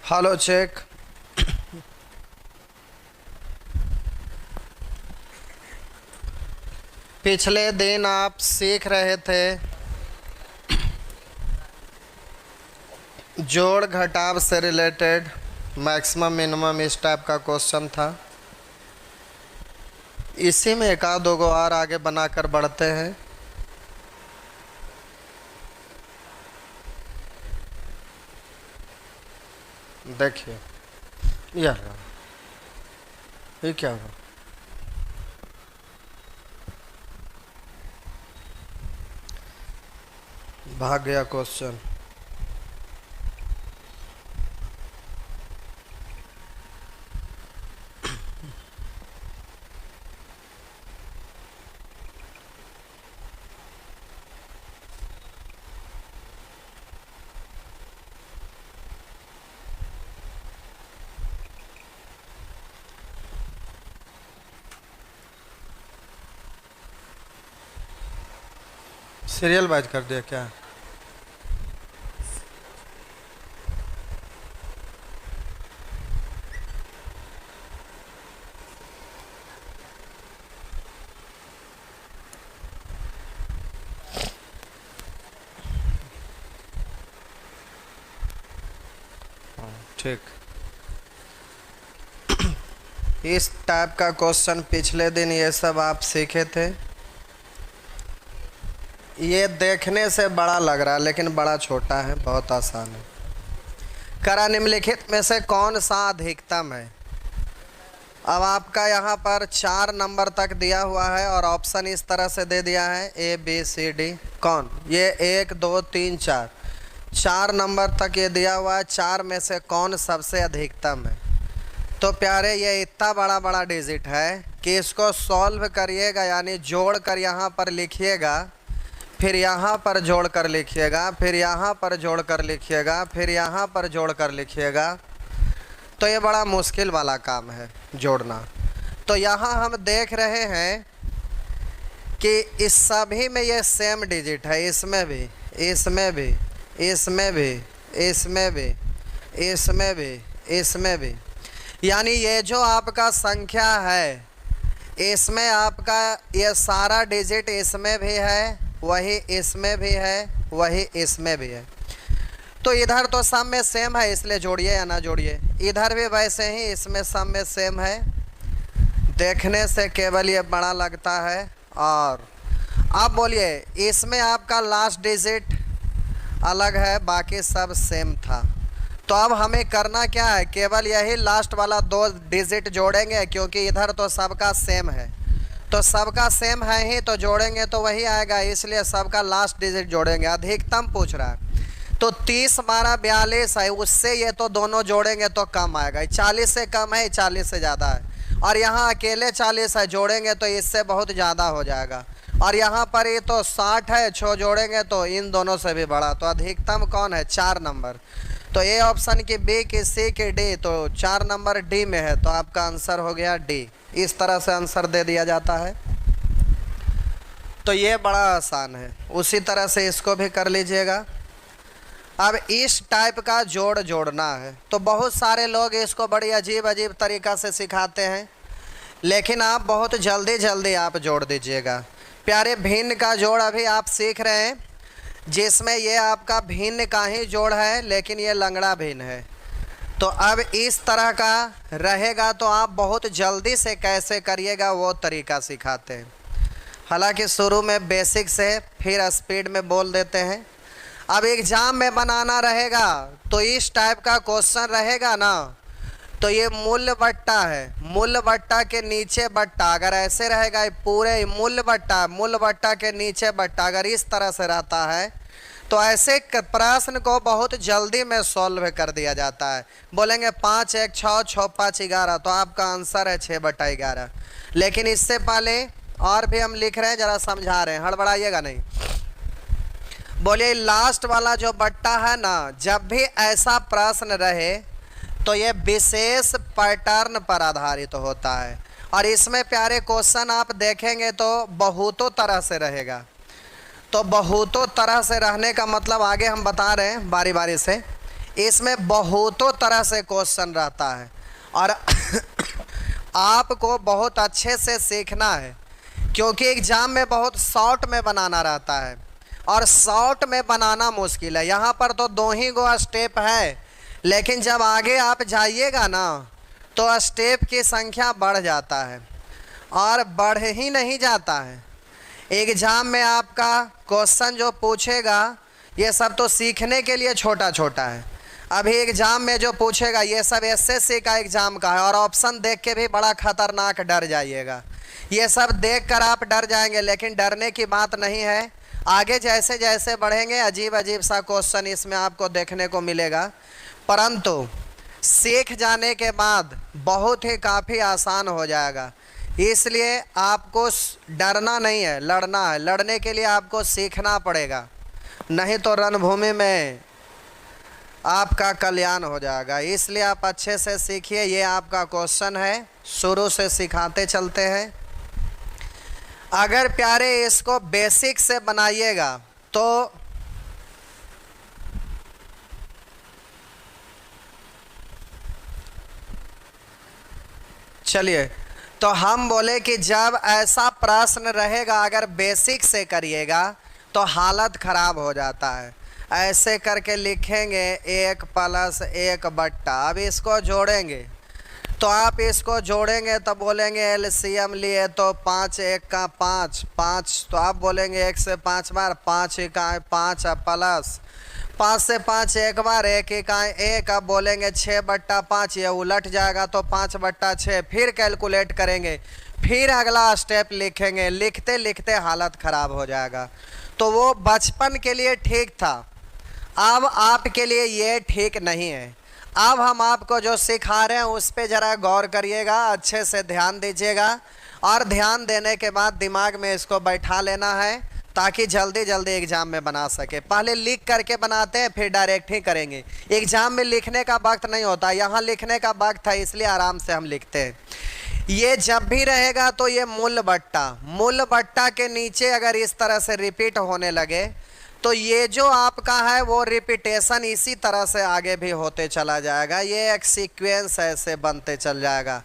Hello check. पिछले दिन आप सीख रहे थे जोड़ घटाव से रिलेटेड मैक्सिमम मिनिमम, इस टाइप का क्वेश्चन था। इसी में एक आध दो गो और आगे बनाकर बढ़ते हैं। देखिए यार, ये क्या हुआ? भाग गया क्वेश्चन। सीरियल बाज कर दिया क्या? ठीक। इस टाइप का क्वेश्चन पिछले दिन ये सब आप सीखे थे। ये देखने से बड़ा लग रहा है लेकिन बड़ा छोटा है, बहुत आसान है। करा निम्नलिखित में से कौन सा अधिकतम है? अब आपका यहाँ पर 4 नंबर तक दिया हुआ है और ऑप्शन इस तरह से दे दिया है A B C D। कौन ये 1 2 3 4 4 नंबर तक ये दिया हुआ है। 4 में से कौन सबसे अधिकतम है? तो प्यारे, ये इतना बड़ा बड़ा डिजिट है कि इसको सॉल्व करिएगा, यानी जोड़ कर यहाँ पर लिखिएगा, फिर यहाँ पर जोड़ कर लिखिएगा, फिर यहाँ पर जोड़ कर लिखिएगा, फिर यहाँ पर जोड़ कर लिखिएगा। तो ये बड़ा मुश्किल वाला काम है जोड़ना। तो यहाँ हम देख रहे हैं कि इस सभी में ये सेम डिजिट है, इसमें भी, इसमें भी, इसमें भी, इसमें भी, इसमें भी, इसमें भी। यानी ये जो आपका संख्या है, इसमें आपका ये सारा डिजिट इसमें भी है, वही इसमें भी है, वही इसमें भी है। तो इधर तो सब में सेम है, इसलिए जोड़िए या ना जोड़िए। इधर भी वैसे ही, इसमें सब में सेम है। देखने से केवल ये बड़ा लगता है। और अब बोलिए, इसमें आपका लास्ट डिजिट अलग है, बाकी सब सेम था। तो अब हमें करना क्या है? केवल यही लास्ट वाला 2 डिजिट जोड़ेंगे, क्योंकि इधर तो सबका सेम है। तो सबका सेम है ही, तो जोड़ेंगे तो वही आएगा, इसलिए सबका लास्ट डिजिट जोड़ेंगे। अधिकतम पूछ रहा है तो 30 12 42 है, उससे ये तो दोनों जोड़ेंगे तो कम आएगा। 40 से कम है, 40 से ज़्यादा है। और यहाँ अकेले 40 है, जोड़ेंगे तो इससे बहुत ज़्यादा हो जाएगा। और यहाँ पर ये तो 60 है, 6 जोड़ेंगे तो इन दोनों से भी बड़ा। तो अधिकतम कौन है? 4 नंबर। तो ए ऑप्शन की, बी की, सी की, डी। तो 4 नंबर डी में है, तो आपका आंसर हो गया डी। इस तरह से आंसर दे दिया जाता है। तो ये बड़ा आसान है। उसी तरह से इसको भी कर लीजिएगा। अब इस टाइप का जोड़ जोड़ना है, तो बहुत सारे लोग इसको बड़ी अजीब अजीब तरीक़ा से सिखाते हैं, लेकिन आप बहुत जल्दी जल्दी आप जोड़ दीजिएगा। प्यारे, भिन्न का जोड़ अभी आप सीख रहे हैं, जिसमें ये आपका भिन्न का ही जोड़ है, लेकिन ये लंगड़ा भिन्न है। तो अब इस तरह का रहेगा, तो आप बहुत जल्दी से कैसे करिएगा वो तरीका सिखाते हैं। हालांकि शुरू में बेसिक से, फिर स्पीड में बोल देते हैं। अब एग्ज़ाम में बनाना रहेगा तो इस टाइप का क्वेश्चन रहेगा ना, तो ये मूल बट्टा है, मूल बट्टा के नीचे बट्टा। अगर ऐसे रहेगा, पूरे मूल बट्टा के नीचे बट्टा, अगर इस तरह से रहता है तो ऐसे प्रश्न को बहुत जल्दी में सॉल्व कर दिया जाता है। बोलेंगे 5 1 6 6 5 11, तो आपका आंसर है 6/11। लेकिन इससे पहले और भी हम लिख रहे हैं, ज़रा समझा रहे हैं, हड़बड़ाइएगा नहीं। बोलिए, लास्ट वाला जो बट्टा है ना, जब भी ऐसा प्रश्न रहे तो ये विशेष पैटर्न पर आधारित होता है। और इसमें प्यारे क्वेश्चन आप देखेंगे तो बहुतों तरह से रहेगा। तो बहुतों तरह से रहने का मतलब आगे हम बता रहे हैं बारी बारी से। इसमें बहुतों तरह से क्वेश्चन रहता है और आपको बहुत अच्छे से सीखना है, क्योंकि एग्ज़ाम में बहुत शॉर्ट में बनाना रहता है और शॉर्ट में बनाना मुश्किल है। यहाँ पर तो 2 ही गो स्टेप है, लेकिन जब आगे आप जाइएगा ना तो स्टेप की संख्या बढ़ जाता है और बढ़ ही नहीं जाता है। एग्ज़ाम में आपका क्वेश्चन जो पूछेगा ये सब तो सीखने के लिए छोटा छोटा है। अभी एग्ज़ाम में जो पूछेगा ये सब एसएससी का एग्ज़ाम का है और ऑप्शन देख के भी बड़ा खतरनाक डर जाइएगा। ये सब देख कर आप डर जाएंगे, लेकिन डरने की बात नहीं है। आगे जैसे जैसे बढ़ेंगे अजीब अजीब सा क्वेश्चन इसमें आपको देखने को मिलेगा, परंतु सीख जाने के बाद बहुत ही काफ़ी आसान हो जाएगा। इसलिए आपको डरना नहीं है, लड़ना है। लड़ने के लिए आपको सीखना पड़ेगा, नहीं तो रणभूमि में आपका कल्याण हो जाएगा। इसलिए आप अच्छे से सीखिए। ये आपका क्वेश्चन है, शुरू से सिखाते चलते हैं। अगर प्यारे इसको बेसिक से बनाइएगा तो चलिए, तो हम बोले कि जब ऐसा प्रश्न रहेगा अगर बेसिक से करिएगा तो हालत ख़राब हो जाता है। ऐसे करके लिखेंगे 1 + 1 बट्टा, अब इसको जोड़ेंगे तो आप इसको जोड़ेंगे तो बोलेंगे एलसीएम लिए तो 5 1 का 5 5, तो आप बोलेंगे 1 से 5 बार 5 इकाई 5 प्लस 5 से 5 एक बार 1 इकाई 1, अब बोलेंगे 6/5, ये उलट जाएगा तो 5/6। फिर कैलकुलेट करेंगे, फिर अगला स्टेप लिखेंगे। लिखते लिखते हालत ख़राब हो जाएगा। तो वो बचपन के लिए ठीक था, अब आपके लिए ये ठीक नहीं है। अब हम आपको जो सिखा रहे हैं उस पर ज़रा गौर करिएगा, अच्छे से ध्यान दीजिएगा और ध्यान देने के बाद दिमाग में इसको बैठा लेना है ताकि जल्दी जल्दी एग्ज़ाम में बना सके। पहले लिख करके बनाते हैं फिर डायरेक्ट ही करेंगे। एग्ज़ाम में लिखने का वक्त नहीं होता, यहाँ लिखने का वक्त है, इसलिए आराम से हम लिखते हैं। ये जब भी रहेगा तो ये मूल बट्टा के नीचे अगर इस तरह से रिपीट होने लगे तो ये जो आपका है वो रिपीटेशन इसी तरह से आगे भी होते चला जाएगा। ये एक सीक्वेंस ऐसे बनते चल जाएगा।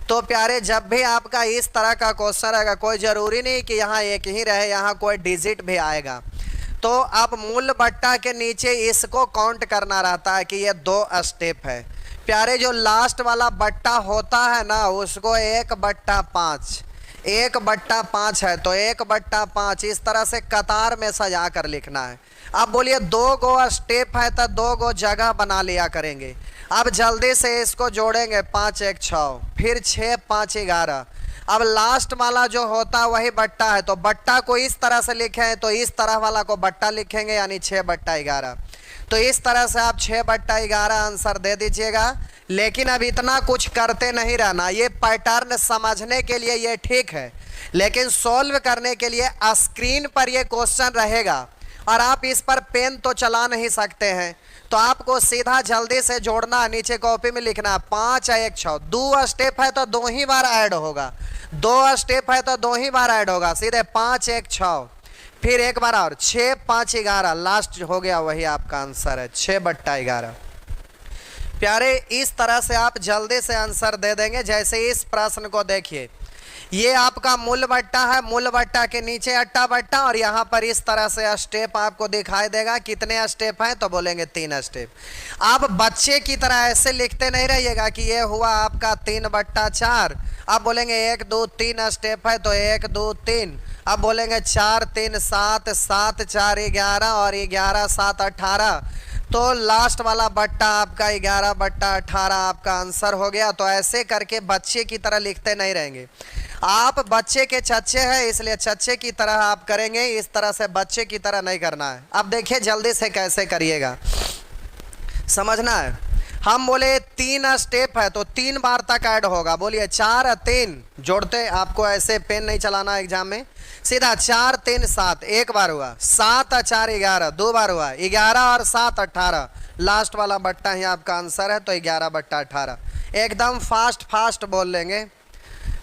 तो प्यारे, जब भी आपका इस तरह का क्वेश्चन रहेगा, कोई ज़रूरी नहीं कि यहाँ एक ही रहे, यहाँ कोई डिजिट भी आएगा। तो अब मूल बट्टा के नीचे इसको काउंट करना रहता है कि ये 2 स्टेप है। प्यारे, जो लास्ट वाला बट्टा होता है ना उसको 1/5 1/5 है, तो 1/5 इस तरह से कतार में सजा कर लिखना है। अब बोलिए 2 गो स्टेप है तो 2 गो जगह बना लिया करेंगे। अब जल्दी से इसको जोड़ेंगे 5 1 6, फिर 6 5 11। अब लास्ट वाला जो होता वही बट्टा है, तो बट्टा को इस तरह से लिखें तो इस तरह वाला को बट्टा लिखेंगे, यानी 6/11। तो इस तरह से आप 6/11 आंसर दे दीजिएगा। लेकिन अब इतना कुछ करते नहीं रहना, ये पैटर्न समझने के लिए ये ठीक है, लेकिन सॉल्व करने के लिए स्क्रीन पर ये क्वेश्चन रहेगा और आप इस पर पेन तो चला नहीं सकते हैं। तो आपको सीधा जल्दी से जोड़ना, नीचे कॉपी में लिखना 5 1 6। 2 स्टेप है तो 2 ही बार ऐड होगा, 2 स्टेप है तो 2 ही बार ऐड होगा, सीधे 5 1 6, फिर एक बार और 6 5 11, लास्ट हो गया, वही आपका आंसर है 6/11। प्यारे, इस तरह से आप जल्दी से आंसर दे देंगे। जैसे इस प्रश्न को देखिए, ये आपका मूल बट्टा है, मूल बट्टा के नीचे अट्टा बट्टा और यहाँ पर इस तरह से स्टेप आपको दिखाई देगा। कितने स्टेप हैं तो बोलेंगे 3 स्टेप। आप बच्चे की तरह ऐसे लिखते नहीं रहिएगा कि ये हुआ आपका 3/4। अब बोलेंगे 1 2 3 स्टेप है तो 1 2 3। अब बोलेंगे 4 3 7 7 4 11 और 11 7 18। तो लास्ट वाला बट्टा आपका 11/18 आपका आंसर हो गया। तो ऐसे करके बच्चे की तरह लिखते नहीं रहेंगे। आप बच्चे के चच्चे हैं, इसलिए चच्चे की तरह आप करेंगे, इस तरह से बच्चे की तरह नहीं करना है। अब देखिए जल्दी से कैसे करिएगा, समझना है। हम बोले 3 स्टेप है तो 3 बार तक ऐड होगा। बोलिए 4 3, जोड़ते आपको ऐसे पेन नहीं चलाना एग्जाम में, सीधा 4 3 7 एक बार हुआ, 7 4 11 2 बार हुआ, 11 और 7 18। लास्ट वाला बट्टा ही आपका आंसर है, तो 11/18। एकदम फास्ट बोल लेंगे।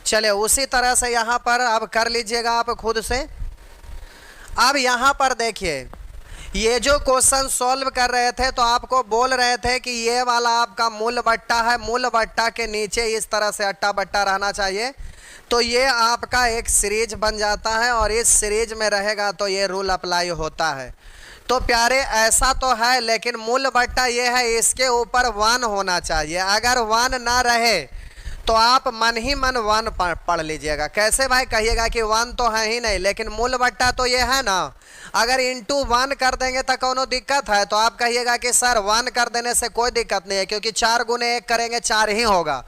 चलिए उसी तरह से यहाँ पर अब कर लीजिएगा आप खुद से। अब यहाँ पर देखिए, ये जो क्वेश्चन सॉल्व कर रहे थे तो आपको बोल रहे थे कि ये वाला आपका मूल बट्टा है, मूल बट्टा के नीचे इस तरह से अट्टा बट्टा रहना चाहिए, तो ये आपका एक सीरीज बन जाता है और इस सीरीज में रहेगा तो ये रूल अप्लाई होता है। तो प्यारे ऐसा तो है, लेकिन मूल बट्टा ये है इसके ऊपर 1 होना चाहिए। अगर 1 ना रहे तो आप मन ही मन 1 पढ़ लीजिएगा। कैसे भाई कहिएगा कि 1 तो है ही नहीं, लेकिन मूल बट्टा तो ये है ना। अगर इंटू 1 कर देंगे तो कोनो दिक्कत है? तो आप कहिएगा कि सर 1 कर देने से कोई दिक्कत नहीं है, क्योंकि 4 गुने 1 करेंगे 4 ही होगा।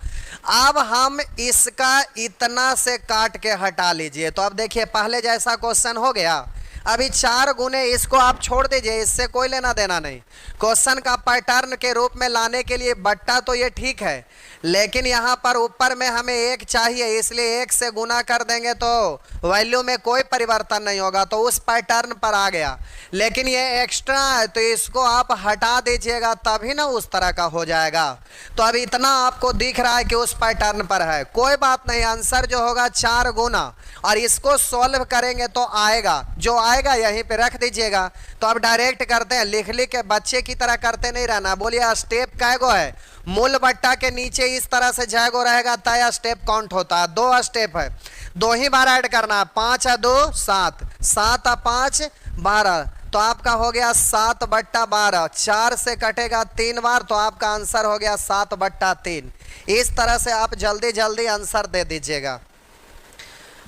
अब हम इसका इतना से काट के हटा लीजिए, तो अब देखिए पहले जैसा क्वेश्चन हो गया। अभी 4 गुने इसको आप छोड़ दीजिए, इससे कोई लेना देना नहीं। क्वेश्चन का पैटर्न के रूप में लाने के लिए बट्टा तो ये ठीक है, लेकिन यहाँ पर ऊपर में हमें 1 चाहिए, इसलिए 1 से गुना कर देंगे तो वैल्यू में कोई परिवर्तन नहीं होगा, तो उस पैटर्न पर आ गया। लेकिन ये एक्स्ट्रा है तो इसको आप हटा दीजिएगा, तभी ना उस तरह का हो जाएगा। तो अब इतना आपको दिख रहा है कि उस पैटर्न पर है, कोई बात नहीं। आंसर जो होगा 4 गुना, और इसको सॉल्व करेंगे तो आएगा, जो आएगा यहीं पे रख दीजिएगा। तो अब डायरेक्ट करते हैं, लिख लिख के बच्चे की तरह करते नहीं रहना। बोलिए स्टेप कैगो है? मूल बट्टा के नीचे इस तरह से जैगो रहेगा तय स्टेप काउंट होता है। 2 स्टेप है, 2 ही बार ऐड करना है। 5 और 2 7, 7 और 5 12, तो आपका हो गया 7/12। 4 से कटेगा 3 बार, तो आपका आंसर हो गया 7/3। इस तरह से आप जल्दी जल्दी आंसर दे दीजिएगा।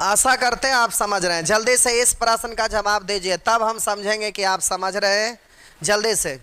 आशा करते हैं आप समझ रहे हैं। जल्दी से इस प्रश्न का जवाब दीजिए, तब हम समझेंगे कि आप समझ रहे हैं। जल्दी से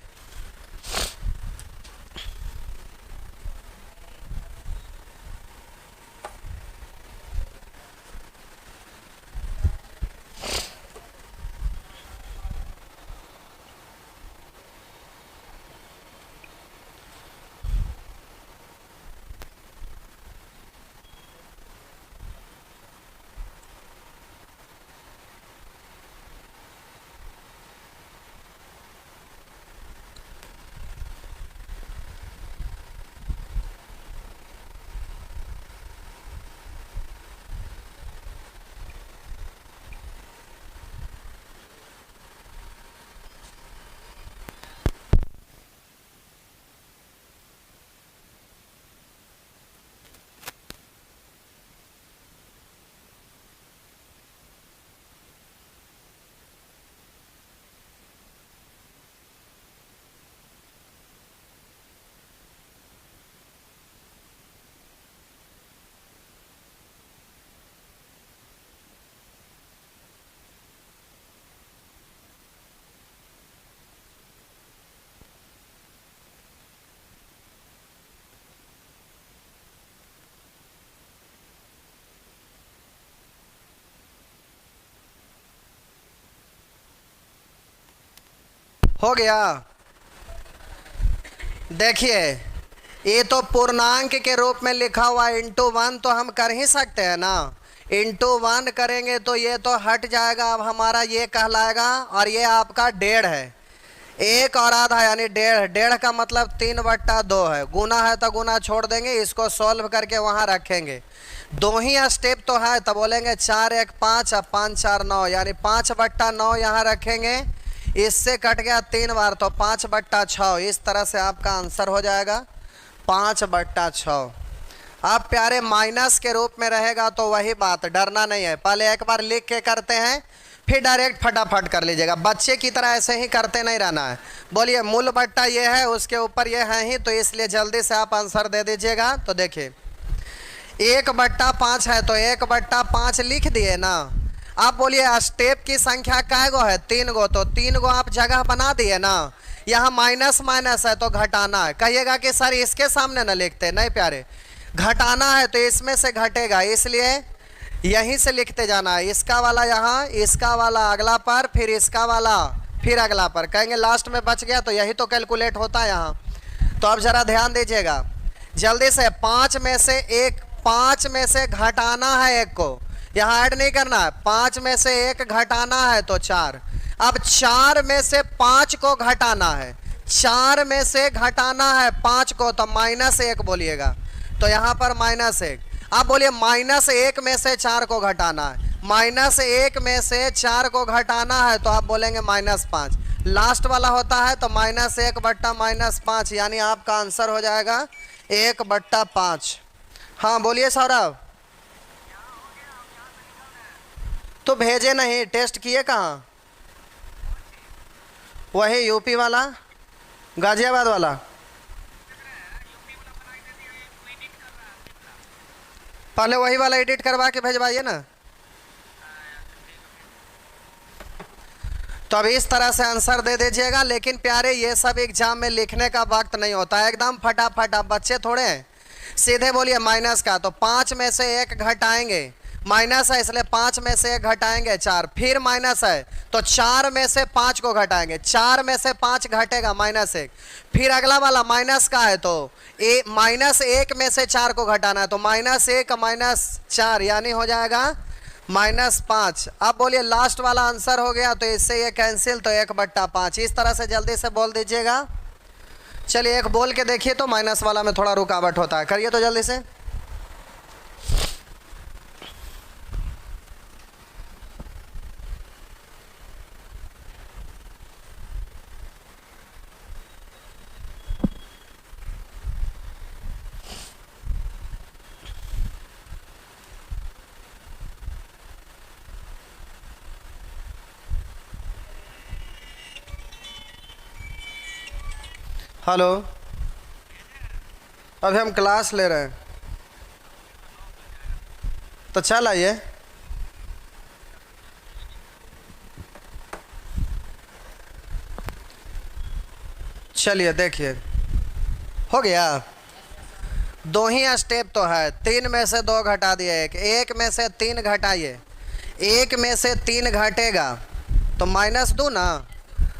हो गया। देखिए ये तो पूर्णांक के रूप में लिखा हुआ इंटू 1 तो हम कर ही सकते हैं ना। इंटू 1 करेंगे तो ये तो हट जाएगा, अब हमारा ये कहलाएगा, और ये आपका 1.5 है। 1 और आधा यानी 1.5, 1.5 का मतलब 3/2 है। गुना है तो गुना छोड़ देंगे, इसको सॉल्व करके वहाँ रखेंगे। 2 ही स्टेप तो है, तो बोलेंगे 4 1 5 और 5 4 9, यानी 5/9 यहाँ रखेंगे। इससे कट गया 3 बार, तो 5/6। इस तरह से आपका आंसर हो जाएगा 5/6। अब प्यारे माइनस के रूप में रहेगा तो वही बात, डरना नहीं है। पहले एक बार लिख के करते हैं, फिर डायरेक्ट फटाफट कर लीजिएगा। बच्चे की तरह ऐसे ही करते नहीं रहना है। बोलिए मूल बट्टा ये है, उसके ऊपर ये है ही, तो इसलिए जल्दी से आप आंसर दे दीजिएगा। तो देखिए 1/5 है, तो 1/5 लिख दिए ना। आप बोलिए स्टेप की संख्या कै गो है? 3 गो, तो 3 गो आप जगह बना दिए ना। यहाँ माइनस माइनस है तो घटाना है। कहिएगा कि सर इसके सामने ना लिखते, नहीं प्यारे, घटाना है तो इसमें से घटेगा, इसलिए यहीं से लिखते जाना है। इसका वाला यहाँ, इसका वाला अगला पर, फिर इसका वाला, फिर अगला पर। कहेंगे लास्ट में बच गया, तो यही तो कैलकुलेट होता है यहाँ। तो अब ज़रा ध्यान दीजिएगा जल्दी से। 5 में से 1, 5 में से घटाना है 1 को, यहाँ ऐड नहीं करना है। 5 में से 1 घटाना है तो 4। अब 4 में से 5 को घटाना है, 4 में से घटाना है 5 को, तो -1 बोलिएगा। तो यहाँ पर -1। आप बोलिए -1 में से 4 को घटाना है, -1 में से 4 को घटाना है, तो आप बोलेंगे -5। लास्ट वाला होता है तो -1/-5, यानी आपका आंसर हो जाएगा 1/5। हाँ बोलिए सौरभ। तो भेजे नहीं, टेस्ट किए कहाँ? वही यूपी वाला, गाजियाबाद वाला। पहले वही वाला एडिट करवा के भेजवाइए ना। तो अब इस तरह से आंसर दे दीजिएगा। लेकिन प्यारे ये सब एग्जाम में लिखने का वक्त नहीं होता है, एकदम फटाफट। आप बच्चे थोड़े हैं, सीधे बोलिए माइनस का। तो 5 में से 1 घटाएंगे, माइनस है इसलिए 5 में से 1 घटाएंगे 4, फिर माइनस है तो 4 में से 5 को घटाएंगे, 4 में से 5 घटेगा -1, फिर अगला वाला माइनस का है तो -1 में से 4 को घटाना है, तो -1 -4 यानी हो जाएगा -5। अब बोलिए लास्ट वाला आंसर हो गया, तो इससे ये कैंसिल, तो 1/5। इस तरह से जल्दी से बोल दीजिएगा। चलिए एक बोल के देखिए, तो माइनस वाला में थोड़ा रुकावट होता है, करिए तो जल्दी से। हेलो, अभी हम क्लास ले रहे हैं, तो चल आइए। चलिए देखिए, हो गया। 2 ही स्टेप तो है, 3 में से 2 घटा दिए, 1 में से 3 घटाइए, 1 में से 3 घटेगा तो -2 ना,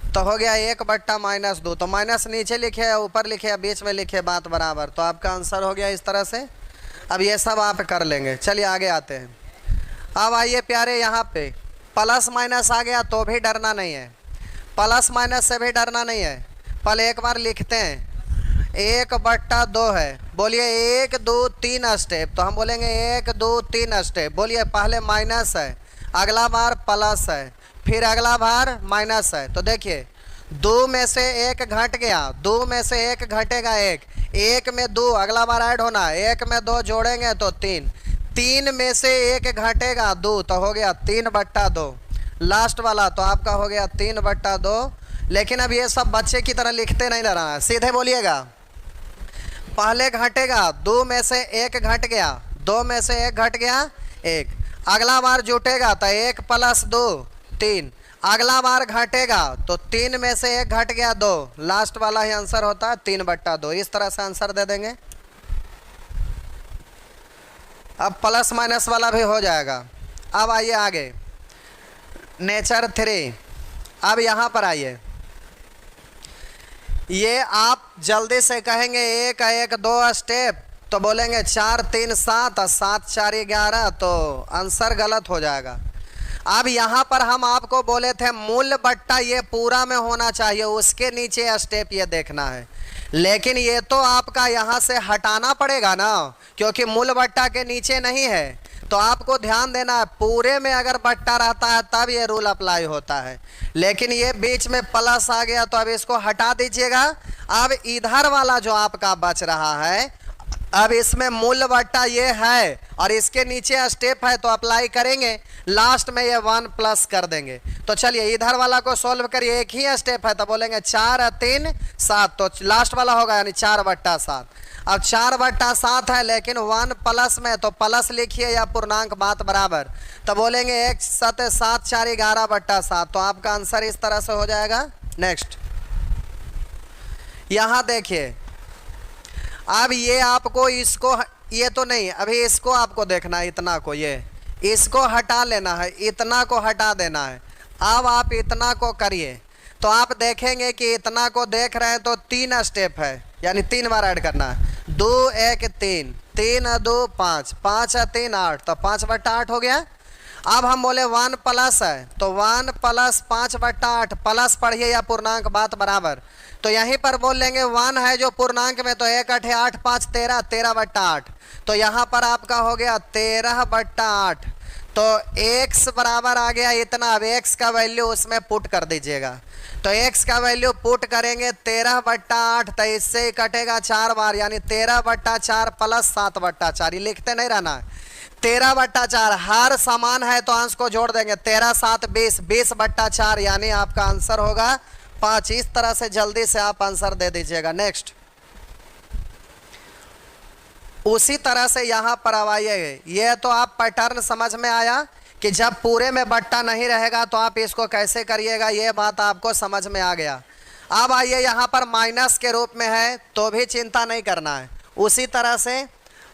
तो हो गया 1/-2। तो माइनस नीचे लिखे या ऊपर लिखे या बीच में लिखे, बात बराबर। तो आपका आंसर हो गया इस तरह से। अब ये सब आप कर लेंगे। चलिए आगे आते हैं। अब आइए प्यारे, यहाँ पे प्लस माइनस आ गया तो भी डरना नहीं है, प्लस माइनस से भी डरना नहीं है। पहले एक बार लिखते हैं, 1/2 है। बोलिए 1 2 3 स्टेप, तो हम बोलेंगे 1 2 3 स्टेप। बोलिए पहले माइनस है, अगला बार प्लस है, फिर अगला बार माइनस है। तो देखिए 2 में से 1 घट गया, 2 में से 1 घटेगा 1, 1 में 2 अगला बार ऐड होना है, 1 में 2 जोड़ेंगे तो 3, 3 में से 1 घटेगा 2, तो हो गया 3/2। लास्ट वाला तो आपका हो गया 3/2। लेकिन अब ये सब बच्चे की तरह लिखते नहीं रहा है, सीधे बोलिएगा। पहले घटेगा, 2 में से 1 घट गया, 2 में से 1 घट गया 1, अगला बार जुटेगा तो 1 + 2 3, अगला बार घटेगा तो 3 में से 1 घट गया 2, लास्ट वाला ही आंसर होता है 3/2। इस तरह से आंसर दे देंगे। अब प्लस माइनस वाला भी हो जाएगा। अब आइए आगे, नेचर 3। अब यहाँ पर आइए, ये आप जल्दी से कहेंगे 1 1 2 स्टेप, तो बोलेंगे 4 3 7 7 4 11, तो आंसर गलत हो जाएगा। अब यहाँ पर हम आपको बोले थे मूल बट्टा ये पूरा में होना चाहिए, उसके नीचे स्टेप ये देखना है। लेकिन ये तो आपका यहाँ से हटाना पड़ेगा ना, क्योंकि मूल बट्टा के नीचे नहीं है। तो आपको ध्यान देना है, पूरे में अगर बट्टा रहता है तब ये रूल अप्लाई होता है। लेकिन ये बीच में प्लस आ गया तो अब इसको हटा दीजिएगा। अब इधर वाला जो आपका बच रहा है, अब इसमें मूल बट्टा ये है और इसके नीचे स्टेप है, तो अप्लाई करेंगे, लास्ट में ये 1 प्लस कर देंगे। तो चलिए इधर वाला को सॉल्व करिए, एक ही स्टेप है, तो बोलेंगे 4 3 7, तो लास्ट वाला होगा यानी 4/7। अब 4/7 है, लेकिन 1 प्लस में, तो प्लस लिखिए या पूर्णांक, बात बराबर। तो बोलेंगे 1 7 7 4 11/7, तो आपका आंसर इस तरह से हो जाएगा। नेक्स्ट, यहाँ देखिए, अब ये आपको इसको, ये तो नहीं, अभी इसको आपको देखना है, इतना को, ये इसको हटा लेना है, इतना को हटा देना है। अब आप इतना को करिए, तो आप देखेंगे कि इतना को देख रहे हैं तो 3 स्टेप है, यानी 3 बार ऐड करना है। 2 1 3, 3 2 5, 5 3 8, तो 5/8 हो गया। अब हम बोले 1 प्लस है, तो 1 + 5/8, प्लस पढ़िए या पूर्णांक, बात बराबर। तो यहीं पर बोल लेंगे 1 है जो पूर्णांक में, तो 1 8 8 5 13, 13/8, तो यहाँ पर आपका हो गया 13/8। तो तो x बराबर आ गया इतना। अब x का वैल्यू उसमें पुट कर दीजिएगा। तो x का वैल्यू पुट करेंगे 13/8, तो इससे ही कटेगा 4 बार, यानी 13/4 प्लस 7/4। ये लिखते नहीं रहना है, 13/4 हर समान है तो अंश को जोड़ देंगे। 13 7 20, 20/4, यानी आपका आंसर होगा 5। इस तरह से जल्दी से आप आंसर दे दीजिएगा। नेक्स्ट, उसी तरह से यहां पर अब आइए। ये तो आप पैटर्न समझ में आया कि जब पूरे में बट्टा नहीं रहेगा तो आप इसको कैसे करिएगा, ये बात आपको समझ में आ गया। अब आइए यहाँ पर माइनस के रूप में है तो भी चिंता नहीं करना है। उसी तरह से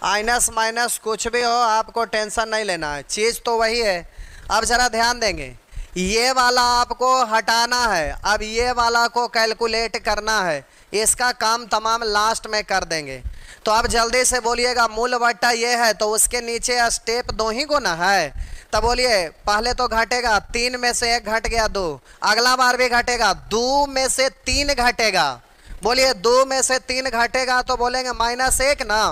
माइनस माइनस कुछ भी हो आपको टेंशन नहीं लेना है, चीज़ तो वही है। अब ज़रा ध्यान देंगे, ये वाला आपको हटाना है, अब ये वाला को कैलकुलेट करना है। इसका काम तमाम लास्ट में कर देंगे। तो अब जल्दी से बोलिएगा, मूल बट्टा ये है तो उसके नीचे स्टेप 2 ही गुना है। तब बोलिए, पहले तो घटेगा, 3 में से 1 घट गया 2, अगला बार भी घटेगा, 2 में से 3 घटेगा। बोलिए 2 में से 3 घटेगा तो बोलेंगे -1 ना।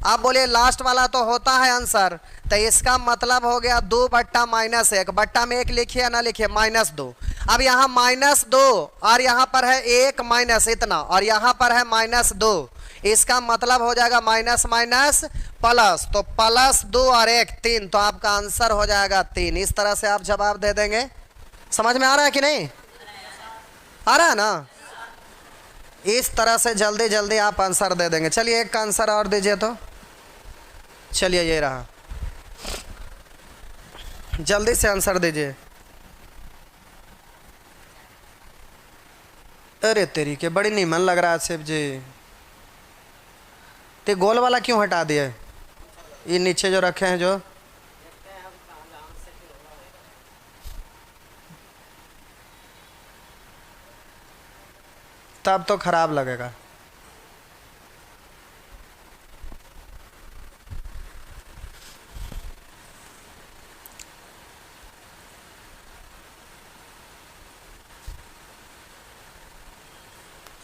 अब बोलिए लास्ट वाला तो होता है आंसर, तो इसका मतलब हो गया 2/-1। बट्टा में 1 लिखिए ना लिखिए, -2। अब यहाँ -2 और यहाँ पर है 1 माइनस इतना और यहाँ पर है -2, इसका मतलब हो जाएगा माइनस माइनस प्लस, तो +2 और 1 3, तो आपका आंसर हो जाएगा 3। इस तरह से आप जवाब दे देंगे। समझ में आ रहा है कि नहीं आ रहा है ना? इस तरह से जल्दी जल्दी आप आंसर दे देंगे। चलिए एक का आंसर और दीजिए। तो चलिए ये रहा, जल्दी से आंसर दीजिए। अरे तेरी के बड़ी नीमन लग रहा है शिव जी। तो गोल वाला क्यों हटा दिए? ये नीचे जो रखे हैं जो, तब तो खराब लगेगा।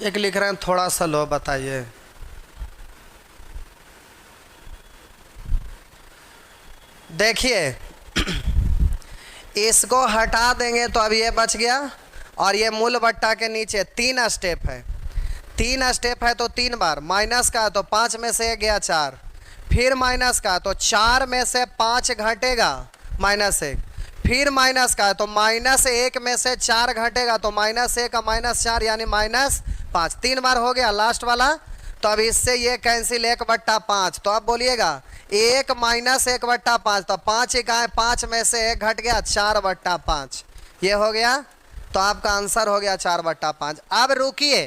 एक लिख रहे हैं थोड़ा सा लो, बताइए। देखिए इसको हटा देंगे तो अब ये बच गया और ये मूल बट्टा के नीचे 3 स्टेप है। 3 स्टेप है तो 3 बार माइनस का, तो 5 में से 1 गया 4, फिर माइनस का तो 4 में से 5 घटेगा -1, फिर माइनस का तो -1 में से 4 घटेगा, तो -1 का -4 यानी -5। 3 बार हो गया लास्ट वाला। तो अब इससे ये कैंसिल 1/5। तो अब बोलिएगा 1 - 1/5, तो 5 इकाई 5 में से 1 घट गया 4/5, ये हो गया। तो आपका आंसर हो गया 4/5। अब रुकिए,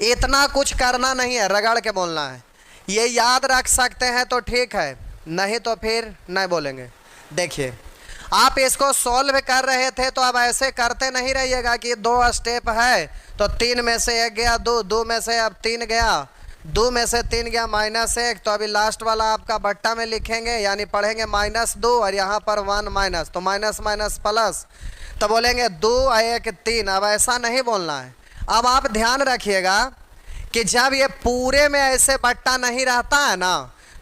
इतना कुछ करना नहीं है, रगड़ के बोलना है। ये याद रख सकते हैं तो ठीक है, नहीं तो फिर नहीं बोलेंगे। देखिए आप इसको सॉल्व कर रहे थे तो अब ऐसे करते नहीं रहिएगा कि 2 स्टेप है तो 3 में से 1 गया 2, 2 में से अब 3 गया, 2 में से 3 गया -1। तो अभी लास्ट वाला आपका बट्टा में लिखेंगे, यानी पढ़ेंगे -2 और यहाँ पर 1 माइनस, तो माइनस माइनस प्लस, तो बोलेंगे 2 1 3। अब ऐसा नहीं बोलना है। अब आप ध्यान रखिएगा कि जब ये पूरे में ऐसे बट्टा नहीं रहता है ना,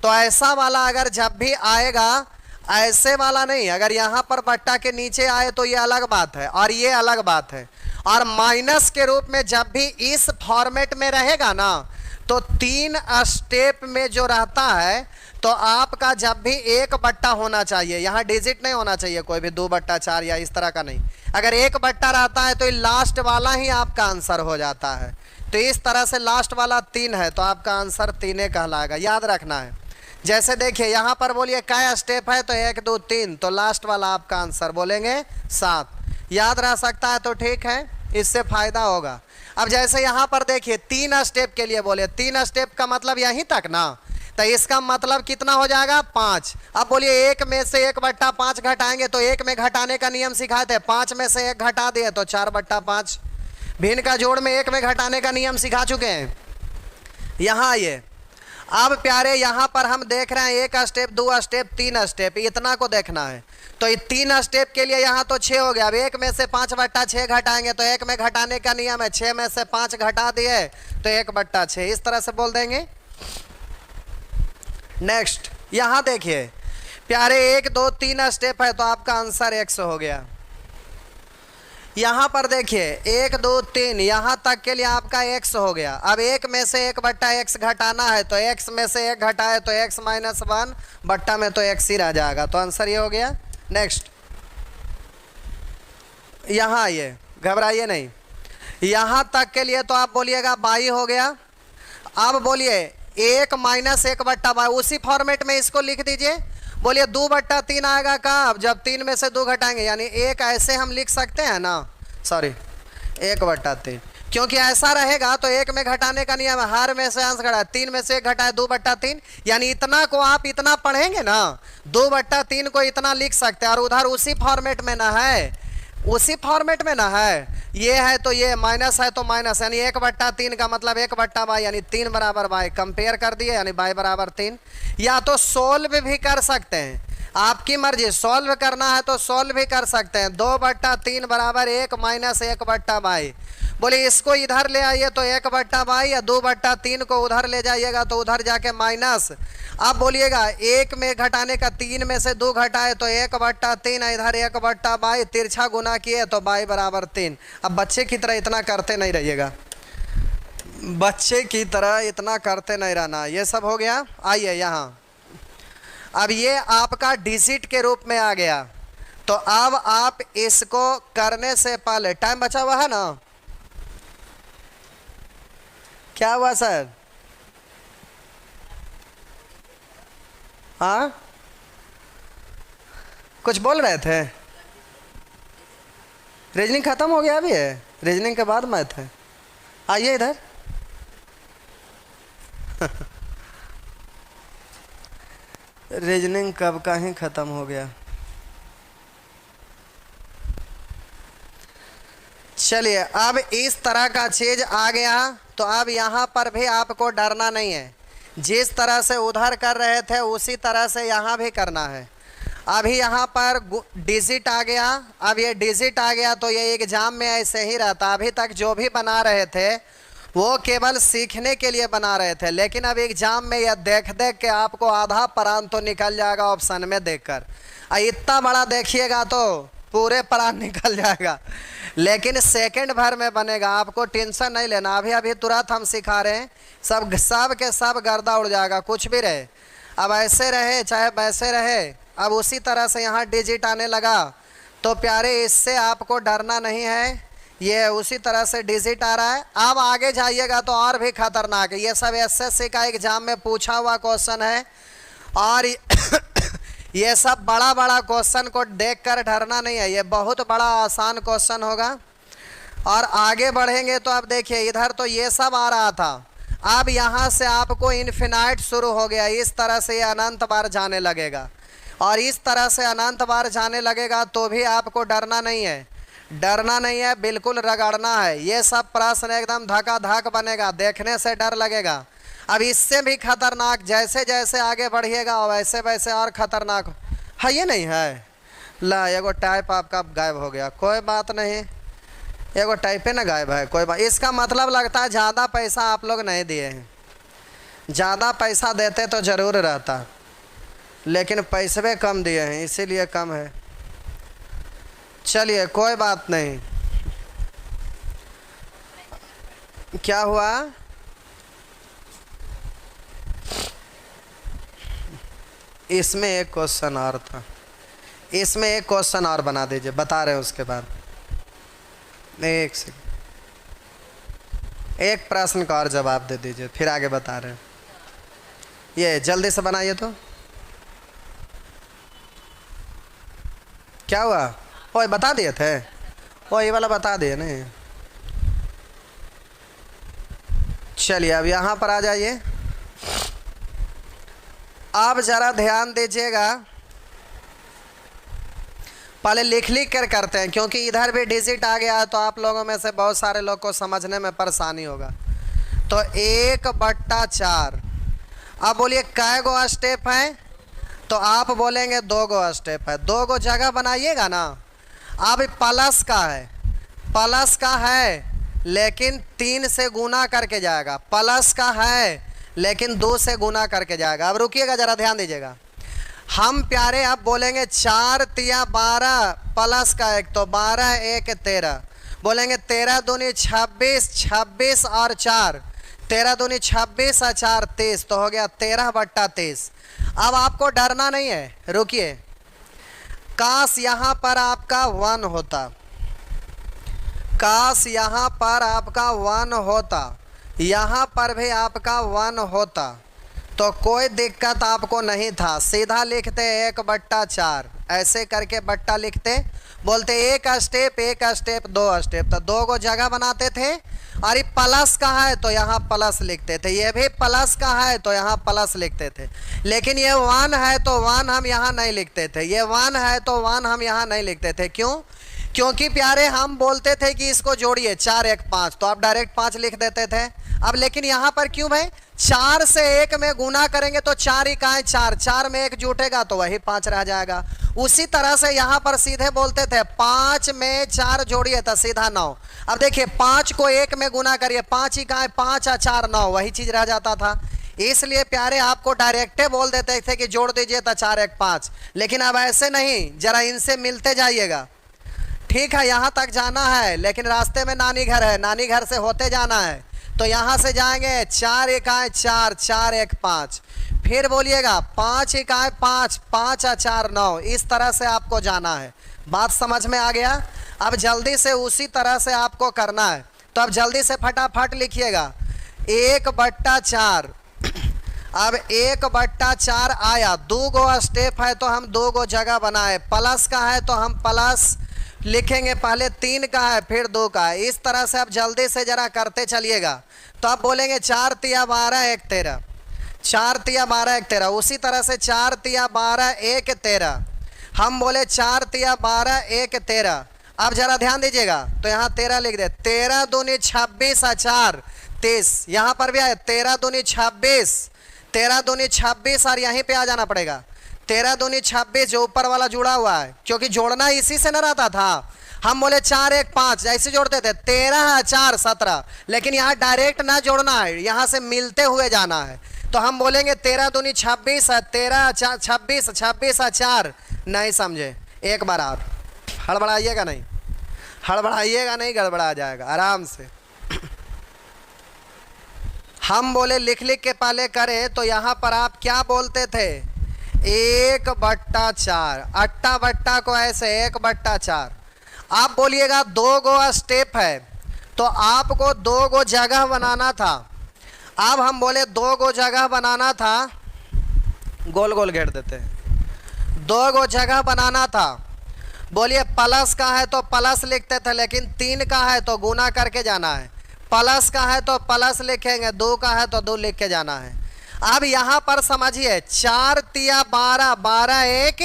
तो ऐसा वाला अगर जब भी आएगा, ऐसे वाला नहीं, अगर यहाँ पर बट्टा के नीचे आए तो ये अलग बात है और ये अलग बात है। और माइनस के रूप में जब भी इस फॉर्मेट में रहेगा ना, तो 3 स्टेप में जो रहता है तो आपका जब भी 1 बट्टा होना चाहिए, यहाँ डिजिट नहीं होना चाहिए कोई भी 2/4 या इस तरह का नहीं। अगर 1 बट्टा रहता है तो लास्ट वाला ही आपका आंसर हो जाता है। तो इस तरह से लास्ट वाला 3 है तो आपका आंसर 3 कहलाएगा, याद रखना है। जैसे देखिए यहाँ पर बोलिए क्या स्टेप है, तो 1 2 3, तो लास्ट वाला आपका आंसर बोलेंगे 7। याद रह सकता है तो ठीक है, इससे फायदा होगा। अब जैसे यहाँ पर देखिए 3 स्टेप के लिए बोले, 3 स्टेप का मतलब यहीं तक ना, तो इसका मतलब कितना हो जाएगा 5। अब बोलिए 1 में से 1/5 घटाएंगे, तो 1 में घटाने का नियम सिखाए थे, 5 में से 1 घटा दिए तो 4/5। भिन्न का जोड़ में 1 में घटाने का नियम सिखा चुके हैं। यहाँ आइए, अब प्यारे यहाँ पर हम देख रहे हैं 1 स्टेप 2 स्टेप 3 स्टेप, इतना को देखना है। तो ये 3 स्टेप के लिए यहाँ तो 6 हो गया। अब 1 में से 5/6 घटाएंगे, तो 1 में घटाने का नियम है, 6 में से 5 घटा दिए तो 1/6, इस तरह से बोल देंगे। नेक्स्ट यहाँ देखिए, प्यारे 1 2 3 स्टेप है तो आपका आंसर x हो गया। यहां पर देखिए 1 2 3 यहां तक के लिए आपका x हो गया। अब 1 में से 1/x घटाना है तो x में से 1 घटाए तो x माइनस 1 बट्टा में तो x ही रह जाएगा, तो आंसर ये हो गया। नेक्स्ट यहां आइए, घबराइए नहीं, यहां तक के लिए तो आप बोलिएगा बाई हो गया। अब बोलिए 1 माइनस 1/y, उसी फॉर्मेट में इसको लिख दीजिए। बोलिए 2/3 आएगा कब, जब 3 में से 2 घटाएंगे, यानी एक ऐसे हम लिख सकते हैं ना, सॉरी 1/3, क्योंकि ऐसा रहेगा तो 1 में घटाने का नियम है, हर में से अंश घटाए, 3 में से 1 घटाए 2/3, यानी इतना को आप इतना पढ़ेंगे ना, 2/3 को इतना लिख सकते हैं। और उधर उसी फॉर्मेट में ना है, उसी फॉर्मेट में ना है, ये है तो ये, माइनस है तो माइनस, यानी 1/3 का मतलब 1/y, यानी 3 बराबर y, कंपेयर कर दिए यानी y बराबर 3। या तो सोल्व भी कर सकते हैं, आपकी मर्जी, सोल्व करना है तो सोल्व भी कर सकते हैं। 2/3 बराबर 1 माइनस 1/y। बोलिए इसको इधर ले आइए तो 1/y, या 2/3 को उधर ले जाइएगा तो उधर जाके माइनस। अब बोलिएगा 1 में घटाने का, 3 में से 2 घटाए तो 1/3, इधर 1/y, तिरछा गुना किए तो y बराबर 3। अब बच्चे की तरह इतना करते नहीं रहिएगा, बच्चे की तरह इतना करते नहीं रहना। ये सब हो गया। आइए यहाँ, अब ये आपका डिजिट के रूप में आ गया, तो अब आप इसको करने से पहले, टाइम बचा हुआ है ना, क्या हुआ सर? हाँ कुछ बोल रहे थे? रीजनिंग खत्म हो गया अभी है, रीजनिंग के बाद मैथ है। आइए इधर रीजनिंग कब का ही खत्म हो गया। चलिए अब इस तरह का चीज आ गया, तो अब यहाँ पर भी आपको डरना नहीं है, जिस तरह से उधर कर रहे थे उसी तरह से यहाँ भी करना है। अभी यहाँ पर डिजिट आ गया, अब ये डिजिट आ गया तो ये एग्जाम में ऐसे ही रहता। अभी तक जो भी बना रहे थे वो केवल सीखने के लिए बना रहे थे, लेकिन अब एग्जाम में यह देख देख के आपको आधा परान तो निकल जाएगा ऑप्शन में देखकर। इतना बड़ा देखिएगा तो पूरे परान निकल जाएगा, लेकिन सेकंड भर में बनेगा, आपको टेंशन नहीं लेना। अभी अभी तुरंत हम सिखा रहे हैं, सब के सब गर्दा उड़ जाएगा, कुछ भी रहे, अब ऐसे रहे चाहे वैसे रहे। अब उसी तरह से यहाँ डिजिट आने लगा, तो प्यारे इससे आपको डरना नहीं है, ये उसी तरह से डिजिट आ रहा है। अब आगे जाइएगा तो और भी खतरनाक है, ये सब एसएससी का एग्जाम में पूछा हुआ क्वेश्चन है, और ये सब बड़ा बड़ा क्वेश्चन को देखकर डरना नहीं है, ये बहुत बड़ा आसान क्वेश्चन होगा। और आगे बढ़ेंगे तो अब देखिए इधर तो ये सब आ रहा था, अब यहाँ से आपको इन्फिनाइट शुरू हो गया, इस तरह से ये अनंत बार जाने लगेगा, और इस तरह से अनंत बार जाने लगेगा तो भी आपको डरना नहीं है, डरना नहीं है, बिल्कुल रगड़ना है। ये सब प्रश्न एकदम धका धक बनेगा, देखने से डर लगेगा। अब इससे भी खतरनाक, जैसे जैसे आगे बढ़िएगा वैसे वैसे और खतरनाक है। ये नहीं है, ला एगो टाइप आपका गायब हो गया, कोई बात नहीं, एगो टाइप है ना गायब है, कोई बात। इसका मतलब लगता है ज़्यादा पैसा आप लोग नहीं दिए हैं, ज़्यादा पैसा देते तो ज़रूर रहता, लेकिन पैसे कम दिए हैं इसीलिए कम है। चलिए कोई बात नहीं। क्या हुआ? इसमें एक क्वेश्चन और था, इसमें एक क्वेश्चन और बना दीजिए, बता रहे हैं उसके बाद। एक सेकंड, एक प्रश्न का और जवाब दे दीजिए, फिर आगे बता रहे हैं। ये जल्दी से बनाइए तो। क्या हुआ? ओए बता दिए थे, ओ ये वाला बता दिए नहीं। चलिए अब यहाँ पर आ जाइए, आप जरा ध्यान दीजिएगा, पहले लिख लिख कर करते हैं, क्योंकि इधर भी डिजिट आ गया है तो आप लोगों में से बहुत सारे लोग को समझने में परेशानी होगा। तो 1/4, अब बोलिए कै गो स्टेप है, तो आप बोलेंगे 2 गो स्टेप है, 2 गो जगह बनाइएगा ना। अब प्लस का है, प्लस का है लेकिन 3 से गुना करके जाएगा, प्लस का है लेकिन 2 से गुना करके जाएगा। अब रुकिएगा जरा ध्यान दीजिएगा, हम प्यारे अब बोलेंगे 4 तिया 12 प्लस का 1 तो 12 1 13, बोलेंगे 13 दूनी 26, 26 और 4, 13 दूनी 26 और 4 30, तो हो गया 13/23। अब आपको डरना नहीं है, रुकिए। काश यहाँ पर आपका 1 होता, काश यहाँ पर आपका 1 होता, यहाँ पर भी आपका 1 होता तो कोई दिक्कत आपको नहीं था। सीधा लिखते 1/4, ऐसे करके बट्टा लिखते, बोलते एक स्टेप 2 स्टेप, तो 2 को जगह बनाते थे। और ये प्लस का है तो यहाँ प्लस लिखते थे, ये भी प्लस का है तो यहाँ प्लस लिखते थे। लेकिन ये 1 है तो 1 हम यहाँ नहीं लिखते थे, ये 1 है तो 1 हम यहाँ नहीं लिखते थे। क्यों? क्योंकि प्यारे हम बोलते थे कि इसको जोड़िए 4 1 5, तो आप डायरेक्ट 5 लिख देते थे। अब लेकिन यहाँ पर क्यों भाई, 4 से 1 में गुना करेंगे तो 4 ही कहाँ 4, 4 में 1 जुटेगा तो वही 5 रह जाएगा। उसी तरह से यहाँ पर सीधे बोलते थे 5 में 4 जोड़िए तो सीधा 9। अब देखिए 5 को 1 में गुना करिए, 5 ही कहाँ 5 और 4 9, वही चीज रह जाता था। इसलिए प्यारे आपको डायरेक्टे बोल देते थे कि जोड़ दीजिए तो 4 1 5। लेकिन अब ऐसे नहीं, जरा इनसे मिलते जाइएगा। ठीक है, यहाँ तक जाना है लेकिन रास्ते में नानी घर है, नानी घर से होते जाना है, तो यहाँ से जाएंगे 4 1 4, 4 1 5, फिर बोलिएगा 5 1 5, 5 और 4 9, इस तरह से आपको जाना है। बात समझ में आ गया? अब जल्दी से उसी तरह से आपको करना है, तो अब जल्दी से फटाफट लिखिएगा 1/4। अब 1/4 आया, 2 गो स्टेप है तो हम 2 गो जगह बनाए, प्लस का है तो हम प्लस लिखेंगे, पहले 3 का है फिर 2 का है। इस तरह से आप जल्दी से जरा करते चलिएगा। तो आप बोलेंगे 4 तिया 12 1 13, 4 तिया 12 1 13। उसी तरह से 4 तिया 12 1 13, हम बोले 4 तिया 12 1 13। अब जरा ध्यान दीजिएगा, तो यहाँ 13 लिख दे, 13 दूनी 26 और 4 30, यहाँ पर भी आए 13 दूनी 26, 13 दूनी 26 और यहीं पे आ जाना पड़ेगा 13 दूनी 26, जो ऊपर वाला जुड़ा हुआ है, क्योंकि जोड़ना इसी से न रहता था। हम बोले 4 1 5 ऐसे जोड़ते थे, 13 4 17, लेकिन यहाँ डायरेक्ट ना जोड़ना है, यहाँ से मिलते हुए जाना है। तो हम बोलेंगे 13 दूनी 26, 13 26, 26 और 4। नहीं समझे? एक बार और हड़बड़ाइएगा नहीं, हड़बड़ाइएगा नहीं, गड़बड़ा जाएगा आराम से। हम बोले लिख लिख के पहले करें, तो यहाँ पर आप क्या बोलते थे 1/4, अट्टा बट्टा को ऐसे 1/4। आप बोलिएगा 2 गो स्टेप है तो आपको 2 गो जगह बनाना था। अब हम बोले 2 गो जगह बनाना था, गोल गोल घेर देते हैं, 2 गो जगह बनाना था। बोलिए प्लस का है तो प्लस लिखते थे, लेकिन 3 का है तो गुना करके जाना है, प्लस का है तो प्लस लिखेंगे, 2 का है तो 2 लिख के जाना है। अब यहाँ पर समझिए 4 तिया 12, 12 1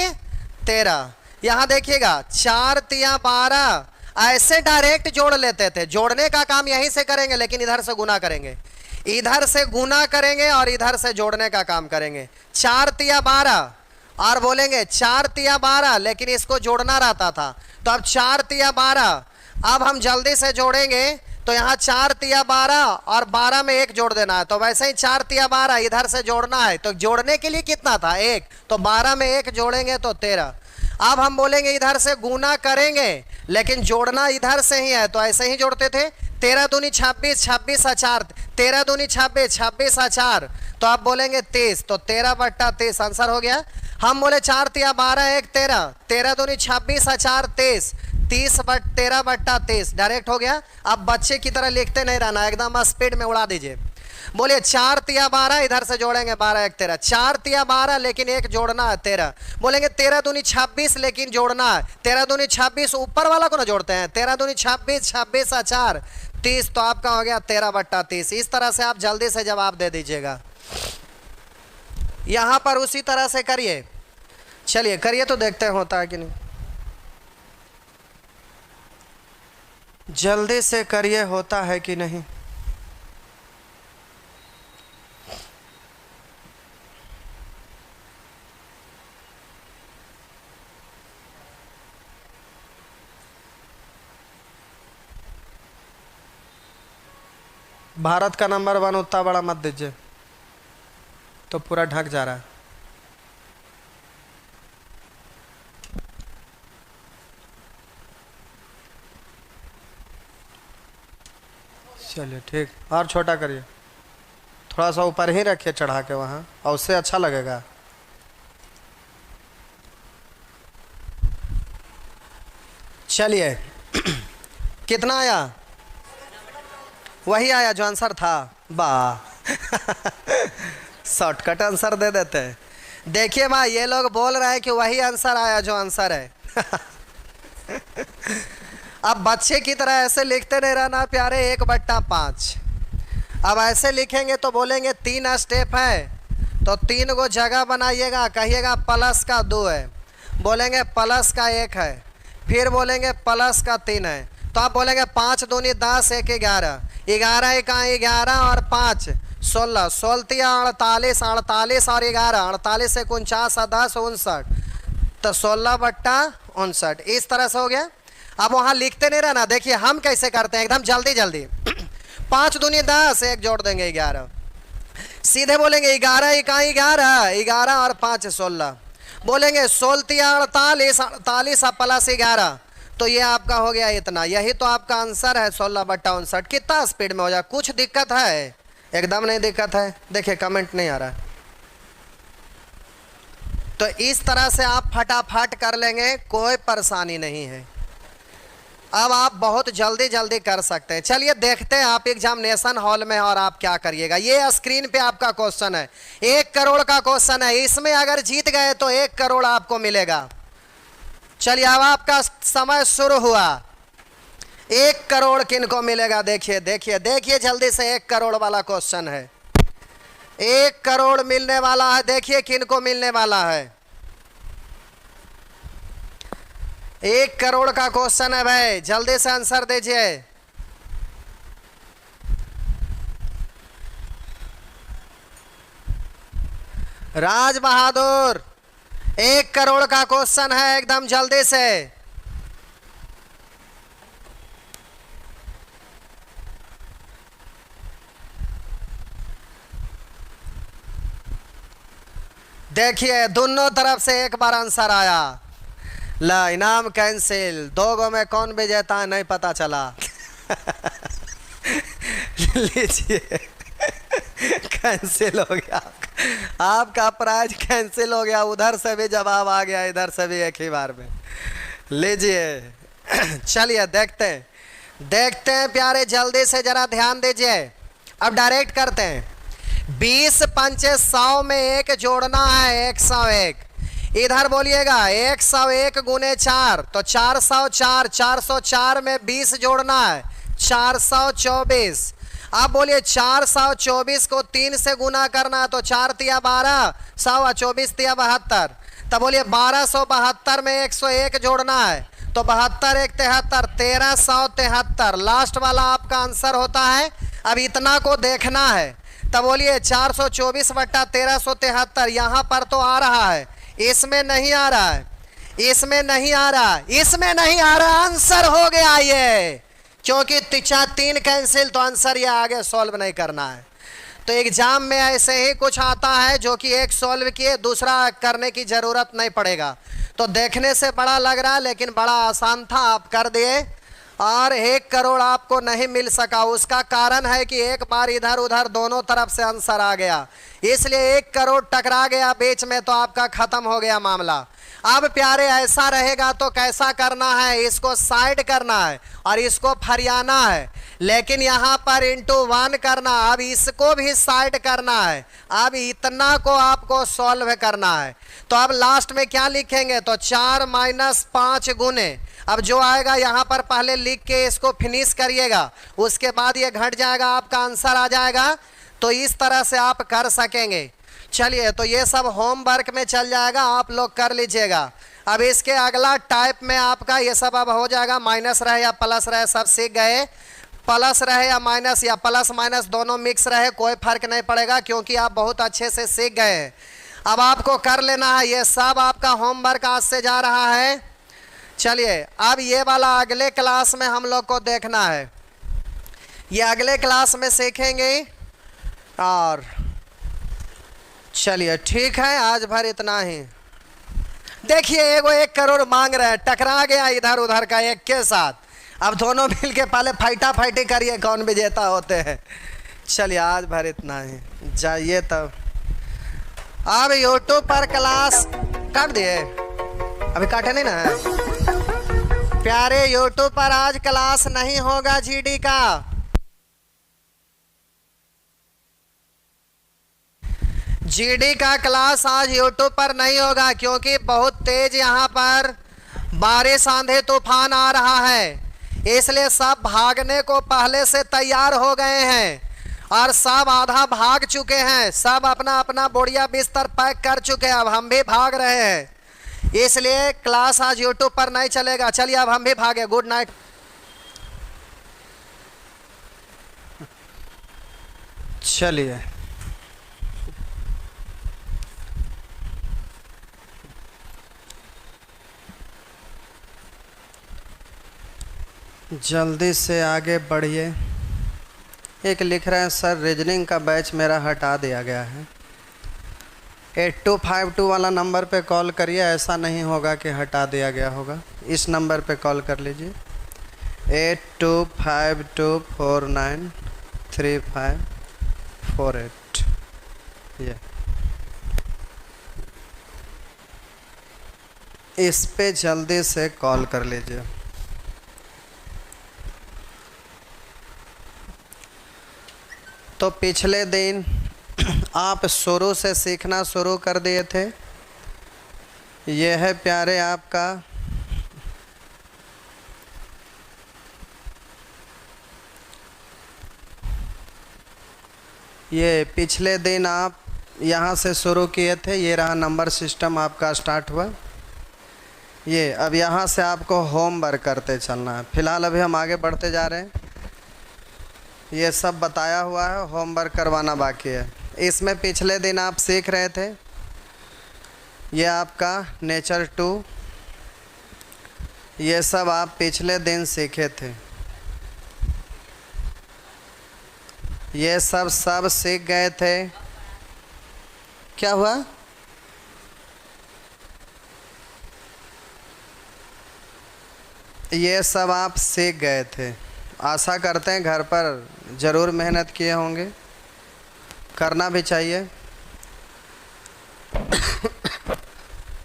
13, यहाँ देखिएगा 4 तिया 12, ऐसे डायरेक्ट जोड़ लेते थे। जोड़ने का काम यहीं से करेंगे, लेकिन इधर से गुना करेंगे, इधर से गुना करेंगे और इधर से जोड़ने का काम करेंगे। 4 तिया 12 और बोलेंगे 4 तिया 12, लेकिन इसको जोड़ना रहता था, तो अब 4 तिया 12। अब हम जल्दी से जोड़ेंगे, तो यहाँ 4 तिया 12 और 12 में 1 जोड़ देना है, तो वैसे ही 4 तिया 12 इधर से जोड़ना है। तो जोड़ने के लिए कितना था 1, तो 12 में 1 जोड़ेंगे तो 13। अब हम बोलेंगे इधर से गुना करेंगे, लेकिन जोड़ना इधर से ही है, तो ऐसे ही जोड़ते थे 13 दूनी 26, 26 और 4, 13 दूनी 26, 26 और 4, तो आप बोलेंगे 30, तो 13/30 आंसर हो गया। हम बोले 4 तिया 12 1 13, 13 दूनी 26 और 4 30, 13/30 डायरेक्ट हो गया। अब बच्चे की तरह लिखते नहीं रहना, एकदम स्पीड में उड़ा दीजिए। बोलिए 4 तिया 12, इधर से जोड़ेंगे 12 1 13, 4 तिया 12 लेकिन 1 जोड़ना है 13। बोलेंगे 13 दूनी 26 लेकिन जोड़ना है, 13 दूनी 26 ऊपर वाला को ना जोड़ते हैं, 13 दूनी 26, 26 और 4 30, तो आपका हो गया 13/30। इस तरह से आप जल्दी से जवाब दे दीजिएगा। यहाँ पर उसी तरह से करिए, चलिए करिए तो देखते हैं होता है कि नहीं। जल्दी से करिए, होता है कि नहीं। भारत का नंबर 1 उतना बड़ा मत दीजिए, तो पूरा ढक जा रहा है। चलिए ठीक, और छोटा करिए, थोड़ा सा ऊपर ही रखिए चढ़ा के वहाँ, और उससे अच्छा लगेगा। चलिए कितना आया? वही आया जो आंसर था। वाह शॉर्टकट आंसर दे देते हैं। देखिए भाई, ये लोग बोल रहे हैं कि वही आंसर आया जो आंसर है। अब बच्चे की तरह ऐसे लिखते नहीं रहना प्यारे, 1/5। अब ऐसे लिखेंगे तो बोलेंगे 3 स्टेप है, तो 3 को जगह बनाइएगा, कहिएगा प्लस का 2 है, बोलेंगे प्लस का 1 है, फिर बोलेंगे प्लस का 3 है, तो आप बोलेंगे 5 दूनी 10, 1 11, 11 का 11 और 5 16, 16 48, 48 और 11 48 से 49 और 10 59, तो 16/59 इस तरह से हो गया। अब वहाँ लिखते नहीं रहना। देखिए हम कैसे करते हैं, एकदम जल्दी जल्दी। 5 दूनी 10, 1 जोड़ देंगे 11, सीधे बोलेंगे 11 का 11, 11 और 5 16, बोलेंगे 16 48, 48 प्लस 11, तो ये आपका हो गया इतना। यही तो आपका आंसर है 16/59। कितना स्पीड में हो जाए? कुछ दिक्कत है? एकदम नहीं दिक्कत है। देखिए कमेंट नहीं आ रहा है, तो इस तरह से आप फटाफट कर लेंगे, कोई परेशानी नहीं है। अब आप बहुत जल्दी जल्दी कर सकते हैं। चलिए देखते हैं आप एग्जामिनेशन हॉल में और आप क्या करिएगा। ये स्क्रीन पे आपका क्वेश्चन है, 1 करोड़ का क्वेश्चन है। इसमें अगर जीत गए तो 1 करोड़ आपको मिलेगा। चलिए अब आपका समय शुरू हुआ। 1 करोड़ किनको मिलेगा? देखिए देखिए देखिए जल्दी से, 1 करोड़ वाला क्वेश्चन है। 1 करोड़ मिलने वाला है। देखिए किनको मिलने वाला है। 1 करोड़ का क्वेश्चन है भाई, जल्दी से आंसर दीजिए। राज बहादुर, 1 करोड़ का क्वेश्चन है, एकदम जल्दी से। देखिए दोनों तरफ से एक बार आंसर आया। ला इनाम कैंसिल। 2 गो में कौन विजेता है नहीं पता चला। लीजिए कैंसिल हो गया, आपका प्राइज कैंसिल हो गया। उधर से भी जवाब आ गया, इधर से भी एक ही बार में। लीजिए चलिए देखते हैं प्यारे, जल्दी से जरा ध्यान दीजिए। अब डायरेक्ट करते हैं। 20 पंचे 100 में 1 जोड़ना है, 101। इधर बोलिएगा 101 गुने 4, तो 404, 404 में 20 जोड़ना है, 424। अब बोलिए 424 को 3 से गुना करना है, तो 4 तिया 12, 100 24 तिया 72। तब बोलिए 1272 में 101 जोड़ना है, तो 72 1 73, 1373। लास्ट वाला आपका आंसर होता है। अब इतना को देखना है, तब बोलिए 424/1373। यहाँ पर तो आ रहा है, इसमें नहीं आ रहा है, इसमें नहीं आ रहा, इसमें नहीं आ रहा। आंसर हो गया ये, क्योंकि 3 कैंसिल, तो आंसर ये आगे सॉल्व नहीं करना है। तो एग्जाम में ऐसे ही कुछ आता है जो कि एक सॉल्व किए, दूसरा करने की जरूरत नहीं पड़ेगा। तो देखने से बड़ा लग रहा है, लेकिन बड़ा आसान था, आप कर दिए। और 1 करोड़ आपको नहीं मिल सका, उसका कारण है कि एक बार इधर उधर दोनों तरफ से आंसर आ गया, इसलिए 1 करोड़ टकरा गया बीच में, तो आपका खत्म हो गया मामला। अब प्यारे ऐसा रहेगा तो कैसा करना है, इसको साइड करना है और इसको फरियाना है, लेकिन यहाँ पर इंटू 1 करना। अब इसको भी साइड करना है। अब इतना को आपको सॉल्व करना है। तो अब लास्ट में क्या लिखेंगे, तो 4 - 5 गुने, अब जो आएगा यहाँ पर पहले लिख के इसको फिनिश करिएगा, उसके बाद ये घट जाएगा, आपका आंसर आ जाएगा। तो इस तरह से आप कर सकेंगे। चलिए तो ये सब होमवर्क में चल जाएगा, आप लोग कर लीजिएगा। अब इसके अगला टाइप में आपका ये सब अब हो जाएगा, माइनस रहे या प्लस रहे सब सीख गए। प्लस रहे या माइनस, या प्लस माइनस दोनों मिक्स रहे, कोई फर्क नहीं पड़ेगा, क्योंकि आप बहुत अच्छे से सीख गए हैं। अब आपको कर लेना है, ये सब आपका होमवर्क आज से जा रहा है। चलिए अब ये वाला अगले क्लास में हम लोग को देखना है, ये अगले क्लास में सीखेंगे। और चलिए ठीक है, आज भर इतना ही। देखिए एगो 1 करोड़ मांग रहे हैं, टकरा गया इधर उधर का एक के साथ। अब दोनों मिल के पहले फाइटा फाइटी करिए कौन विजेता होते हैं। चलिए आज भर इतना ही, जाइए तब। अब यूट्यूब पर क्लास काट दिए, अभी काटे नहीं ना प्यारे। यूट्यूब पर आज क्लास नहीं होगा जीडी का। जीडी का क्लास आज यूट्यूब पर नहीं होगा क्योंकि बहुत तेज यहाँ पर बारिश आंधी तूफान आ रहा है, इसलिए सब भागने को पहले से तैयार हो गए हैं और सब आधा भाग चुके हैं। सब अपना अपना बोरिया बिस्तर पैक कर चुके हैं। अब हम भी भाग रहे हैं, इसलिए क्लास आज यूट्यूब पर नहीं चलेगा। चलिए अब हम भी भागे। Good night. चलिए जल्दी से आगे बढ़िए। एक लिख रहे हैं सर रीजनिंग का बैच मेरा हटा दिया गया है। 8252 वाला नंबर पे कॉल करिए। ऐसा नहीं होगा कि हटा दिया गया होगा। इस नंबर पे कॉल कर लीजिए 8252493548। ये इस पे जल्दी से कॉल कर लीजिए। तो पिछले दिन आप शुरू से सीखना शुरू कर दिए थे। यह है प्यारे आपका ये पिछले दिन आप यहाँ से शुरू किए थे। ये रहा नंबर सिस्टम आपका स्टार्ट हुआ। ये अब यहाँ से आपको होमवर्क करते चलना है। फिलहाल अभी हम आगे बढ़ते जा रहे हैं। ये सब बताया हुआ है, होमवर्क करवाना बाकी है। इसमें पिछले दिन आप सीख रहे थे ये आपका नेचर 2, ये सब आप पिछले दिन सीखे थे। ये सब सीख गए थे। क्या हुआ? ये सब आप सीख गए थे। आशा करते हैं घर पर ज़रूर मेहनत किए होंगे, करना भी चाहिए।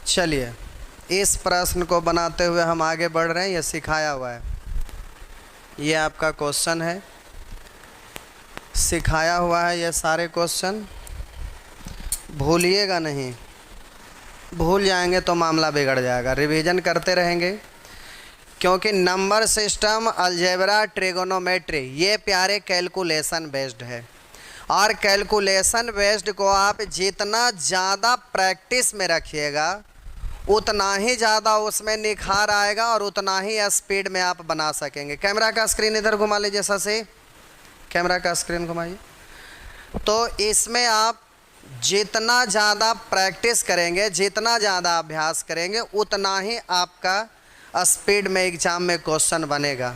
चलिए इस प्रश्न को बनाते हुए हम आगे बढ़ रहे हैं। यह सिखाया हुआ है, ये आपका क्वेश्चन है, सिखाया हुआ है। ये सारे क्वेश्चन भूलिएगा नहीं, भूल जाएंगे तो मामला बिगड़ जाएगा। रिवीजन करते रहेंगे क्योंकि नंबर सिस्टम, अलजेब्रा, ट्रिगोनोमेट्री ये प्यारे कैलकुलेशन बेस्ड है। और कैलकुलेशन बेस्ड को आप जितना ज़्यादा प्रैक्टिस में रखिएगा उतना ही ज़्यादा उसमें निखार आएगा और उतना ही स्पीड में आप बना सकेंगे। कैमरा का स्क्रीन इधर घुमा लीजिए ससे, कैमरा का स्क्रीन घुमाइए। तो इसमें आप जितना ज़्यादा प्रैक्टिस करेंगे, जितना ज़्यादा अभ्यास करेंगे उतना ही आपका स्पीड में एग्ज़ाम में क्वेश्चन बनेगा।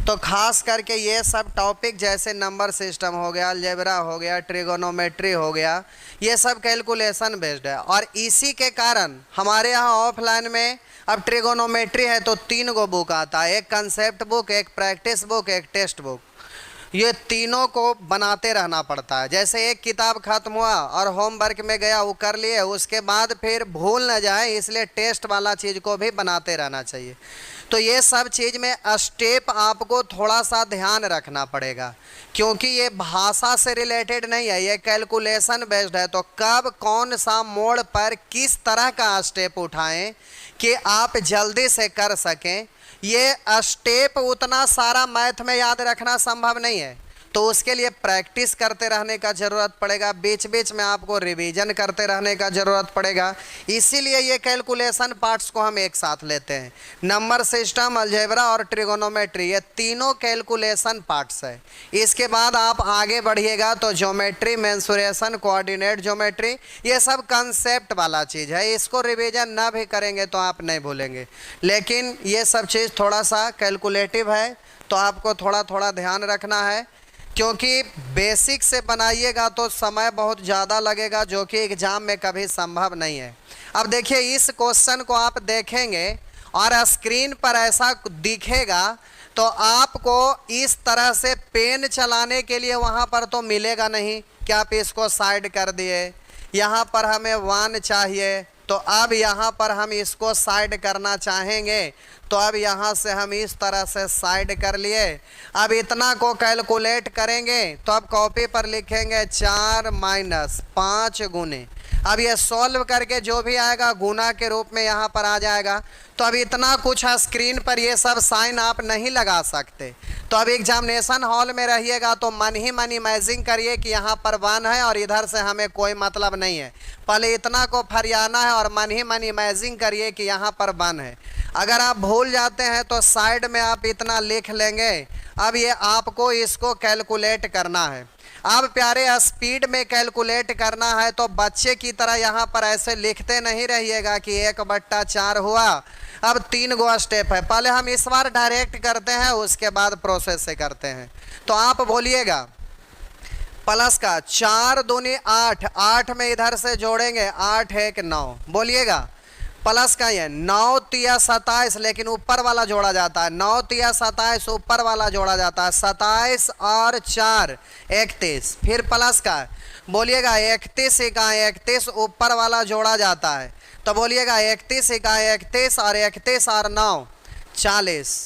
तो खास करके ये सब टॉपिक जैसे नंबर सिस्टम हो गया, अलजेब्रा हो गया, ट्रिगोनोमेट्री हो गया, ये सब कैलकुलेशन बेस्ड है। और इसी के कारण हमारे यहाँ ऑफलाइन में अब ट्रिगोनोमेट्री है तो 3 गो बुक आता है, एक कंसेप्ट बुक, एक प्रैक्टिस बुक, एक टेक्स्ट बुक। ये तीनों को बनाते रहना पड़ता है। जैसे एक किताब खत्म हुआ और होमवर्क में गया वो कर लिए, उसके बाद फिर भूल न जाए, इसलिए टेस्ट वाला चीज़ को भी बनाते रहना चाहिए। तो ये सब चीज़ में स्टेप आपको थोड़ा सा ध्यान रखना पड़ेगा क्योंकि ये भाषा से रिलेटेड नहीं है, ये कैलकुलेशन बेस्ड है। तो कब कौन सा मोड़ पर किस तरह का स्टेप उठाएं कि आप जल्दी से कर सकें, ये स्टेप उतना सारा मैथ में याद रखना संभव नहीं है। तो उसके लिए प्रैक्टिस करते रहने का ज़रूरत पड़ेगा, बीच बीच में आपको रिवीजन करते रहने का ज़रूरत पड़ेगा। इसीलिए ये कैलकुलेशन पार्ट्स को हम एक साथ लेते हैं। नंबर सिस्टम, अलजेब्रा और ट्रिगोनोमेट्री ये तीनों कैलकुलेशन पार्ट्स है। इसके बाद आप आगे बढ़िएगा तो ज्योमेट्री, मेंसुरेशन, कोऑर्डिनेट ज्योमेट्री ये सब कंसेप्ट वाला चीज़ है। इसको रिवीजन ना भी करेंगे तो आप नहीं भूलेंगे, लेकिन ये सब चीज़ थोड़ा सा कैलकुलेटिव है तो आपको थोड़ा थोड़ा ध्यान रखना है क्योंकि बेसिक से बनाइएगा तो समय बहुत ज़्यादा लगेगा जो कि एग्ज़ाम में कभी संभव नहीं है। अब देखिए इस क्वेश्चन को आप देखेंगे और स्क्रीन पर ऐसा दिखेगा तो आपको इस तरह से पेन चलाने के लिए वहाँ पर तो मिलेगा नहीं कि आप इसको साइड कर दिए। यहाँ पर हमें 1 चाहिए, तो अब यहाँ पर हम इसको साइड करना चाहेंगे, तो अब यहाँ से हम इस तरह से साइड कर लिए। अब इतना को कैलकुलेट करेंगे तो अब कॉपी पर लिखेंगे 4 - 5 गुने। अब ये सॉल्व करके जो भी आएगा गुना के रूप में यहाँ पर आ जाएगा। तो अब इतना कुछ स्क्रीन पर ये सब साइन आप नहीं लगा सकते। तो अब एग्जामिनेशन हॉल में रहिएगा तो मन ही मन इमेजिन करिए कि यहाँ पर 1 है और इधर से हमें कोई मतलब नहीं है। पहले इतना को फरियाना है और मन ही मन इमेजिन करिए कि यहाँ पर 1 है। अगर आप भूल जाते हैं तो साइड में आप इतना लिख लेंगे। अब ये आपको इसको कैलकुलेट करना है। अब प्यारे स्पीड में कैलकुलेट करना है तो बच्चे की तरह यहाँ पर ऐसे लिखते नहीं रहिएगा कि 1/4 हुआ। अब 3 गो स्टेप है, पहले हम इस बार डायरेक्ट करते हैं, उसके बाद प्रोसेस से करते हैं। तो आप बोलिएगा प्लस का 4 दूनी 8, 8 में इधर से जोड़ेंगे 8 1 9, बोलिएगा प्लस का ये 9 तिया 27, लेकिन ऊपर वाला जोड़ा जाता है। 9 तिया 27 ऊपर वाला जोड़ा जाता है। 27 और 4 31, फिर प्लस का बोलिएगा 31 इका 31 ऊपर वाला जोड़ा जाता है। तो बोलिएगा 31 इका 31 और 31 और 9 40।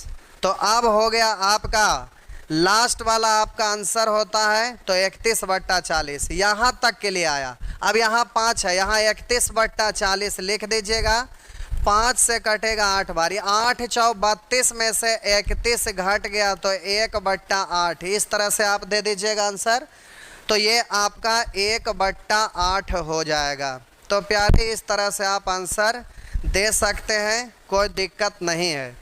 तो अब हो गया आपका लास्ट वाला आपका आंसर होता है तो 31/40 यहाँ तक के लिए आया। अब यहाँ 5 है, यहाँ 31/40 लिख दीजिएगा। 5 से कटेगा 8 बार, 8 चौ 32 में से 31 घट गया तो 1/8, इस तरह से आप दे दीजिएगा आंसर। तो ये आपका 1/8 हो जाएगा। तो प्यारे इस तरह से आप आंसर दे सकते हैं, कोई दिक्कत नहीं है।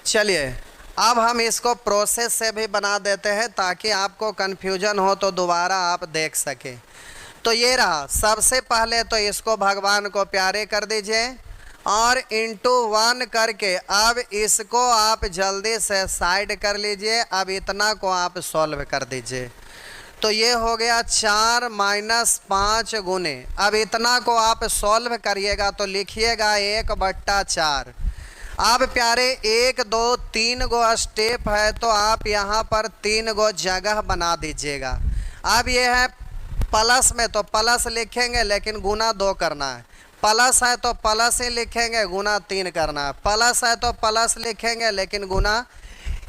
चलिए अब हम इसको प्रोसेस से भी बना देते हैं ताकि आपको कन्फ्यूजन हो तो दोबारा आप देख सकें। तो ये रहा, सबसे पहले तो इसको भगवान को प्यारे कर दीजिए और इंटू 1 करके अब इसको आप जल्दी से साइड कर लीजिए। अब इतना को आप सॉल्व कर दीजिए। तो ये हो गया 4 - 5 गुने। अब इतना को आप सॉल्व करिएगा तो लिखिएगा 1/4। अब प्यारे 1 2 3 गो स्टेप है तो आप यहाँ पर 3 गो जगह बना दीजिएगा। अब ये है प्लस में तो प्लस लिखेंगे लेकिन गुना 2 करना है। प्लस है तो प्लस ही लिखेंगे, गुना 3 करना है। प्लस है तो प्लस लिखेंगे लेकिन गुना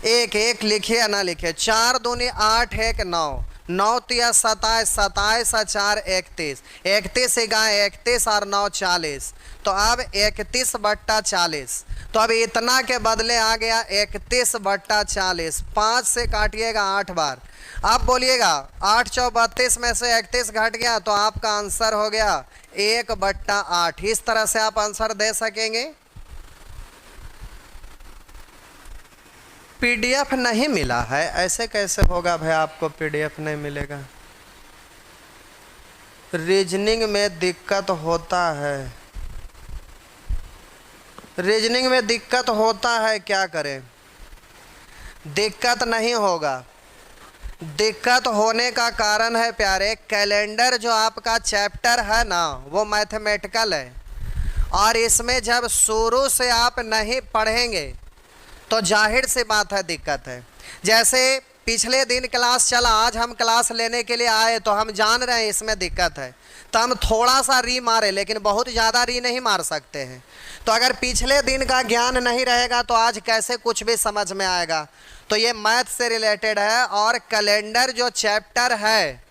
1 1 लिखिए ना लिखिए। 4 दूनी 8 1 9, 9 तिया 27, 27 और 4 31, 31 इका 31 और 9 40। तो अब 31/40। तो अब इतना के बदले आ गया 31/40। 5 से काटिएगा 8 बार। अब बोलिएगा 8 चौ 32 में से 31 घट गया तो आपका आंसर हो गया 1/8। इस तरह से आप आंसर दे सकेंगे। पीडीएफ नहीं मिला है, ऐसे कैसे होगा भाई? आपको पीडीएफ नहीं मिलेगा। रीजनिंग में दिक्कत होता है, रीजनिंग में दिक्कत होता है, क्या करें? दिक्कत नहीं होगा। दिक्कत होने का कारण है प्यारे, कैलेंडर जो आपका चैप्टर है ना वो मैथमेटिकल है और इसमें जब शुरू से आप नहीं पढ़ेंगे तो जाहिर सी बात है दिक्कत है। जैसे पिछले दिन क्लास चला, आज हम क्लास लेने के लिए आए तो हम जान रहे हैं इसमें दिक्कत है, तो हम थोड़ा सा री मारे लेकिन बहुत ज़्यादा री नहीं मार सकते हैं। तो अगर पिछले दिन का ज्ञान नहीं रहेगा तो आज कैसे कुछ भी समझ में आएगा? तो ये मैथ से रिलेटेड है और कैलेंडर जो चैप्टर है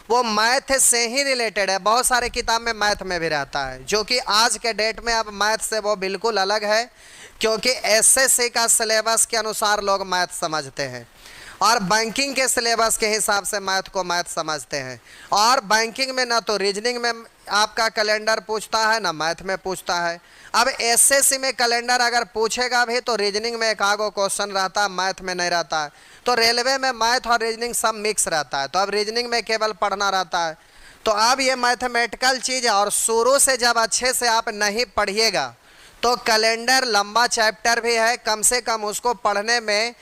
वो मैथ से ही रिलेटेड है। बहुत सारे किताब में मैथ में भी रहता है, जो कि आज के डेट में अब मैथ से वो बिल्कुल अलग है, क्योंकि एसएससी का सिलेबस के अनुसार लोग मैथ समझते हैं और बैंकिंग के सिलेबस के हिसाब से मैथ को मैथ समझते हैं। और बैंकिंग में ना तो रीजनिंग में आपका कैलेंडर पूछता है ना मैथ में पूछता है। अब एसएससी में कैलेंडर अगर पूछेगा भी तो रीजनिंग में एक आगो क्वेश्चन रहता है, मैथ में नहीं रहता है। तो रेलवे में मैथ और रीजनिंग सब मिक्स रहता है, तो अब रीजनिंग में केवल पढ़ना रहता है। तो अब ये मैथमेटिकल चीज़ है और शुरू से जब अच्छे से आप नहीं पढ़िएगा तो कैलेंडर लंबा चैप्टर भी है, कम से कम उसको पढ़ने में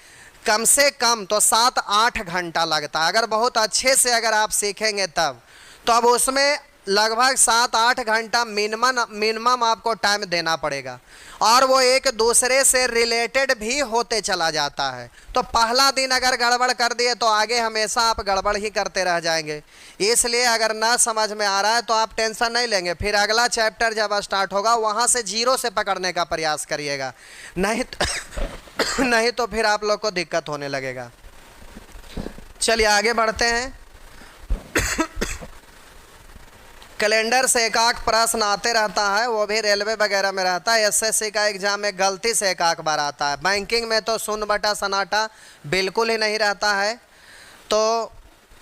कम से कम तो 7-8 घंटा लगता है। अगर बहुत अच्छे से अगर आप सीखेंगे तब तो अब उसमें लगभग 7-8 घंटा मिनिमम आपको टाइम देना पड़ेगा, और वो एक दूसरे से रिलेटेड भी होते चला जाता है। तो पहला दिन अगर गड़बड़ कर दिए तो आगे हमेशा आप गड़बड़ ही करते रह जाएंगे। इसलिए अगर ना समझ में आ रहा है तो आप टेंशन नहीं लेंगे, फिर अगला चैप्टर जब स्टार्ट होगा वहाँ से जीरो से पकड़ने का प्रयास करिएगा, नहीं तो फिर आप लोग को दिक्कत होने लगेगा। चलिए आगे बढ़ते हैं। कैलेंडर से एक आध प्रश्न आते रहता है, वो भी रेलवे वगैरह में रहता है। एसएससी का एग्जाम में गलती से एक आध बार आता है। बैंकिंग में तो शून्य बटा सन्नाटा बिल्कुल ही नहीं रहता है। तो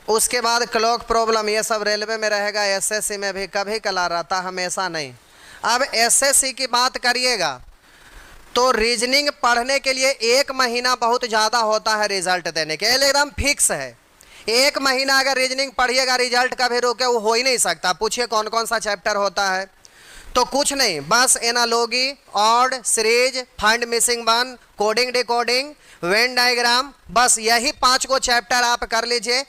उसके बाद क्लॉक प्रॉब्लम, ये सब रेलवे में रहेगा। एसएससी में भी कभी कला रहता, हमेशा नहीं। अब एसएससी की बात करिएगा तो रीजनिंग पढ़ने के लिए 1 महीना बहुत ज़्यादा होता है रिजल्ट देने के, एकदम फिक्स है। 1 महीना अगर रीजनिंग पढ़िएगा, रिजल्ट कभी रुके वो हो ही नहीं सकता। पूछिए कौन कौन सा चैप्टर होता है, तो कुछ नहीं, बस analogy, odd, series, find missing one, coding decoding, Venn diagram, बस यही 5 को चैप्टर आप कर लीजिए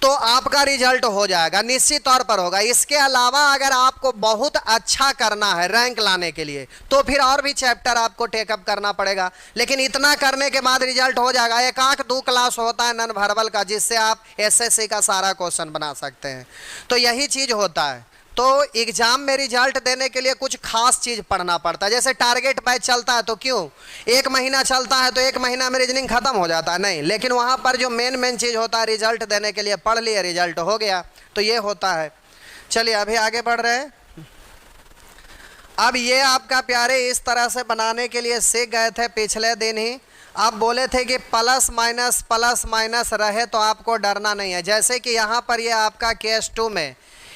तो आपका रिजल्ट हो जाएगा, निश्चित तौर पर होगा। इसके अलावा अगर आपको बहुत अच्छा करना है रैंक लाने के लिए तो फिर और भी चैप्टर आपको टेकअप करना पड़ेगा, लेकिन इतना करने के बाद रिजल्ट हो जाएगा। 1-2 क्लास होता है नॉन वर्बल का, जिससे आप एसएससी का सारा क्वेश्चन बना सकते हैं। तो यही चीज़ होता है। तो एग्जाम में रिजल्ट देने के लिए कुछ खास चीज़ पढ़ना पड़ता है। जैसे टारगेट बैच चलता है तो क्यों 1 महीना चलता है तो 1 महीना में रीजनिंग खत्म हो जाता है, नहीं। लेकिन वहाँ पर जो मेन चीज़ होता है, रिजल्ट देने के लिए पढ़ लिए, रिजल्ट हो गया, तो ये होता है। चलिए अभी आगे बढ़ रहे हैं। अब ये आपका प्यारे इस तरह से बनाने के लिए सीख गए थे पिछले दिन ही। आप बोले थे कि प्लस माइनस रहे तो आपको डरना नहीं है। जैसे कि यहाँ पर ये आपका केस 2 में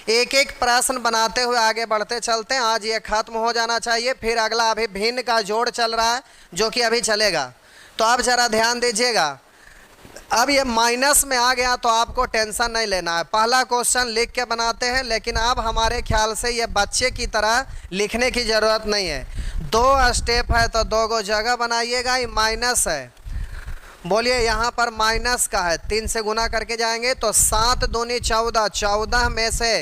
एक प्रश्न बनाते हुए आगे बढ़ते चलते हैं। आज ये खत्म हो जाना चाहिए, फिर अगला अभी भिन्न का जोड़ चल रहा है जो कि अभी चलेगा। तो आप ज़रा ध्यान दीजिएगा। अब ये माइनस में आ गया तो आपको टेंशन नहीं लेना है। पहला क्वेश्चन लिख के बनाते हैं, लेकिन अब हमारे ख्याल से ये बच्चे की तरह लिखने की ज़रूरत नहीं है। 2 स्टेप है तो 2 जगह बनाइएगा। ये माइनस है, बोलिए यहाँ पर माइनस का है, 3 से गुना करके जाएंगे तो 7 दूनी 14, 14 में से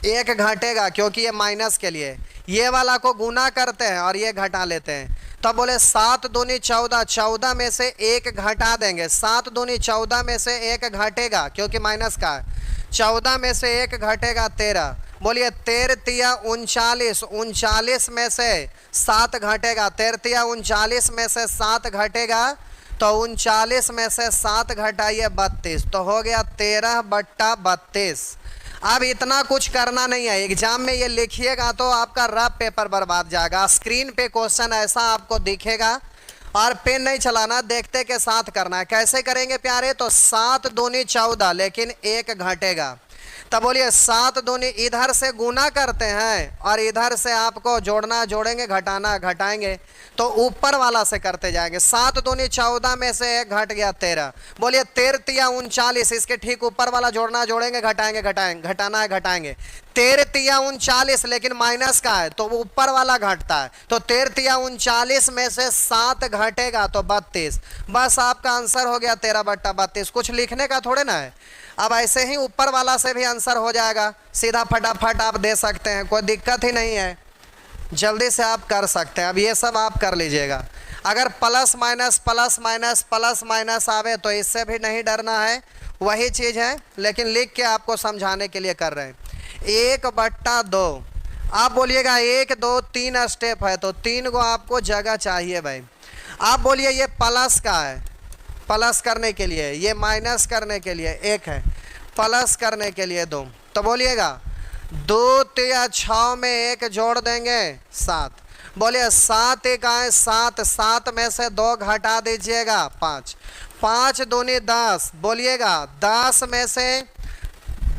1 घटेगा क्योंकि ये माइनस के लिए। ये वाला को गुना करते हैं और ये घटा लेते हैं, तब बोले 7 दूनी 14, 14 में से 1 घटा देंगे। 7 दूनी 14 में से 1 घटेगा क्योंकि माइनस का है। 14 में से 1 घटेगा 13। बोलिए 13 तिया 39, 39 में से 7 घटेगा। 13 तिया 39 में से 7 घटेगा तो 39 में से 7 घटाइए 32, तो हो गया 13/32। अब इतना कुछ करना नहीं है। एग्जाम में ये लिखिएगा तो आपका रफ पेपर बर्बाद जाएगा। स्क्रीन पे क्वेश्चन ऐसा आपको दिखेगा और पेन नहीं चलाना, देखते के साथ करना है। कैसे करेंगे प्यारे, तो 7 दूनी 14 लेकिन 1 घटेगा। तब बोलिए 7 दूनी, इधर से गुना करते हैं और इधर से आपको जोड़ना जोड़ेंगे, घटाना घटाएंगे, तो ऊपर वाला से करते जाएंगे। 7 दूनी 14 में से 1 घट गया 13। बोलिए 13 तिया 39, इसके ठीक ऊपर वाला जोड़ना जोड़ेंगे, घटाएंगे घटाएंगे, घटाना है घटाएंगे। 13 तिया 39 लेकिन माइनस का है तो ऊपर वाला घटता है, तो 13 तिया 39 में से 7 घटेगा तो 32। बस आपका आंसर हो गया 13/32। कुछ लिखने का थोड़े ना है। अब ऐसे ही ऊपर वाला से भी आंसर हो जाएगा, सीधा फटाफट आप दे सकते हैं, कोई दिक्कत ही नहीं है, जल्दी से आप कर सकते हैं। अब ये सब आप कर लीजिएगा। अगर प्लस माइनस आवे तो इससे भी नहीं डरना है, वही चीज़ है, लेकिन लिख के आपको समझाने के लिए कर रहे हैं। 1/2, आप बोलिएगा 1 2 3 स्टेप है तो 3 को आपको जगह चाहिए भाई। आप बोलिए ये प्लस का है, प्लस करने के लिए, ये माइनस करने के लिए 1 है, प्लस करने के लिए 2, तो बोलिएगा 2 तिया 6 में 1 जोड़ देंगे 7। बोलिए 7 1 आए 7, 7 में से 2 घटा दीजिएगा 5, 5 दूनी 10। बोलिएगा 10 में से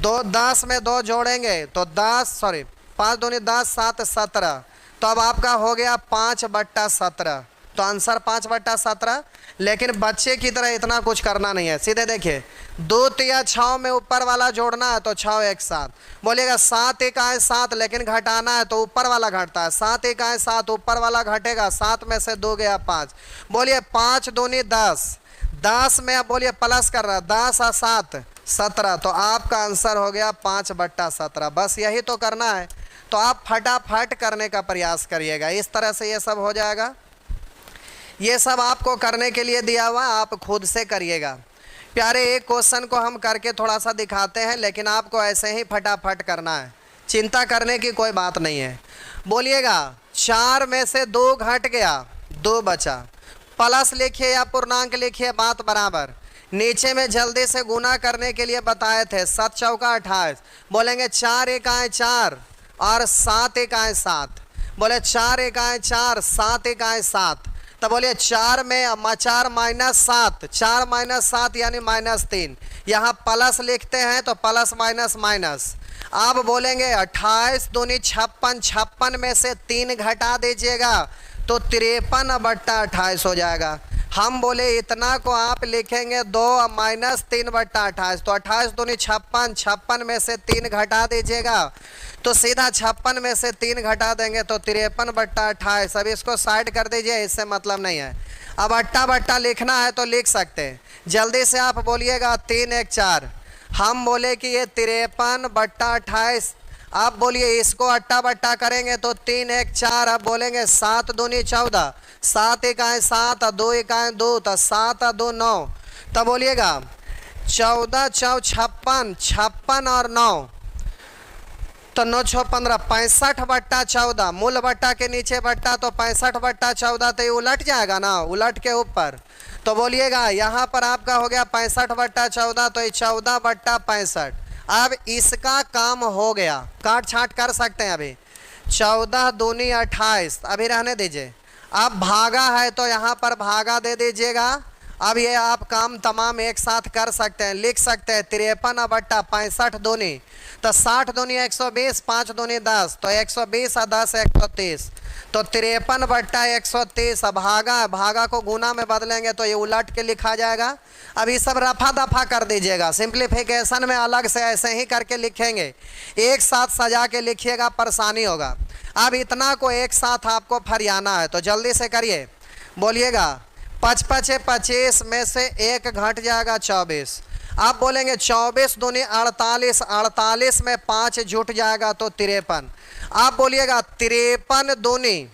10 में 2 जोड़ेंगे तो 5 दूनी 10, 7 17, तो अब आपका हो गया 5/17, तो आंसर 5/17। लेकिन बच्चे की तरह इतना कुछ करना नहीं है, सीधे देखिए 2 तिया 6 में ऊपर वाला जोड़ना है तो 6 1 7। बोलिएगा 7 1 आए 7 लेकिन घटाना है तो ऊपर वाला घटता है, 7 1 आए 7 ऊपर वाला घटेगा, 7 में से 2 गया 5। बोलिए 5 दूनी 10, 10 में अब बोलिए प्लस कर रहा है 10 और 7 17। तो आपका आंसर हो गया 5/17। बस यही तो करना है। तो आप फटाफट करने का प्रयास करिएगा। इस तरह से ये सब हो जाएगा। ये सब आपको करने के लिए दिया हुआ, आप खुद से करिएगा। प्यारे, एक क्वेश्चन को हम करके थोड़ा सा दिखाते हैं, लेकिन आपको ऐसे ही फटाफट करना है, चिंता करने की कोई बात नहीं है। बोलिएगा, 4 में से 2 घट गया, 2 बचा। प्लस लिखिए या पूर्णांक लिखिए, बात बराबर। नीचे में जल्दी से गुना करने के लिए बताए थे, 7 चौका 28। बोलेंगे 4 एकाएँ 4 और 7 एकाएँ 7। बोले 4 एकाएँ 4, 7 एकाएँ 7। तो बोलिए 4 में 4 माइनस 7, 4 माइनस 7 यानी -3। यहाँ प्लस लिखते हैं तो प्लस माइनस माइनस। आप बोलेंगे 28 दूनी 56, 56 में से 3 घटा दीजिएगा तो 53/28 हो जाएगा। हम बोले इतना को आप लिखेंगे 2 माइनस 3/28। तो 28 दूनी 56, 56 में से 3 घटा दीजिएगा तो सीधा 56 में से 3 घटा देंगे तो 53/28। अब इसको साइड कर दीजिए, इससे मतलब नहीं है। अब अट्टा बट्टा लिखना है तो लिख सकते हैं। जल्दी से आप बोलिएगा 3 1 4। हम बोले कि ये 53/28। आप बोलिए इसको अट्टा बट्टा करेंगे तो 3 1 4। अब बोलेंगे 7 दूनी 14, 7 एकाएँ 7, 2 एकाएँ 2, तो 7 2 9। तब बोलिएगा 14 चौ 56, 56 और 9 तो 9 6 15, 65/14। मूल बट्टा के नीचे बट्टा तो 65/14। तो ये उलट जाएगा ना, उलट के ऊपर। तो बोलिएगा यहाँ पर आपका हो गया 65/14, तो ये 14/65। अब इसका काम हो गया, काट छाट कर सकते हैं। अभी 14 दूनी 28, अभी रहने दीजिए। अब भागा है तो यहाँ पर भागा दे दीजिएगा। अब ये आप काम तमाम एक साथ कर सकते हैं, लिख सकते हैं 53/65 दूनी तो 60 दूनी 120, 5 दूनी 10 तो 120 और 10 130 तो 53/130। भागा, भागा को गुना में बदलेंगे तो ये उलट के लिखा जाएगा। अब ये सब रफा दफा कर दीजिएगा, सिंप्लीफिकेशन में अलग से ऐसे ही करके लिखेंगे, एक साथ सजा के लिखिएगा, परेशानी होगा। अब इतना को एक साथ आपको फरियाना है तो जल्दी से करिए। बोलिएगा 5 5 25 में से 1 घट जाएगा 24। आप बोलेंगे 24 दूनी 48, 48 में 5 जुट जाएगा तो 53। आप बोलिएगा 53 दूनी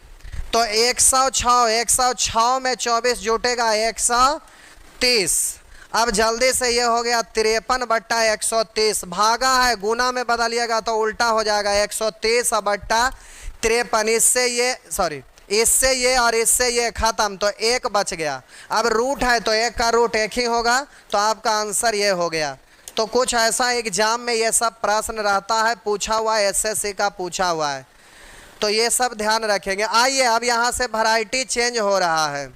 तो 106, 106 में 24 जुटेगा 130। अब जल्दी से ये हो गया 53/130। भागा है, गुना में बदलिएगा तो उल्टा हो जाएगा 130/53। इससे ये सॉरी इससे ये और इससे ये खत्म तो 1 बच गया। अब रूट है तो 1 का रूट 1 ही होगा, तो आपका आंसर ये हो गया। तो कुछ ऐसा एग्जाम में ये सब प्रश्न रहता है, पूछा हुआ है, एसएससी का पूछा हुआ है, तो ये सब ध्यान रखेंगे। आइए अब यहाँ से वैरायटी चेंज हो रहा है।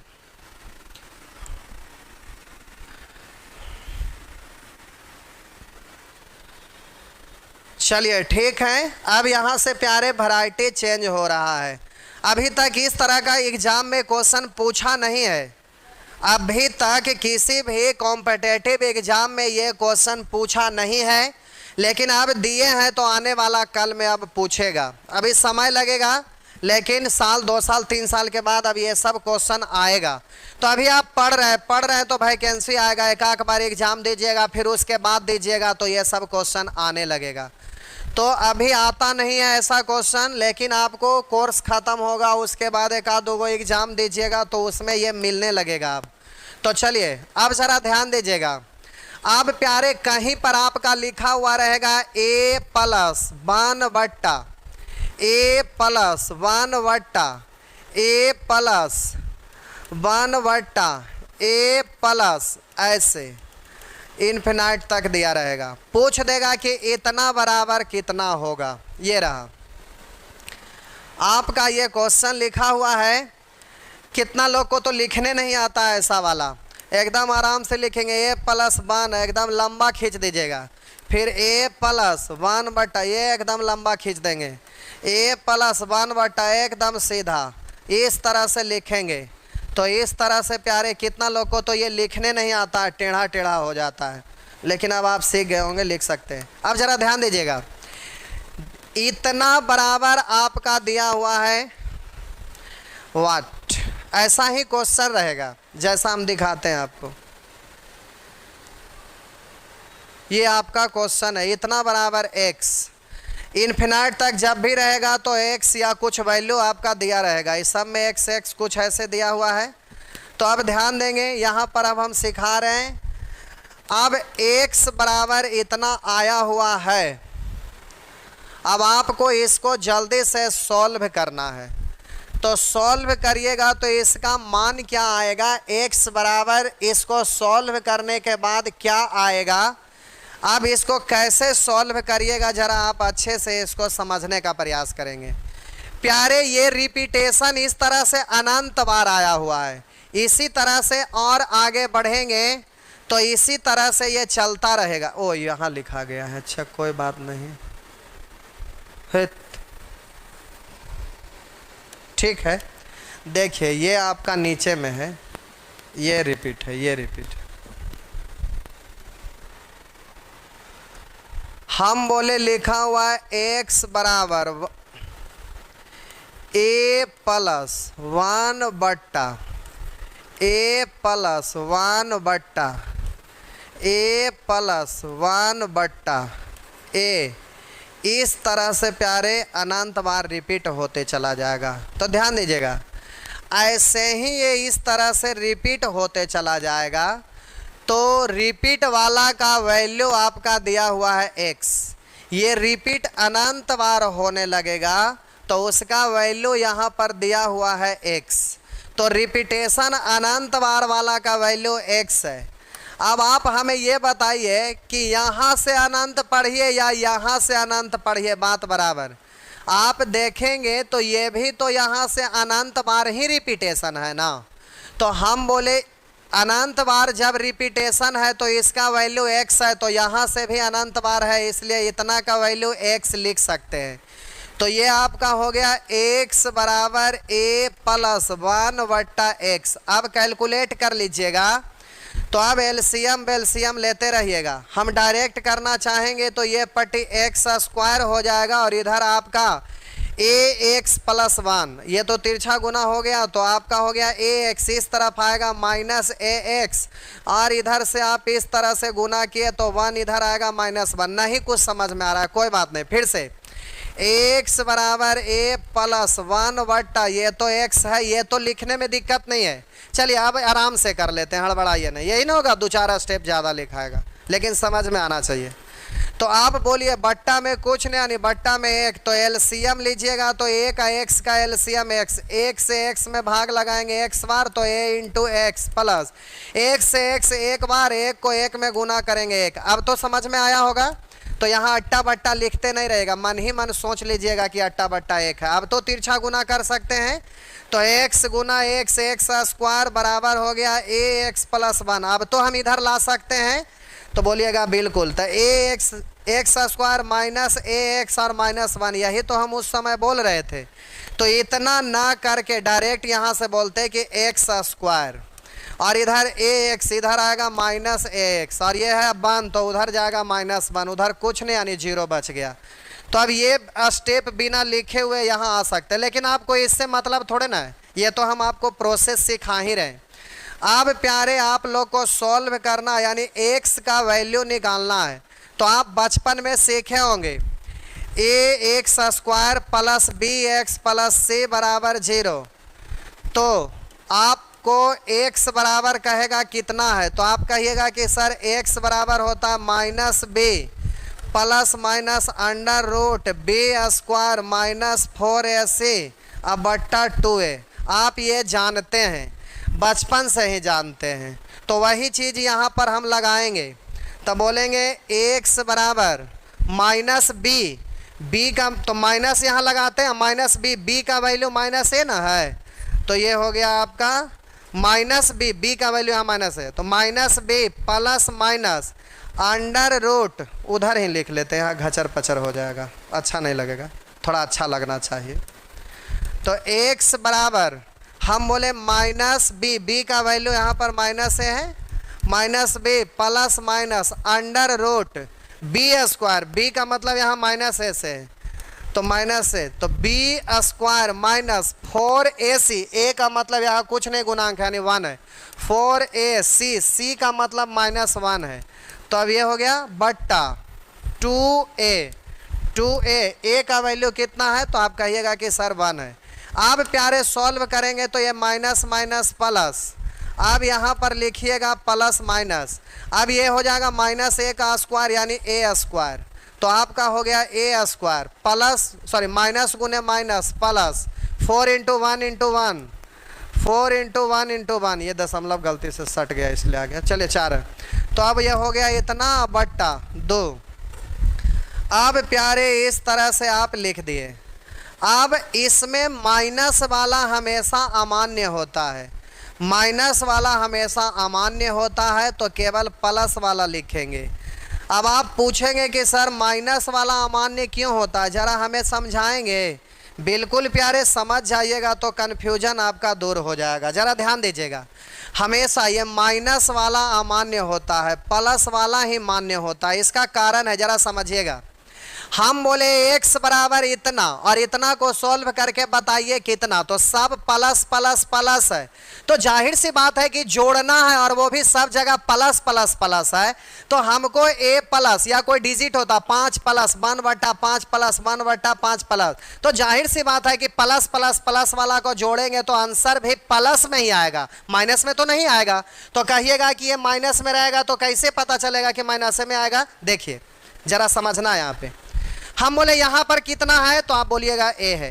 चलिए ठीक है, अब यहाँ से प्यारे वैरायटी चेंज हो रहा है। अभी तक इस तरह का एग्जाम में क्वेश्चन पूछा नहीं है। अभी तक किसी भी कॉम्पिटिटिव एग्जाम में ये क्वेश्चन पूछा नहीं है, लेकिन अब दिए हैं तो आने वाला कल में अब पूछेगा। अभी समय लगेगा, लेकिन साल 2 साल 3 साल के बाद अब ये सब क्वेश्चन आएगा। तो अभी आप पढ़ रहे हैं तो वैकेंसी आएगा, एक बार एग्जाम दीजिएगा, फिर उसके बाद दीजिएगा तो ये सब क्वेश्चन आने लगेगा। तो अभी आता नहीं है ऐसा क्वेश्चन, लेकिन आपको कोर्स ख़त्म होगा उसके बाद 1-2 एग्जाम दीजिएगा तो उसमें ये मिलने लगेगा अब। तो चलिए अब ज़रा ध्यान दीजिएगा। अब प्यारे कहीं पर आपका लिखा हुआ रहेगा A + 1 बट्टा A + 1 बट्टा A + 1 बट्टा A प्लस ऐसे इन्फिनाइट तक दिया रहेगा। पूछ देगा कि इतना बराबर कितना होगा। ये रहा आपका ये क्वेश्चन लिखा हुआ है। कितना लोग को तो लिखने नहीं आता है ऐसा वाला, एकदम आराम से लिखेंगे A + 1 एकदम लंबा खींच दीजिएगा, फिर A + 1 बट्टा ये एकदम लंबा खींच देंगे, A + 1 बट्टा एकदम सीधा इस तरह से लिखेंगे। तो इस तरह से प्यारे कितना लोग को तो ये लिखने नहीं आता है, टेढ़ा टेढ़ा हो जाता है, लेकिन अब आप सीख गए होंगे, लिख सकते हैं। अब ज़रा ध्यान दीजिएगा, इतना बराबर आपका दिया हुआ है वाट, ऐसा ही क्वेश्चन रहेगा जैसा हम दिखाते हैं आपको। ये आपका क्वेश्चन है। इतना बराबर x इन्फिनाइट तक जब भी रहेगा तो x या कुछ वैल्यू आपका दिया रहेगा। इस सब में x कुछ ऐसे दिया हुआ है। तो अब ध्यान देंगे यहाँ पर, अब हम सिखा रहे हैं। अब x बराबर इतना आया हुआ है, अब आपको इसको जल्दी से सॉल्व करना है। तो सॉल्व करिएगा तो इसका मान क्या आएगा, x बराबर इसको सॉल्व करने के बाद क्या आएगा। अब इसको कैसे सॉल्व करिएगा जरा आप अच्छे से इसको समझने का प्रयास करेंगे। प्यारे, ये रिपीटेशन इस तरह से अनंत बार आया हुआ है। इसी तरह से और आगे बढ़ेंगे तो इसी तरह से ये चलता रहेगा। ओ, यहाँ लिखा गया है, अच्छा कोई बात नहीं, ठीक है। देखिए ये आपका नीचे में है, ये रिपीट है, ये रिपीट है। हम बोले लिखा हुआ है x बराबर a प्लस 1 बट्टा a प्लस 1 बट्टा a प्लस 1 बट्टा a। इस तरह से प्यारे अनंत बार रिपीट होते चला जाएगा। तो ध्यान दीजिएगा, ऐसे ही ये इस तरह से रिपीट होते चला जाएगा। तो रिपीट वाला का वैल्यू आपका दिया हुआ है x, ये रिपीट अनंत बार होने लगेगा तो उसका वैल्यू यहाँ पर दिया हुआ है x। तो रिपीटेशन अनंत बार वाला का वैल्यू x है। अब आप हमें ये बताइए कि यहाँ से अनंत पढ़िए या यहाँ से अनंत पढ़िए, बात बराबर। आप देखेंगे तो ये भी तो यहाँ से अनंत बार ही रिपीटेशन है ना। तो हम बोले अनंत बार जब रिपीटेशन है तो इसका वैल्यू x है, तो यहाँ से भी अनंत बार है, इसलिए इतना का वैल्यू x लिख सकते हैं। तो ये आपका हो गया x बराबर a प्लस 1 बट्टा x। अब कैलकुलेट कर लीजिएगा। तो अब एलसीएम लेते रहिएगा। हम डायरेक्ट करना चाहेंगे तो ये पट्टी x स्क्वायर हो जाएगा और इधर आपका ax प्लस 1, ये तो तिरछा गुना हो गया तो आपका हो गया ax, इस तरफ आएगा माइनस ax, और इधर से आप इस तरह से गुना किए तो 1 इधर आएगा माइनस 1। नहीं कुछ समझ में आ रहा है, कोई बात नहीं, फिर से x बराबर a प्लस 1 बट्टा, ये तो x है, ये तो लिखने में दिक्कत नहीं है। चलिए अब आराम से कर लेते हैं, हड़बड़ाइए नहीं। यही ना होगा, 2-4 स्टेप ज़्यादा लिखाएगा, लेकिन समझ में आना चाहिए। तो आप बोलिए बट्टा में कुछ नहीं, यानी बट्टा में 1, तो एलसीएम लीजिएगा तो a का x का एलसीएम x, 1 से x में भाग लगाएंगे x बार तो a इंटू x प्लस 1 से x एक बार, 1 को 1 में गुना करेंगे 1। अब तो समझ में आया होगा। तो यहाँ अट्टा बट्टा लिखते नहीं रहेगा, मन ही मन सोच लीजिएगा कि अट्टा बट्टा 1 है। अब तो तिरछा गुना कर सकते हैं, तो x गुना x स्क्वायर बराबर हो गया ax प्लस 1। अब तो हम इधर ला सकते हैं, तो बोलिएगा बिल्कुल। तो x स्क्वायर माइनस ax और माइनस 1, यही तो हम उस समय बोल रहे थे। तो इतना ना करके डायरेक्ट यहाँ से बोलते कि x स्क्वायर और इधर ax, इधर आएगा माइनस ax, और ये है 1 तो उधर जाएगा माइनस 1, उधर कुछ नहीं यानी 0 बच गया। तो अब ये स्टेप बिना लिखे हुए यहाँ आ सकते हैं, लेकिन आपको इससे मतलब थोड़े ना है, ये तो हम आपको प्रोसेस सिखा ही रहे हैं। अब प्यारे आप लोग को सॉल्व करना यानी x का वैल्यू निकालना है। तो आप बचपन में सीखे होंगे ax square plus bx plus c बराबर 0। तो आपको x बराबर कहेगा कितना है, तो आप कहिएगा कि सर x बराबर होता है minus b plus minus under root B square minus 4ac अब बट्टा 2a। आप ये जानते हैं, बचपन से ही जानते हैं। तो वही चीज़ यहाँ पर हम लगाएंगे, तो बोलेंगे x बराबर माइनस b का तो माइनस यहाँ लगाते हैं, माइनस b का वैल्यू माइनस a ना है, तो ये हो गया आपका माइनस b का वैल्यू यहाँ माइनस है, तो minus b plus minus under root, उधर ही लिख लेते हैं, घचर पचर हो जाएगा, अच्छा नहीं लगेगा, थोड़ा अच्छा लगना चाहिए। तो x बराबर हम बोले माइनस b का वैल्यू यहाँ पर माइनस है, minus b plus minus under root B square, b का मतलब यहाँ माइनस a से, तो माइनस है, तो B square minus 4ac, a का मतलब यहाँ कुछ नहीं गुणांक है यानी 1 है, 4ac, c का मतलब माइनस 1 है, तो अब ये हो गया बट्टा 2a। 2a का वैल्यू कितना है तो आप कहिएगा कि सर 1 है। अब प्यारे सॉल्व करेंगे तो ये माइनस माइनस प्लस, अब यहाँ पर लिखिएगा प्लस माइनस, अब ये हो जाएगा माइनस a का स्क्वायर यानी a स्क्वायर, तो आपका हो गया a square plus sorry minus गुने minus plus 4 into 1 into 1, 4 into 1 into 1, ये दशमलव गलती से सट गया इसलिए आ गया, चलिए 4 है। तो अब ये हो गया इतना बट्टा 2। अब प्यारे इस तरह से आप लिख दिए। अब इसमें माइनस वाला हमेशा अमान्य होता है, माइनस वाला हमेशा अमान्य होता है तो केवल प्लस वाला लिखेंगे। अब आप पूछेंगे कि सर माइनस वाला अमान्य क्यों होता है, ज़रा हमें समझाएंगे। बिल्कुल प्यारे समझ जाइएगा तो कन्फ्यूजन आपका दूर हो जाएगा। ज़रा ध्यान दीजिएगा, हमेशा ये माइनस वाला अमान्य होता है, प्लस वाला ही मान्य होता है। इसका कारण है, ज़रा समझिएगा। हम बोले x बराबर इतना और इतना को सॉल्व करके बताइए कितना, तो सब प्लस प्लस प्लस है, तो जाहिर सी बात है कि जोड़ना है और वो भी सब जगह प्लस प्लस प्लस है। तो हमको a प्लस या कोई डिजिट होता 5 प्लस 1/5 प्लस 1/5 प्लस, तो जाहिर सी बात है कि प्लस प्लस प्लस वाला को जोड़ेंगे तो आंसर भी प्लस में ही आएगा, माइनस में तो नहीं आएगा। तो कहिएगा कि ये माइनस में रहेगा, तो कैसे पता चलेगा कि माइनस में आएगा। देखिए जरा समझना है, यहाँ पे हम बोले यहाँ पर कितना है तो आप बोलिएगा a है।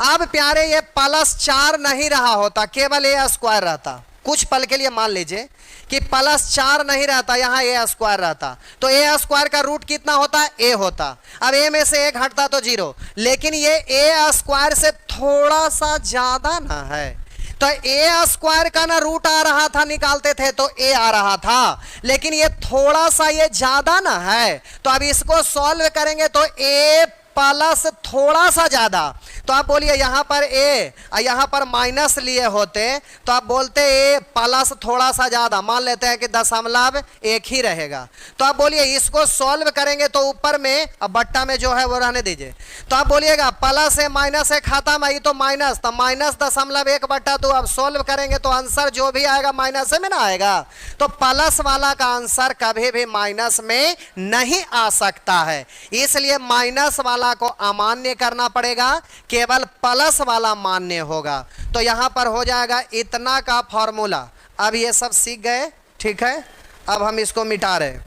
अब प्यारे ये प्लस 4 नहीं रहा होता, केवल a स्क्वायर रहता। कुछ पल के लिए मान लीजिए कि प्लस 4 नहीं रहता, यहाँ a स्क्वायर रहता, तो a स्क्वायर का रूट कितना होता है, a होता। अब a में से 1 हटता तो 0, लेकिन ये a स्क्वायर से थोड़ा सा ज्यादा ना है, तो a स्क्वायर का ना रूट आ रहा था, निकालते थे तो a आ रहा था, लेकिन ये थोड़ा सा ये ज्यादा ना है, तो अब इसको सॉल्व करेंगे तो a प्लस थोड़ा सा ज्यादा, तो आप बोलिए यहाँ पर a यहाँ पर माइनस लिए होते तो आप बोलते a प्लस थोड़ा सा ज्यादा, मान लेते हैं कि दशमलव 1 ही रहेगा। तो आप बोलिए इसको सॉल्व करेंगे तो ऊपर में अब बट्टा में जो है वो रहने दीजिए, तो आप बोलिएगा प्लस है माइनस है खत्म है, तो माइनस, तो माइनस दशमलव 1/2। अब सॉल्व करेंगे तो आंसर जो भी आएगा माइनस में ना आएगा, तो प्लस वाला का आंसर कभी भी माइनस में नहीं आ सकता है, इसलिए माइनस वाला को अमान्य करना पड़ेगा, केवल प्लस वाला मान्य होगा। तो यहां पर हो जाएगा इतना का फॉर्मूला। अब ये सब सीख गए, ठीक है। अब हम इसको मिटा रहे,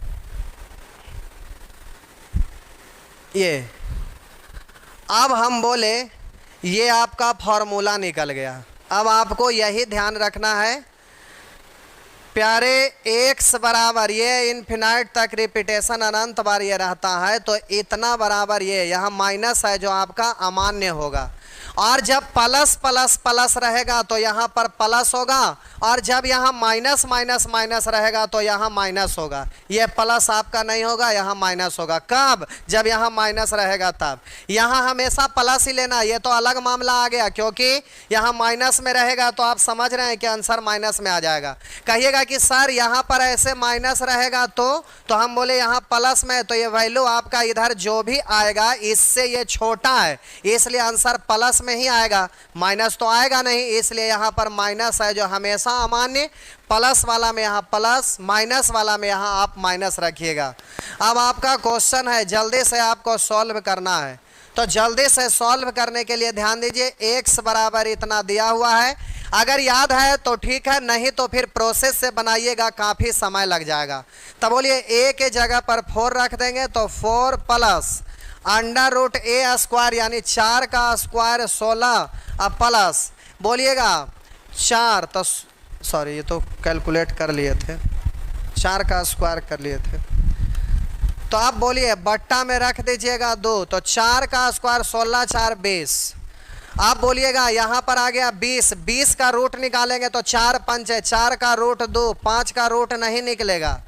ये अब हम बोले ये आपका फॉर्मूला निकल गया। अब आपको यही ध्यान रखना है प्यारे, x बराबर ये इन्फिनाइट तक रिपीटेशन अनंत बार ये रहता है, तो इतना बराबर ये यहाँ माइनस है जो आपका अमान्य होगा, और जब प्लस प्लस प्लस रहेगा तो यहाँ पर प्लस होगा, और जब यहाँ माइनस माइनस माइनस रहेगा तो यहाँ माइनस होगा। ये प्लस आपका नहीं होगा, यहाँ माइनस होगा। कब? जब यहाँ माइनस रहेगा तब। यहाँ हमेशा प्लस ही लेना, ये तो अलग मामला आ गया, क्योंकि यहाँ माइनस में रहेगा तो आप समझ रहे हैं कि आंसर माइनस में आ जाएगा। कहिएगा कि सर यहाँ पर ऐसे माइनस रहेगा तो हम बोले यहाँ प्लस में, तो ये वैल्यू आपका इधर जो भी आएगा इससे ये छोटा है, इसलिए आंसर प्लस में ही आएगा, माइनस तो आएगा नहीं, इसलिए यहाँ पर माइनस है जो हमेशा अमान्य। प्लस वाला में यहाँ प्लस, माइनस वाला में यहाँ आप माइनस रखिएगा। अब आपका क्वेश्चन है, जल्दी से आपको सॉल्व करना है, तो जल्दी से सॉल्व करने के लिए ध्यान दीजिए। x बराबर इतना दिया हुआ है, अगर याद है तो ठीक है, नहीं तो फिर प्रोसेस से बनाइएगा, काफ़ी समय लग जाएगा। तो बोलिए a के जगह पर 4 रख देंगे, तो 4 plus under root a square यानी 4 का स्क्वायर 16, अब प्लस बोलिएगा 4, तो सॉरी ये तो कैलकुलेट कर लिए थे, 4 का स्क्वायर कर लिए थे, तो आप बोलिए बट्टा में रख दीजिएगा 2, तो 4 का स्क्वायर 16 4 20। आप बोलिएगा यहाँ पर आ गया 20, 20 का रूट निकालेंगे तो 4 5 है, 4 का रूट 2, 5 का रूट नहीं निकलेगा।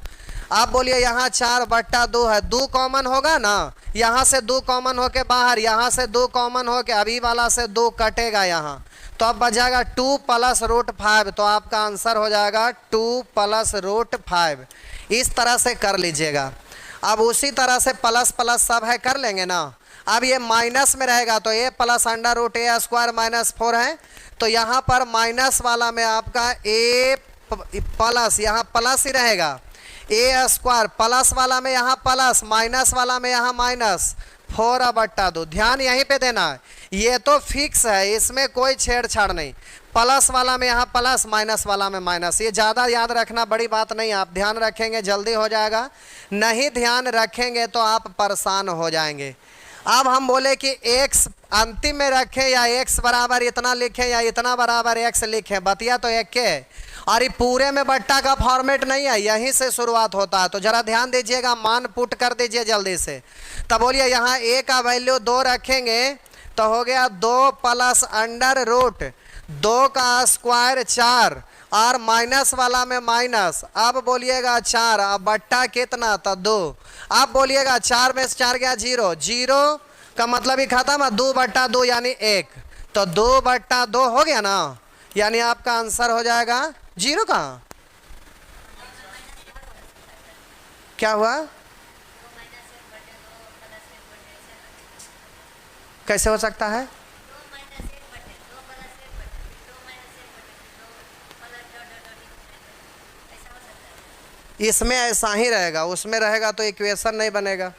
आप बोलिए यहाँ 4/2 है, 2 कॉमन होगा ना, यहाँ से 2 कॉमन होके बाहर, यहाँ से 2 कॉमन होके अभी वाला से 2 कटेगा यहाँ, तो अब बचेगा 2 प्लस रूट 5, तो आपका आंसर हो जाएगा 2 प्लस रूट 5। इस तरह से कर लीजिएगा। अब उसी तरह से प्लस प्लस सब है कर लेंगे ना। अब ये माइनस में रहेगा तो a plus under root a square minus 4 है, तो यहाँ पर माइनस वाला में आपका a प्लस, यहाँ प्लस ही रहेगा, ए स्क्वायर, प्लस वाला में यहाँ प्लस, माइनस वाला में यहाँ माइनस, 4/2। ध्यान यहीं पे देना है, ये तो फिक्स है, इसमें कोई छेड़छाड़ नहीं। प्लस वाला में यहाँ प्लस, माइनस वाला में माइनस, ये ज़्यादा याद रखना बड़ी बात नहीं, आप ध्यान रखेंगे जल्दी हो जाएगा, नहीं ध्यान रखेंगे तो आप परेशान हो जाएंगे। अब हम बोले कि x अंतिम में रखें या x बराबर इतना लिखें या इतना बराबर x लिखें, बतिया तो एक के है, और ये पूरे में बट्टा का फॉर्मेट नहीं है, यहीं से शुरुआत होता है। तो जरा ध्यान दीजिएगा, मान पुट कर दीजिए जल्दी से। तब बोलिए यहाँ a का वैल्यू 2 रखेंगे तो हो गया 2 प्लस अंडर रूट 2 का स्क्वायर 4, और माइनस वाला में माइनस। अब बोलिएगा 4, अब बट्टा कितना था 2। अब बोलिएगा 4 में से 4 गया 0, 0 का मतलब ही खत्म है, 2/2 यानी 1, तो 2/2 हो गया ना, यानी आपका आंसर हो जाएगा 0। कहाँ क्या हुआ, कैसे हो सकता है? इसमें ऐसा ही रहेगा, उसमें रहेगा तो इक्वेशन नहीं बनेगा।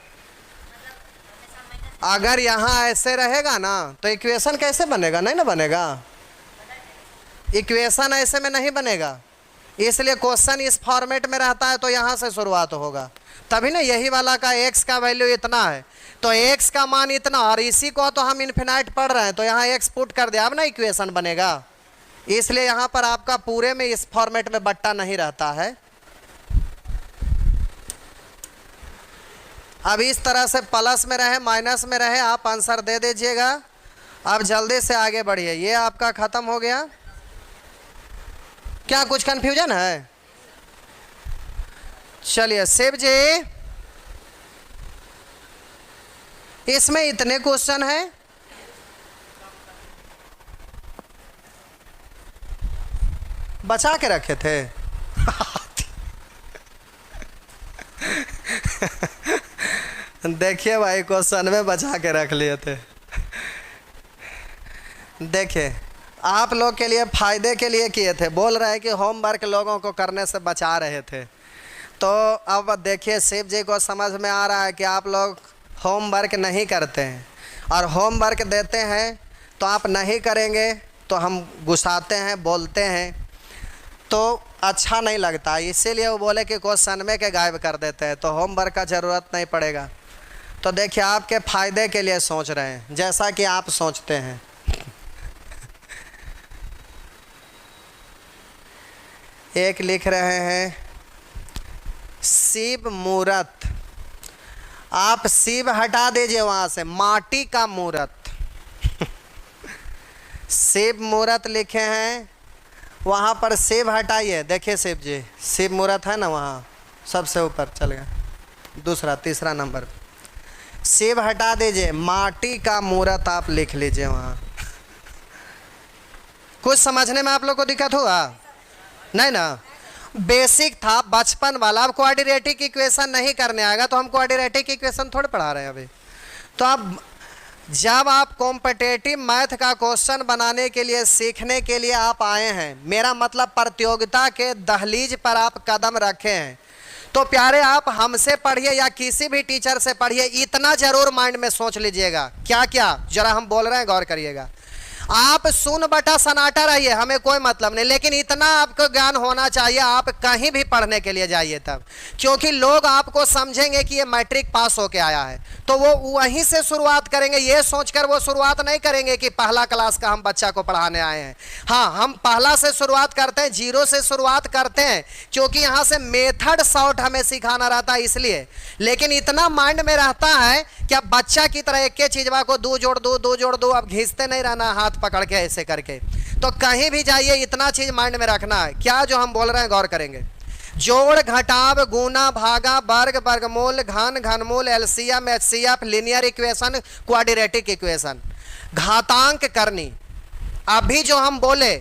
अगर यहाँ ऐसे रहेगा ना तो इक्वेशन कैसे बनेगा, नहीं ना बनेगा, इक्वेशन ऐसे में नहीं बनेगा। इसलिए क्वेश्चन इस फॉर्मेट में रहता है तो यहाँ से शुरुआत होगा, तभी ना यही वाला का x का वैल्यू इतना है तो x का मान इतना, और इसी को तो हम इन्फिनाइट पढ़ रहे हैं तो यहाँ x पुट कर दिया, अब ना इक्वेशन बनेगा। इसलिए यहाँ पर आपका पूरे में इस फॉर्मेट में बट्टा नहीं रहता है। अब इस तरह से प्लस में रहे माइनस में रहे, आप आंसर दे दीजिएगा। अब जल्दी से आगे बढ़िए, ये आपका खत्म हो गया। क्या कुछ कंफ्यूजन है? चलिए शिव जी, इसमें इतने क्वेश्चन हैं, बचा के रखे थे देखिए भाई, क्वेश्चन में बचा के रख लिए थे। देखिए आप लोग के लिए फायदे के लिए किए थे, बोल रहे हैं कि होमवर्क लोगों को करने से बचा रहे थे। तो अब देखिए शिव जी को समझ में आ रहा है कि आप लोग होमवर्क नहीं करते हैं, और होमवर्क देते हैं तो आप नहीं करेंगे तो हम गुस्साते हैं, बोलते हैं, तो अच्छा नहीं लगता। इसीलिए वो बोले कि क्वेश्चन में के गायब कर देते हैं, तो होमवर्क का ज़रूरत नहीं पड़ेगा। तो देखिए आपके फ़ायदे के लिए सोच रहे हैं, जैसा कि आप सोचते हैं। एक लिख रहे हैं शिव मूर्त, आप शिव हटा दीजिए वहाँ से, माटी का मूर्त शिव मूर्त लिखे हैं, वहाँ पर शिव हटाइए। देखिए शिव जी, शिव मूर्त है ना वहाँ सबसे ऊपर, चल गया दूसरा तीसरा नंबर, शिव हटा दीजिए, माटी का मूर्त आप लिख लीजिए वहाँ। कुछ समझने में आप लोग को दिक्कत हुआ? नहीं ना, बेसिक था बचपन वाला। अब क्वाड्रेटिक इक्वेशन नहीं करने आएगा तो हम क्वाड्रेटिक इक्वेशन थोड़े पढ़ा रहे हैं अभी। तो अब जब आप कॉम्पिटिटिव मैथ का क्वेश्चन बनाने के लिए, सीखने के लिए आप आए हैं, मेरा मतलब प्रतियोगिता के दहलीज पर आप कदम रखे हैं, तो प्यारे आप हमसे पढ़िए या किसी भी टीचर से पढ़िए, इतना जरूर माइंड में सोच लीजिएगा। क्या क्या जरा हम बोल रहे हैं गौर करिएगा। आप सुन बटा सन्नाटा रहिए, हमें कोई मतलब नहीं, लेकिन इतना आपको ज्ञान होना चाहिए, आप कहीं भी पढ़ने के लिए जाइए तब, क्योंकि लोग आपको समझेंगे कि ये मैट्रिक पास होके आया है, तो वो वहीं से शुरुआत करेंगे। ये सोचकर वो शुरुआत नहीं करेंगे कि पहला क्लास का हम बच्चा को पढ़ाने आए हैं। हाँ, हम पहला से शुरुआत करते हैं, 0 से शुरुआत करते हैं, क्योंकि यहाँ से मेथड शॉर्ट हमें सिखाना रहता है इसलिए। लेकिन इतना माइंड में रहता है कि अब बच्चा की तरह एक चीजवा को 2 जोड़ 2 2 जोड़ 2, अब घिसते नहीं रहना हाथ पकड़ के ऐसे करके। तो कहीं भी जाइए इतना चीज माइंड में रखना है। क्या जो हम बोल रहे हैं गौर करेंगे, जोड़ घटाव गुना भागा वर्ग वर्गमूल घन घनमूल LCM HCF linear equation quadratic equation घातांक करनी, अभी जो हम बोले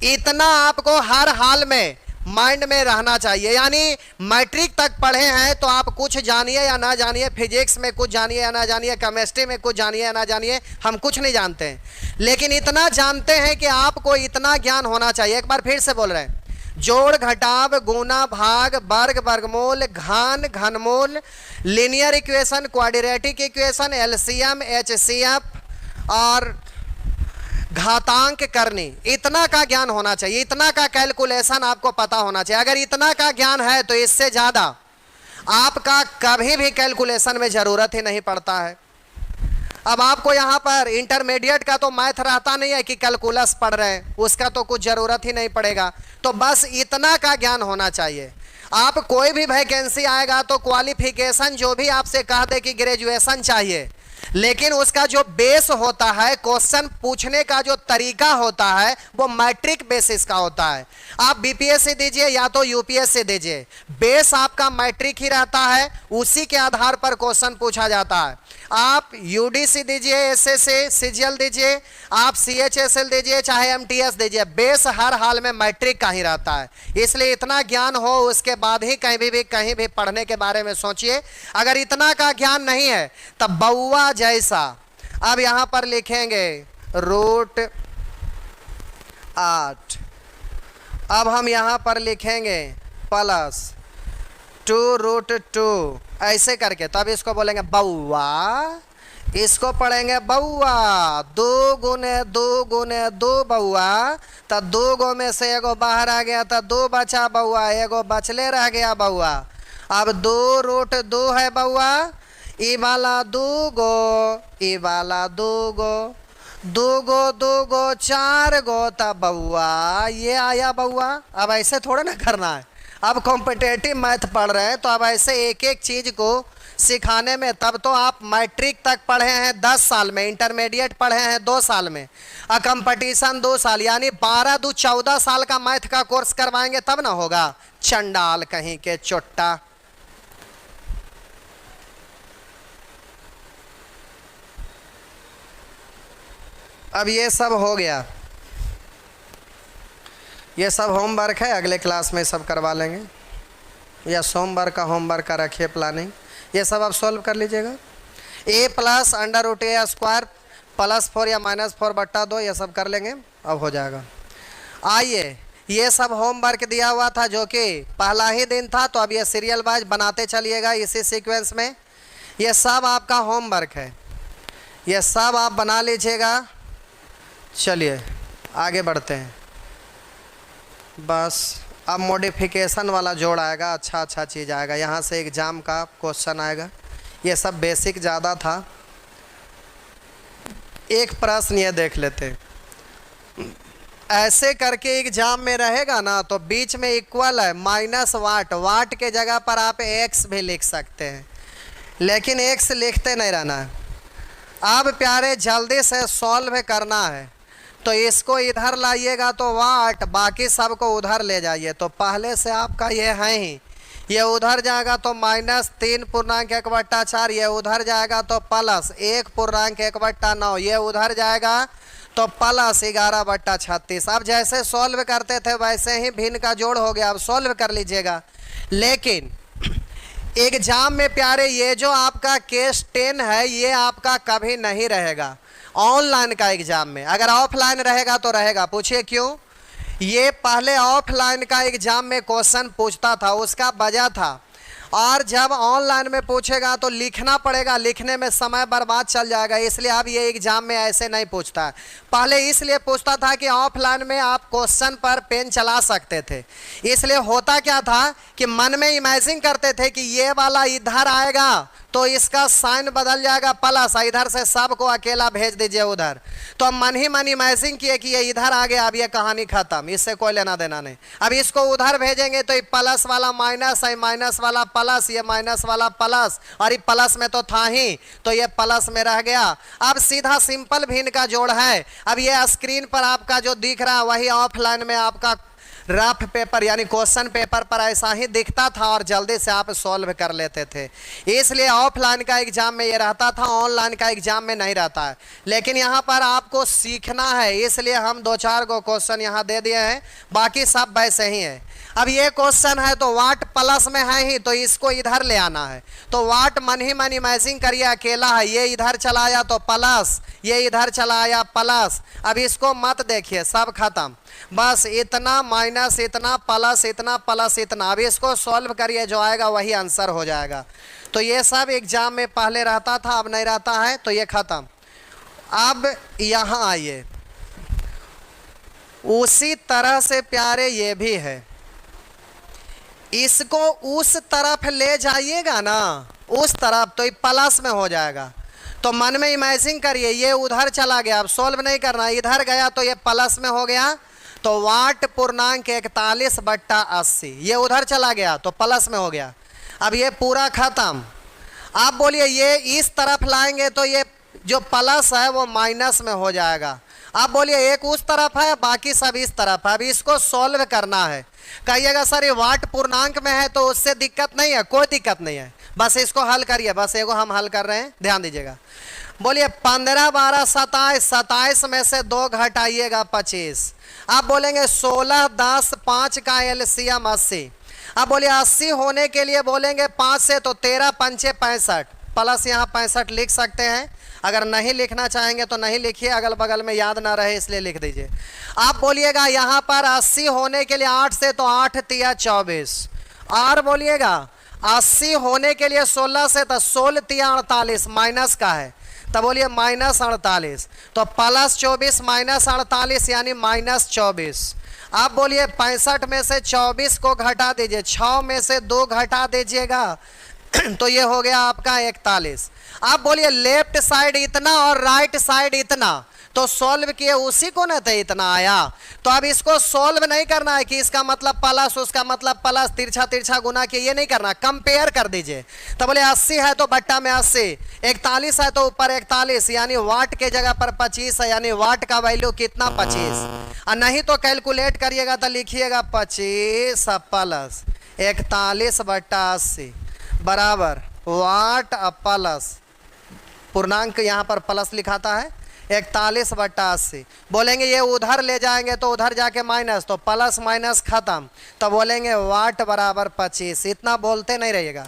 इतना आपको हर हाल में माइंड में रहना चाहिए। यानी मैट्रिक तक पढ़े हैं तो आप कुछ जानिए या ना जानिए, फिजिक्स में कुछ जानिए या ना जानिए, केमिस्ट्री में कुछ जानिए या ना जानिए, हम कुछ नहीं जानते हैं, लेकिन इतना जानते हैं कि आपको इतना ज्ञान होना चाहिए। एक बार फिर से बोल रहे हैं, जोड़ घटाव गुना भाग वर्ग वर्गमूल घन घनमूल linear equation quadratic equation LCM HCF और घातांक करनी, इतना का ज्ञान होना चाहिए, इतना का कैलकुलेशन आपको पता होना चाहिए। अगर इतना का ज्ञान है तो इससे ज्यादा आपका कभी भी कैलकुलेशन में जरूरत ही नहीं पड़ता है। अब आपको यहां पर इंटरमीडिएट का तो मैथ रहता नहीं है कि कैलकुलस पढ़ रहे हैं, उसका तो कुछ जरूरत ही नहीं पड़ेगा। तो बस इतना का ज्ञान होना चाहिए। आप कोई भी वैकेंसी आएगा तो क्वालिफिकेशन जो भी आपसे कह दे कि ग्रेजुएशन चाहिए, लेकिन उसका जो बेस होता है, क्वेश्चन पूछने का जो तरीका होता है वो मैट्रिक बेसिस का होता है। आप बीपीएससी दीजिए या तो यूपीएससी दीजिए, बेस आपका मैट्रिक ही रहता है, उसी के आधार पर क्वेश्चन पूछा जाता है। आप यूडीसी दीजिए, एसएससी सीजीएल दीजिए, आप सीएचएसएल दीजिए, चाहे एमटीएस दीजिए, बेस हर हाल में मैट्रिक का ही रहता है। इसलिए इतना ज्ञान हो उसके बाद ही कहीं भी पढ़ने के बारे में सोचिए। अगर इतना का ज्ञान नहीं है तब बउआ जैसा, अब यहां पर लिखेंगे √8, अब हम यहां पर लिखेंगे प्लस 2√2 ऐसे करके, तब इसको बोलेंगे बउआ, इसको पढ़ेंगे बउआ। 2 गुने 2 बउआ, तो 2 गो में से एगो बाहर आ गया तो 2 बचा बउआ, एगो बचले रह गया बउआ। अब 2√2 है बउआ, ई वाला 2 गो, ई वाला 2 गो, 2 गो 4 गो, तब बउआ ये आया बउआ। अब ऐसे थोड़ा ना करना है, अब कॉम्पिटेटिव मैथ पढ़ रहे हैं तो अब ऐसे एक एक चीज को सिखाने में, तब तो आप मैट्रिक तक पढ़े हैं 10 साल में, इंटरमीडिएट पढ़े हैं 2 साल में, और कंपटीशन 2 साल, यानी 12 दू 14 साल का मैथ का कोर्स करवाएंगे तब ना होगा। चंडाल कहीं के चोट्टा। अब ये सब हो गया, ये सब होमवर्क है, अगले क्लास में सब करवा लेंगे, या सोमवार का होमवर्क का रखिए प्लानिंग, ये सब आप सॉल्व कर लीजिएगा। a प्लस √a² +4 या -4/2 ये सब कर लेंगे, अब हो जाएगा। आइए, ये सब होमवर्क दिया हुआ था जो कि पहला ही दिन था, तो अब ये सीरियल वाइज बनाते चलिएगा इसी सीक्वेंस में। ये सब आपका होमवर्क है, ये सब आप बना लीजिएगा। चलिए आगे बढ़ते हैं। बस अब मॉडिफिकेशन वाला जोड़ आएगा, अच्छा चीज़ आएगा, यहाँ से एग्जाम का क्वेश्चन आएगा। ये सब बेसिक ज़्यादा था। एक प्रश्न ये देख लेते, ऐसे करके एग्जाम में रहेगा ना तो बीच में इक्वल है -वाट, वाट के जगह पर आप x भी लिख सकते हैं, लेकिन x लिखते नहीं रहना है। अब प्यारे जल्दी से सॉल्व करना है, तो इसको इधर लाइएगा तो वाट, बाकी सबको उधर ले जाइए। तो पहले से आपका ये है ही, ये उधर जाएगा तो -3.1/4, ये उधर जाएगा तो +1.1/9, ये उधर जाएगा तो +11/36। अब जैसे सॉल्व करते थे वैसे ही भिन्न का जोड़ हो गया, अब सॉल्व कर लीजिएगा। लेकिन एग्जाम में प्यारे ये जो आपका केस 10 है ये आपका कभी नहीं रहेगा ऑनलाइन का एग्जाम में। अगर ऑफलाइन रहेगा तो रहेगा, पूछिए क्यों। ये पहले ऑफलाइन का एग्जाम में क्वेश्चन पूछता था, उसका वजह था, और जब ऑनलाइन में पूछेगा तो लिखना पड़ेगा, लिखने में समय बर्बाद चल जाएगा, इसलिए अब ये एग्जाम में ऐसे नहीं पूछता है। पहले इसलिए पूछता था कि ऑफलाइन में आप क्वेश्चन पर पेन चला सकते थे, इसलिए होता क्या था कि मन में इमेजिन करते थे कि ये वाला इधर आएगा तो इसका साइन बदल जाएगा प्लस, इधर से सबको अकेला भेज दीजिए उधर। तो हम मन ही मन इमेजिन किए कि ये इधर आ गया, अब ये कहानी खत्म, इससे कोई लेना देना नहीं। अब इसको उधर भेजेंगे तो ये प्लस वाला माइनस है, माइनस वाला प्लस, ये माइनस वाला प्लस, और ये प्लस में तो था ही तो ये प्लस में रह गया। अब सीधा सिंपल भिन्न का जोड़ है। अब ये स्क्रीन पर आपका जो दिख रहा है वही ऑफलाइन में आपका रफ पेपर यानी क्वेश्चन पेपर पर ऐसा ही दिखता था और जल्दी से आप सॉल्व कर लेते थे। इसलिए ऑफलाइन का एग्जाम में ये रहता था, ऑनलाइन का एग्जाम में नहीं रहता है। लेकिन यहाँ पर आपको सीखना है, इसलिए हम 2-4 गो क्वेश्चन यहाँ दे दिए हैं, बाकी सब वैसे ही है। अब ये क्वेश्चन है तो वाट प्लस में है ही, तो इसको इधर ले आना है। तो वाट मन ही मन इमेजिन करिए अकेला है, ये इधर चलाया तो प्लस, ये इधर चलाया प्लस। अब इसको मत देखिए, सब खत्म। बस इतना माइनस इतना प्लस इतना। अब इसको सॉल्व करिए, जो आएगा वही आंसर हो जाएगा। तो ये सब एग्जाम में पहले रहता था, अब नहीं रहता है, तो ये खत्म। अब यहाँ आइए, उसी तरह से प्यारे ये भी है, इसको उस तरफ ले जाइएगा ना, उस तरफ, तो ये प्लस में हो जाएगा। तो मन में इमेजिन करिए ये उधर चला गया, अब सॉल्व नहीं करना, इधर गया तो ये प्लस में हो गया, तो वाट पूर्णांक 41/80, ये उधर चला गया तो प्लस में हो गया। अब ये पूरा खत्म। आप बोलिए ये इस तरफ लाएंगे तो ये जो प्लस है वो माइनस में हो जाएगा। आप बोलिए एक उस तरफ है, बाकी सब इस तरफ है। अब इसको सॉल्व करना है। कहिएगा सर ये वाट पूर्णांक में है तो उससे दिक्कत नहीं है, कोई दिक्कत नहीं है, बस इसको हल करिए। बस एगो हम हल कर रहे हैं, ध्यान दीजिएगा। बोलिए 15 12 27, 27 में से 2 घटाइएगा 25। आप बोलेंगे 16 10 5 का एलसीएम 80। अब बोलिए 80 होने के लिए बोलेंगे 5 से, तो 13 पंचे 65, प्लस यहाँ 65 लिख सकते हैं। अगर नहीं लिखना चाहेंगे तो नहीं लिखिए, अगल बगल में याद ना रहे इसलिए लिख दीजिए। आप बोलिएगा यहाँ पर 80 होने के लिए 8 से, तो 8 तिया 24। और बोलिएगा 80 होने के लिए 16 से, तो 16 तिया 48, माइनस का है, तब बोलिए माइनस 48, तो प्लस 24 माइनस 48 यानी माइनस 24। आप बोलिए 65 में से 24 को घटा दीजिए, 6 में से 2 घटा दीजिएगा तो ये हो गया आपका 41। आप बोलिए लेफ्ट साइड इतना और राइट साइड इतना, तो सॉल्व किए उसी को ना, तो इतना आया। तो अब इसको सॉल्व नहीं करना है कि इसका मतलब प्लस उसका मतलब प्लस, तिरछा तिरछा गुना किए, ये नहीं करना, कंपेयर कर दीजिए। तो बोले 80 है तो बट्टा में 80, 41 है तो ऊपर 41, यानी वाट के जगह पर 25 है, यानी वाट का वैल्यू कितना 25। और नहीं तो कैलकुलेट करिएगा तो लिखिएगा 25 प्लस 41/80 बराबर वाट प्लस पूर्णांक, यहाँ पर प्लस लिखाता है, 41/80। बोलेंगे ये उधर ले जाएंगे तो उधर जाके माइनस, तो प्लस माइनस खत्म, तो बोलेंगे वाट बराबर 25। इतना बोलते नहीं रहिएगा।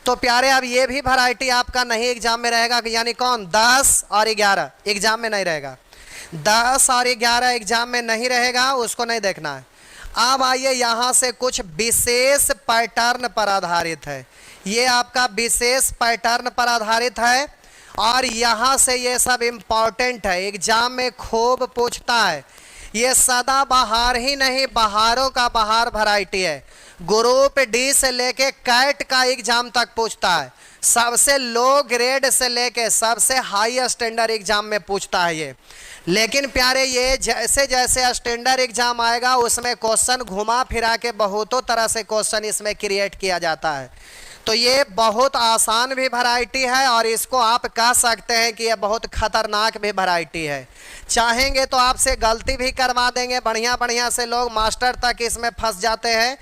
तो प्यारे अब ये भी वैरायटी आपका नहीं एग्जाम में रहेगा, यानी कौन 10 और 11 एग्जाम में नहीं रहेगा। 10 और 11 एग्जाम में नहीं रहेगा, उसको नहीं देखना है। अब आइए यहाँ से कुछ विशेष पैटर्न पर आधारित है, ये आपका विशेष पैटर्न पर आधारित है, और यहाँ से ये सब इम्पॉर्टेंट है, एग्जाम में खूब पूछता है। ये सदा बहार ही नहीं, बहारों का बहार वैरायटी है। ग्रुप डी से लेके कैट का एग्जाम तक पूछता है, सबसे लो ग्रेड से लेके सबसे हाई स्टैंडर्ड एग्जाम में पूछता है ये। लेकिन प्यारे ये जैसे जैसे स्टैंडर्ड एग्जाम आएगा उसमें क्वेश्चन घुमा फिरा के बहुतों तरह से क्वेश्चन इसमें क्रिएट किया जाता है। तो ये बहुत आसान भी वैरायटी है, और इसको आप कह सकते हैं कि ये बहुत खतरनाक भी वैरायटी है। चाहेंगे तो आपसे गलती भी करवा देंगे, बढ़िया बढ़िया से लोग मास्टर तक इसमें फंस जाते हैं।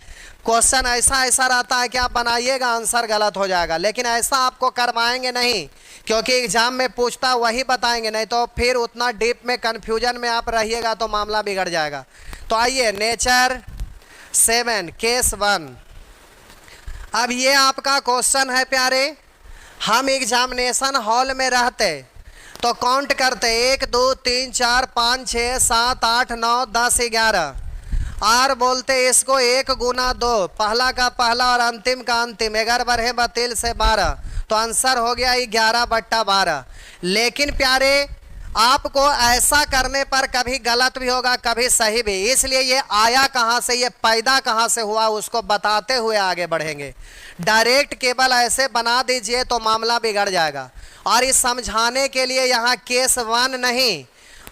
क्वेश्चन ऐसा ऐसा रहता है कि आप बनाइएगा आंसर गलत हो जाएगा, लेकिन ऐसा आपको करवाएंगे नहीं, क्योंकि एग्जाम में पूछता वही बताएंगे, नहीं तो फिर उतना डीप में कन्फ्यूजन में आप रहिएगा तो मामला बिगड़ जाएगा। तो आइए नेचर 7 केस 1। अब ये आपका क्वेश्चन है प्यारे, हम एग्जामिनेशन हॉल में रहते तो काउंट करते 1 2 3 4 5 6 7 8 9 10 11, और बोलते इसको 1 गुना 2, पहला का पहला और अंतिम का अंतिम, 11 बरहे 32 से 12, तो आंसर हो गया 11/12। लेकिन प्यारे आपको ऐसा करने पर कभी गलत भी होगा कभी सही भी, इसलिए ये आया कहाँ से, ये पैदा कहाँ से हुआ उसको बताते हुए आगे बढ़ेंगे। डायरेक्ट केवल ऐसे बना दीजिए तो मामला बिगड़ जाएगा। और इस समझाने के लिए यहाँ केस 1 नहीं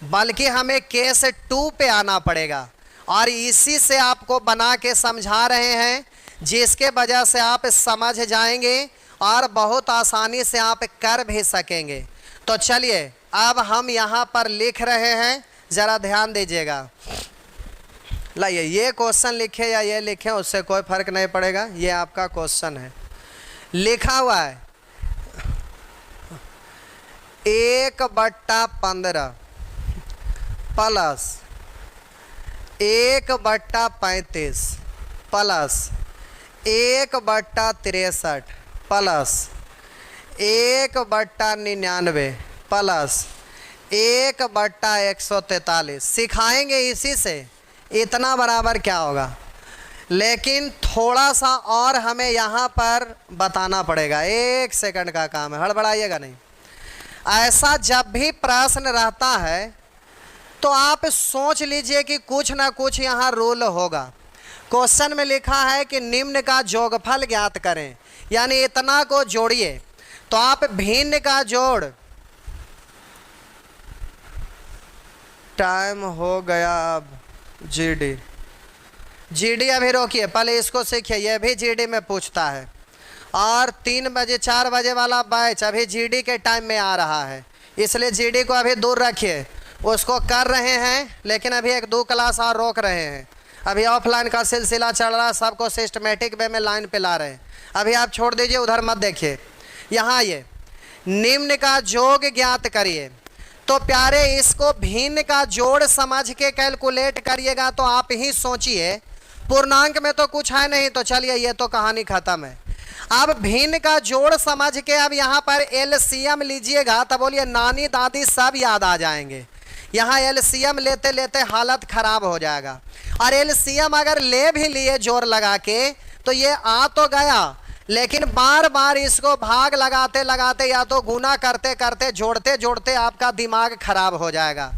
बल्कि हमें केस 2 पे आना पड़ेगा, और इसी से आपको बना के समझा रहे हैं, जिसके वजह से आप समझ जाएंगे और बहुत आसानी से आप कर भी सकेंगे। तो चलिए अब हम यहाँ पर लिख रहे हैं, ज़रा ध्यान दीजिएगा। लाइए ये क्वेश्चन लिखे या ये लिखे उससे कोई फर्क नहीं पड़ेगा, ये आपका क्वेश्चन है। लिखा हुआ है 1/15 प्लस 1/35 प्लस 1/63 प्लस 1/99 प्लस 1/143। सिखाएंगे इसी से इतना बराबर क्या होगा, लेकिन थोड़ा सा और हमें यहाँ पर बताना पड़ेगा। 1 सेकंड का काम है, हड़बड़ाइएगा नहीं। ऐसा जब भी प्रश्न रहता है तो आप सोच लीजिए कि कुछ ना कुछ यहाँ रूल होगा। क्वेश्चन में लिखा है कि निम्न का जोगफल ज्ञात करें, यानी इतना को जोड़िए, तो आप भिन्न का जोड़, टाइम हो गया अब, जीडी अभी रोकिए, पहले इसको सीखिए, यह भी जीडी में पूछता है। और 3 बजे 4 बजे वाला बैच अभी जीडी के टाइम में आ रहा है, इसलिए जीडी को अभी दूर रखिए। उसको कर रहे हैं लेकिन अभी 1-2 क्लास और रोक रहे हैं। अभी ऑफलाइन का सिलसिला चल रहा है, सबको सिस्टमेटिक वे में लाइन पे ला रहे हैं। अभी आप छोड़ दीजिए, उधर मत देखिए। यहाँ ये निम्न का जोग ज्ञात करिए, तो प्यारे इसको भिन्न का जोड़ समझ के कैलकुलेट करिएगा। तो आप ही सोचिए, पूर्णांक में तो कुछ है नहीं, तो चलिए ये तो कहानी खत्म है। अब भिन्न का जोड़ समझ के अब यहाँ पर एलसीएम लीजिएगा, तब बोलिए नानी दादी सब याद आ जाएंगे। यहाँ एलसीएम लेते लेते हालत खराब हो जाएगा। और एलसीएम अगर ले भी लिए जोर लगा के, तो ये आ तो गया, लेकिन बार बार इसको भाग लगाते लगाते या तो गुना करते करते जोड़ते जोड़ते आपका दिमाग खराब हो जाएगा।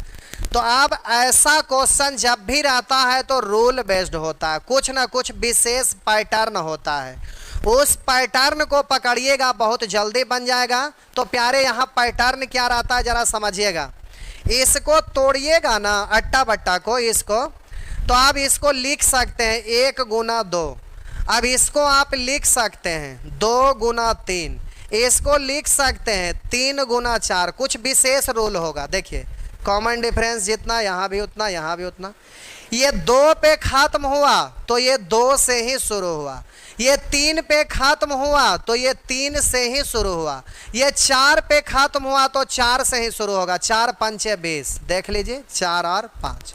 तो अब ऐसा क्वेश्चन जब भी रहता है तो रूल बेस्ड होता है, कुछ ना कुछ विशेष पैटर्न होता है। उस पैटर्न को पकड़िएगा, बहुत जल्दी बन जाएगा। तो प्यारे यहाँ पैटर्न क्या रहता है जरा समझिएगा। इसको तोड़िएगा ना अट्टा बट्टा को, इसको तो आप इसको लिख सकते हैं 1 गुना 2। अब इसको आप लिख सकते हैं 2 गुना 3, इसको लिख सकते हैं 3 गुना 4। कुछ विशेष रूल होगा, देखिए कॉमन डिफरेंस जितना यहाँ भी उतना, यहाँ भी उतना। ये 2 पे खत्म हुआ तो ये 2 से ही शुरू हुआ, ये 3 पे खत्म हुआ तो ये 3 से ही शुरू हुआ, ये 4 पे खत्म हुआ तो 4 से ही शुरू होगा। 4 पंचे 20, देख लीजिए 4 और 5।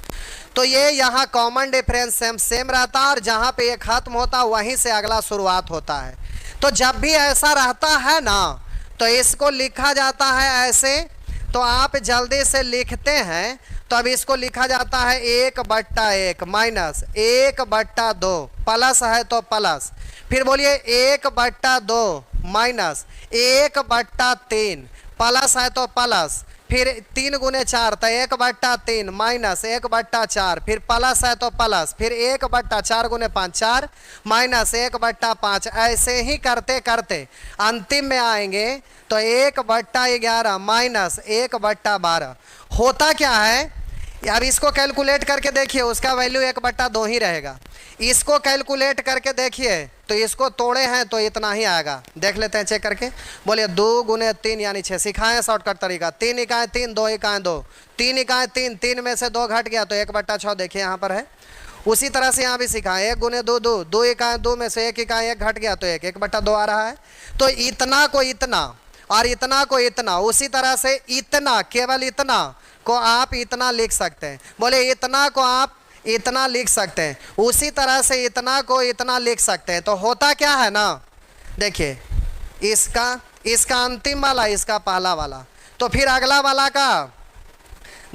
तो ये यहाँ कॉमन डिफरेंस सेम रहता है, और जहाँ पे ये खत्म होता वहीं से अगला शुरुआत होता है। तो जब भी ऐसा रहता है ना, तो इसको लिखा जाता है ऐसे। तो आप जल्दी से लिखते हैं, तो अब इसको लिखा जाता है 1/1 माइनस 1/2, प्लस है तो प्लस, फिर बोलिए 1/2 माइनस 1/3, प्लस है तो प्लस, फिर 3 गुने 4 तो 1/3 माइनस 1/4, फिर प्लस है तो प्लस, फिर 1/4 गुने 5 4 माइनस 1/5। ऐसे ही करते करते अंतिम में आएंगे तो 1/11 माइनस 1/12। होता क्या है, अब इसको कैलकुलेट करके देखिए, उसका वैल्यू 1/2 ही रहेगा। इसको कैलकुलेट करके देखिए, तो इसको तोड़े हैं तो इतना ही आएगा। देख लेते हैं चेक करके, बोलिए 2 गुने 3 यानी 6। सिखाएं शॉर्टकट तरीका, 3 इकाएँ 3, 2 इकाएँ 2, 3 इकाएँ 3, 3 में से 2 घट गया तो 1/6 देखिए यहाँ पर है। उसी तरह से यहाँ भी सिखाएं 1 गुने 2 2, 2 इकाएँ 2 में से 1 इकाई 1 घट गया तो 1/2 आ रहा है। तो इतना को इतना और इतना को इतना, उसी तरह से इतना, केवल इतना को आप इतना लिख सकते हैं। बोले इतना को आप इतना लिख सकते हैं, उसी तरह से इतना को इतना लिख सकते हैं। तो होता क्या है ना, देखिए इसका अंतिम वाला, इसका पहला वाला, तो फिर अगला वाला का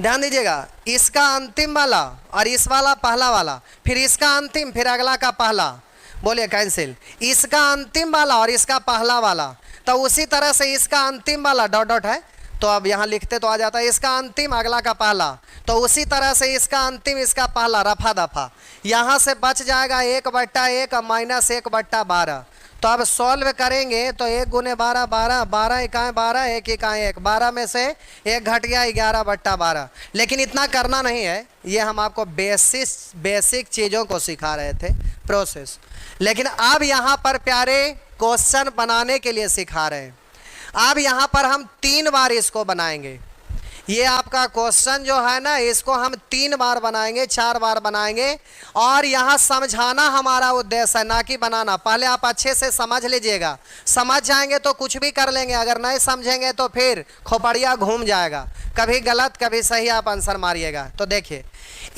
ध्यान दीजिएगा, इसका अंतिम वाला और इस वाला पहला वाला, फिर इसका अंतिम, फिर अगला का पहला। बोलिए कैंसिल, इसका अंतिम वाला और इसका पहला वाला, तो उसी तरह से इसका अंतिम वाला डॉट डॉट है, तो अब यहाँ लिखते तो आ जाता है इसका अंतिम अगला का पहला, तो उसी तरह से इसका अंतिम इसका पहला, रफा दफा। यहाँ से बच जाएगा 1/1 माइनस 1/12। तो अब सॉल्व करेंगे तो 1 गुने 12 12, 12 इकाएँ 12, 1 इकाएँ 1, 12 में से 1 घट गया 11/12। लेकिन इतना करना नहीं है, ये हम आपको बेसिक चीज़ों को सिखा रहे थे, प्रोसेस। लेकिन अब यहाँ पर प्यारे क्वेश्चन बनाने के लिए सिखा रहे हैं। अब यहाँ पर हम 3 बार इसको बनाएंगे। ये आपका क्वेश्चन जो है ना, इसको हम 3 बार बनाएंगे, 4 बार बनाएंगे। और यहाँ समझाना हमारा उद्देश्य है, ना कि बनाना। पहले आप अच्छे से समझ लीजिएगा, समझ जाएंगे तो कुछ भी कर लेंगे, अगर नहीं समझेंगे तो फिर खोपड़िया घूम जाएगा, कभी गलत कभी सही आप आंसर मारिएगा। तो देखिए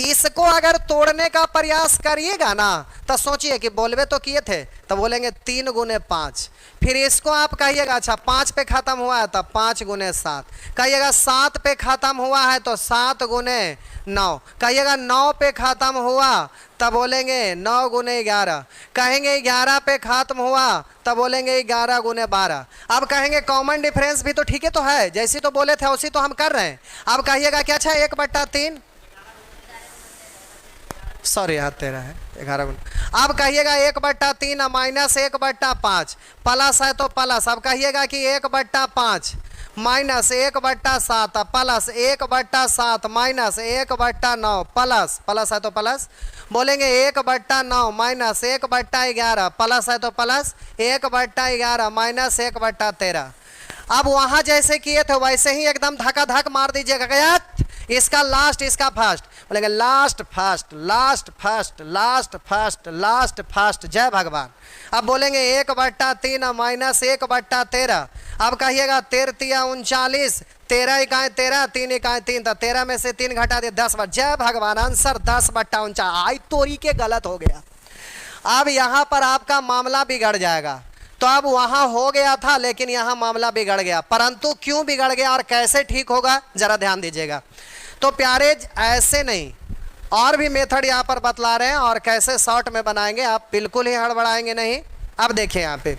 इसको अगर तोड़ने का प्रयास करिएगा ना तो सोचिए कि बोलवे तो किए थे तो बोलेंगे 3 गुने 5। फिर इसको आप कहिएगा अच्छा 5 पे खत्म हुआ है तो 5 गुने 7, कहिएगा 7 पे खत्म हुआ है तो 7 गुने 9, कहिएगा 9 पे खत्म हुआ तब बोलेंगे 9 गुने 11, कहेंगे 11 पे खत्म हुआ तब बोलेंगे 11 गुने 12। अब कहेंगे कॉमन डिफरेंस भी तो ठीक है तो है, जैसी तो बोले थे उसी तो हम कर रहे हैं। अब कहिएगा क्या अच्छा 1/3, सॉरी यहाँ 13 है 11 गुना। अब कहिएगा 1/3 माइनस 1/5 प्लस है तो प्लस। अब कहिएगा कि 1/5 minus 1/7 plus 1/7 minus 1/9 plus, plus है तो प्लस बोलेंगे 1/9 माइनस 1/11 प्लस है तो प्लस 1/11 माइनस 1/13। अब वहां जैसे किए थे वैसे ही एकदम धक्का धक मार दीजिएगा, गया इसका लास्ट इसका फर्स्ट, बोलेंगे last first last first last first last first, जय भगवान। अब बोलेंगे 1/3 माइनस 1/13। अब कहिएगा 13 39, 13 इकाई 13, 3 इकाई 3, तो 13 में से 3 घटा दिए 10 बार, जय भगवान। आंसर 10/49। आई तोरी के गलत हो गया। अब यहाँ पर आपका मामला बिगड़ जाएगा। तो अब वहां हो गया था लेकिन यहां मामला बिगड़ गया, परंतु क्यों बिगड़ गया और कैसे ठीक होगा जरा ध्यान दीजिएगा। तो प्यारे ऐसे नहीं, और भी मेथड यहाँ पर बतला रहे हैं और कैसे शॉर्ट में बनाएंगे, आप बिल्कुल ही हड़बड़ाएंगे नहीं। अब देखिए यहाँ पे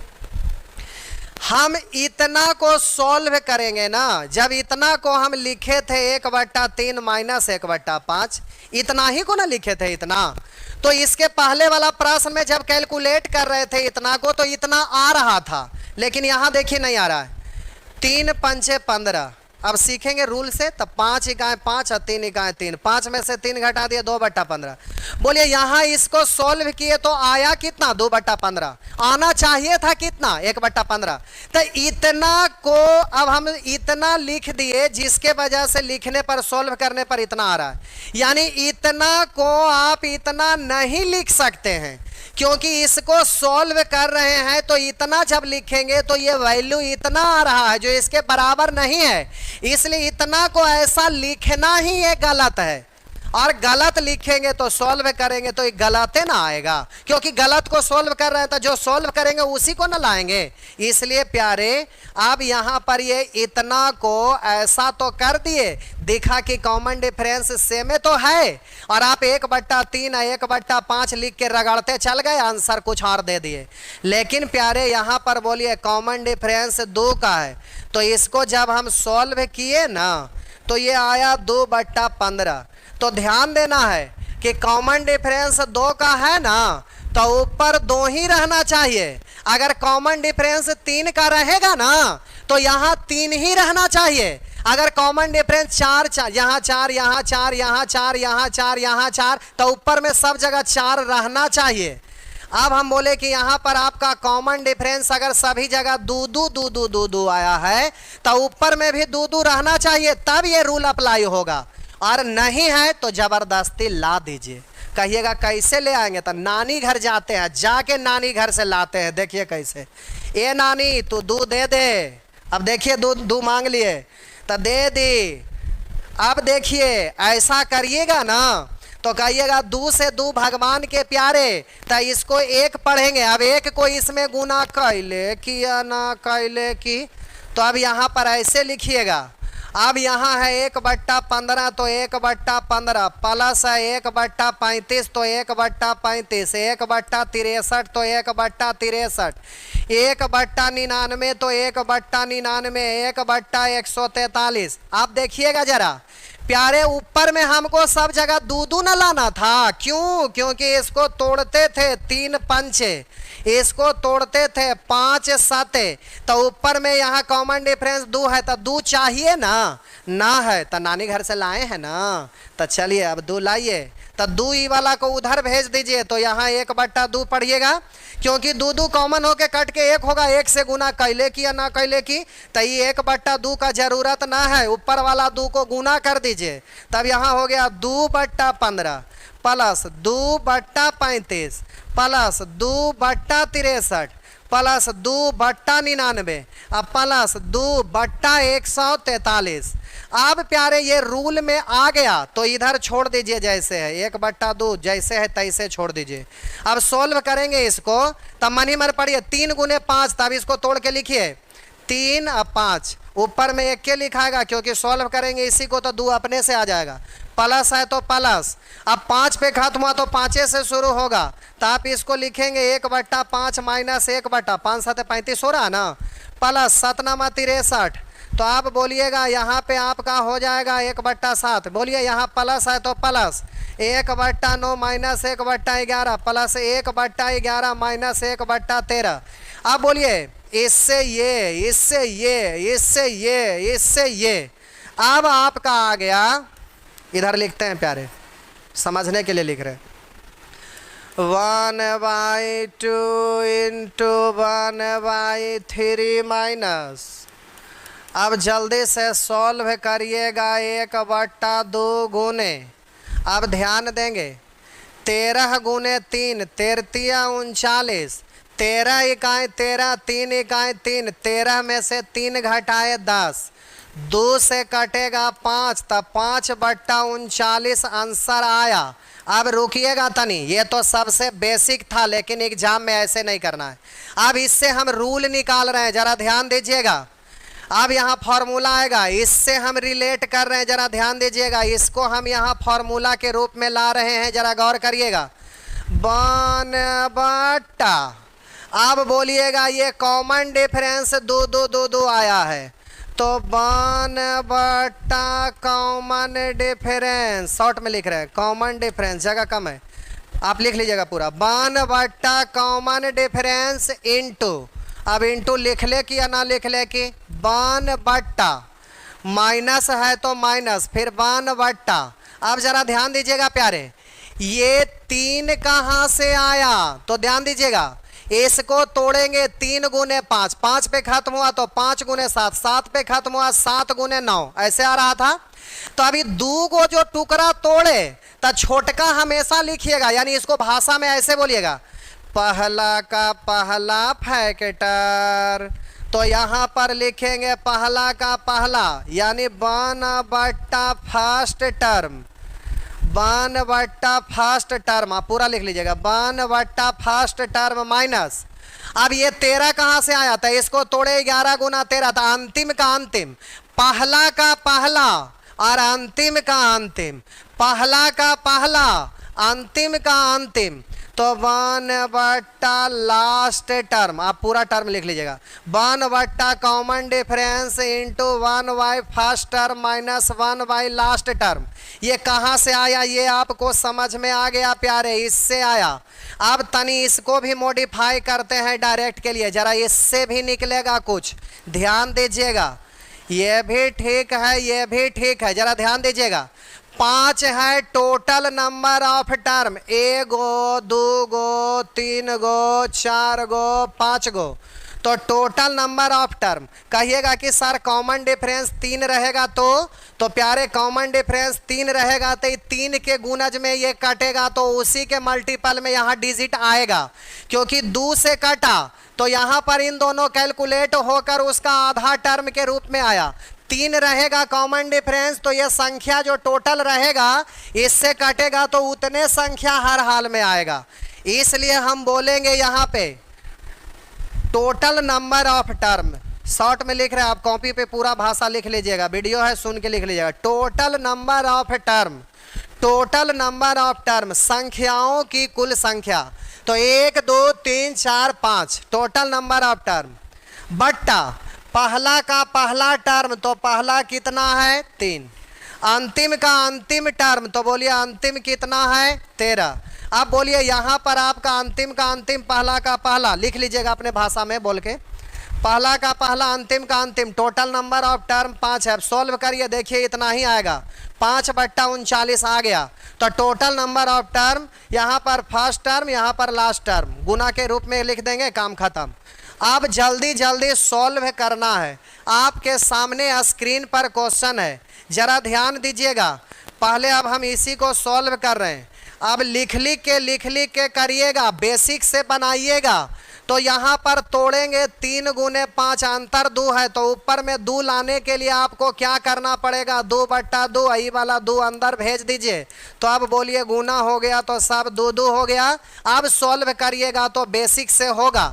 हम इतना को सॉल्व करेंगे ना, जब इतना को हम लिखे थे 1/3 माइनस 1/5, इतना ही को ना लिखे थे इतना, तो इसके पहले वाला प्रश्न में जब कैलकुलेट कर रहे थे इतना को तो इतना आ रहा था, लेकिन यहाँ देखिए नहीं आ रहा है। 3 पंचे 15, अब सीखेंगे रूल से, तब 5 इकाई 5 और 3 इकाई 3, 5 में से 3 घटा दिए 2/15। बोलिए यहाँ इसको सॉल्व किए तो आया कितना 2/15, आना चाहिए था कितना 1/15। तो इतना को अब हम इतना लिख दिए जिसके वजह से लिखने पर सॉल्व करने पर इतना आ रहा है, यानी इतना को आप इतना नहीं लिख सकते हैं क्योंकि इसको सॉल्व कर रहे हैं। तो इतना जब लिखेंगे तो ये वैल्यू इतना आ रहा है जो इसके बराबर नहीं है, इसलिए इतना को ऐसा लिखना ही ये गलत है, और गलत लिखेंगे तो सॉल्व करेंगे तो ये गलत है ना आएगा, क्योंकि गलत को सॉल्व कर रहे हैं तो जो सॉल्व करेंगे उसी को ना लाएंगे। इसलिए प्यारे अब यहाँ पर ये इतना को ऐसा तो कर दिए, दिखा कि कॉमन डिफरेंस सेम तो है, और आप 1/3 1/5 लिख के रगड़ते चल गए, आंसर कुछ और दे दिए। लेकिन प्यारे यहाँ पर बोलिए कॉमन डिफरेंस 2 का है, तो इसको जब हम सॉल्व किए ना तो ये आया 2/15। तो ध्यान देना है कि कॉमन डिफरेंस 2 का है ना तो ऊपर 2 ही रहना चाहिए। अगर कॉमन डिफरेंस 3 का रहेगा ना तो यहाँ 3 ही रहना चाहिए। अगर कॉमन डिफरेंस 4 यहाँ 4 यहाँ 4 यहाँ 4 यहाँ 4 यहाँ 4, तो ऊपर में सब जगह 4 रहना चाहिए। अब हम बोले कि यहाँ पर आपका कॉमन डिफरेंस अगर सभी जगह 2 आया है तो ऊपर में भी 2 रहना चाहिए, तब ये रूल अप्लाई होगा, और नहीं है तो जबरदस्ती ला दीजिए। कहिएगा कैसे ले आएंगे, तो नानी घर जाते हैं, जाके नानी घर से लाते हैं। देखिए कैसे, ए नानी तू दूध दे दे, अब देखिए दूध मांग लिए तो दे दी। अब देखिए ऐसा करिएगा ना तो कहिएगा 2 से 2 भगवान के प्यारे, तो इसको 1 पढ़ेंगे। अब 1 को इसमें गुना कैले किया ना कैले की, तो अब यहाँ पर ऐसे लिखिएगा। अब यहाँ है 1/15 तो 1/15 प्लस है 1/35 तो 1/35, 1/63 तो 1/63, 1/99 तो 1/99, 1/143। आप देखिएगा जरा प्यारे, ऊपर में हमको सब जगह 2 न लाना था। क्यों? क्योंकि इसको तोड़ते थे 3 पंचे, इसको तोड़ते थे 5 7, तो ऊपर में यहाँ कॉमन डिफरेंस 2 है तो 2 चाहिए ना है तो नानी घर से लाए हैं ना, तो चलिए अब 2 लाइए, तो 2 ई वाला को उधर भेज दीजिए। तो यहाँ 1/2 पढ़िएगा, क्योंकि 2 कॉमन होके कट के 1 होगा, 1 से गुना कैले की या ना कैले की, तो ये 1/2 का जरूरत ना है, ऊपर वाला 2 को गुना कर दीजिए। तब यहाँ हो गया 2/15 प्लस 2/35 प्लस 2/63 प्लस 2/99, अब प्लस 2/143। अब प्यारे ये रूल में आ गया तो इधर छोड़ दीजिए जैसे है, 1/2 जैसे है तैसे छोड़ दीजिए। अब सोल्व करेंगे इसको तब मन ही मन पढ़िए, 3 × 5, तब इसको तोड़ के लिखिए 3 और 5, ऊपर में 1 के लिखाएगा क्योंकि सोल्व करेंगे इसी को तो 2 अपने से आ जाएगा, प्लस है तो प्लस। अब 5 पे खत्म हुआ तो 5 से शुरू होगा, तो आप इसको लिखेंगे 1/5 माइनस 1/5 7 35 हो रहा है ना, प्लस 7 9 63। तो आप बोलिएगा यहाँ पे आपका हो जाएगा 1/7, बोलिए यहाँ प्लस है तो प्लस 1/9 माइनस 1/11 प्लस 1/11 माइनस 1/13। अब बोलिए इससे ये, इससे ये, इससे ये, इससे ये। अब आपका आ गया, इधर लिखते हैं प्यारे, समझने के लिए लिख रहे हैं, 1/2 इंटू 1/3 माइनस। अब जल्दी से सॉल्व करिएगा 1/2 गुने, अब ध्यान देंगे 13 × 3 13 39, 13 इकाई 13 3 इकाई 3, 13 में से 3 घटाए 10, 2 से कटेगा 5, तब 5/39 आंसर आया। अब रुकिएगा तनी, ये तो सबसे बेसिक था लेकिन एग्जाम में ऐसे नहीं करना है। अब इससे हम रूल निकाल रहे हैं, जरा ध्यान दीजिएगा। अब यहाँ फॉर्मूला आएगा, इससे हम रिलेट कर रहे हैं, जरा ध्यान दीजिएगा। इसको हम यहाँ फॉर्मूला के रूप में ला रहे हैं, जरा गौर करिएगा। 1/, अब बोलिएगा ये कॉमन डिफरेंस 2 2 2 2 आया है, तो 1/, कॉमन डिफरेंस, शॉर्ट में लिख रहे हैं कॉमन डिफरेंस, जगह कम है आप लिख लीजिएगा पूरा, 1/, कॉमन डिफरेंस इंटू, अब इंटू लिख ले कि या ना लिख ले कि 1/, माइनस है तो माइनस, फिर 1/। अब जरा ध्यान दीजिएगा प्यारे, ये 3 कहाँ से आया, तो ध्यान दीजिएगा, इसको तोड़ेंगे 3 × 5, 5 पे खत्म हुआ तो 5 × 7, 7 पे खत्म हुआ 7 × 9, ऐसे आ रहा था। तो अभी 2 को जो टुकड़ा तोड़े तो छोटका हमेशा लिखिएगा, यानी इसको भाषा में ऐसे बोलिएगा, पहला का पहला फैक्टर, तो यहाँ पर लिखेंगे पहला का पहला, यानी 1/, फर्स्ट टर्म, 1/, फर्स्ट टर्म, आप पूरा लिख लीजिएगा, 1/, फर्स्ट टर्म माइनस। अब ये 13 कहाँ से आया था, इसको तोड़े 11 × 13, था अंतिम का अंतिम, पहला का पहला और अंतिम का अंतिम, पहला का पहला अंतिम का अंतिम, तो 1/, लास्ट टर्म, आप पूरा टर्म लिख लीजिएगा, 1/, common difference into 1/, first term minus 1/, last term. ये कहाँ से आया, ये आपको समझ में आ गया प्यारे, इससे आया। अब तनी इसको भी मॉडिफाई करते हैं डायरेक्ट के लिए, जरा इससे भी निकलेगा कुछ, ध्यान दीजिएगा। ये भी ठीक है, ये भी ठीक है, जरा ध्यान दीजिएगा। 5 है टोटल नंबर ऑफ टर्म, 1 गो 2 गो 3 गो 4 गो 5 गो, तो टोटल नंबर ऑफ टर्म। कहिएगा कि सर कॉमन डिफरेंस 3 रहेगा, तो प्यारे कॉमन डिफरेंस 3 रहेगा तो 3 के गुणज में ये कटेगा तो उसी के मल्टीपल में यहाँ डिजिट आएगा, क्योंकि 2 से कटा तो यहाँ पर इन दोनों कैलकुलेट होकर उसका आधा टर्म के रूप में आया। 3 रहेगा कॉमन डिफरेंस, तो ये संख्या जो टोटल रहेगा इससे कटेगा तो उतने संख्या हर हाल में आएगा। इसलिए हम बोलेंगे यहाँ पे total number of term, short में लिख रहे हैं आप, कॉपी पे पूरा भाषा लिख लीजिएगा, वीडियो है सुन के लिख लीजिएगा। Total number of term, total number of term, संख्याओं की कुल संख्या, तो 1 2 3 4 5 टोटल नंबर ऑफ टर्म, बट्टा पहला का पहला टर्म, तो पहला कितना है 3, अंतिम का अंतिम टर्म, तो बोलिए अंतिम कितना है 13। अब बोलिए यहाँ पर आपका अंतिम का अंतिम, पहला का पहला लिख लीजिएगा अपने भाषा में बोल के, पहला का पहला अंतिम का अंतिम, टोटल नंबर ऑफ टर्म 5 है। अब सॉल्व करिए, देखिए इतना ही आएगा, 5/39 आ गया। तो टोटल नंबर ऑफ टर्म, यहाँ पर फर्स्ट टर्म, यहाँ पर लास्ट टर्म, गुना के रूप में लिख देंगे, काम खत्म। अब जल्दी जल्दी सॉल्व करना है, आपके सामने स्क्रीन पर क्वेश्चन है, जरा ध्यान दीजिएगा। पहले अब हम इसी को सॉल्व कर रहे हैं, अब लिख लिख के करिएगा, बेसिक से बनाइएगा, तो यहाँ पर तोड़ेंगे 3 गुने 5, अंतर 2 है, तो ऊपर में 2 लाने के लिए आपको क्या करना पड़ेगा, 2/2, यही वाला 2 अंदर भेज दीजिए। तो अब बोलिए गुना हो गया तो सब 2 हो गया। अब सॉल्व करिएगा तो बेसिक से होगा।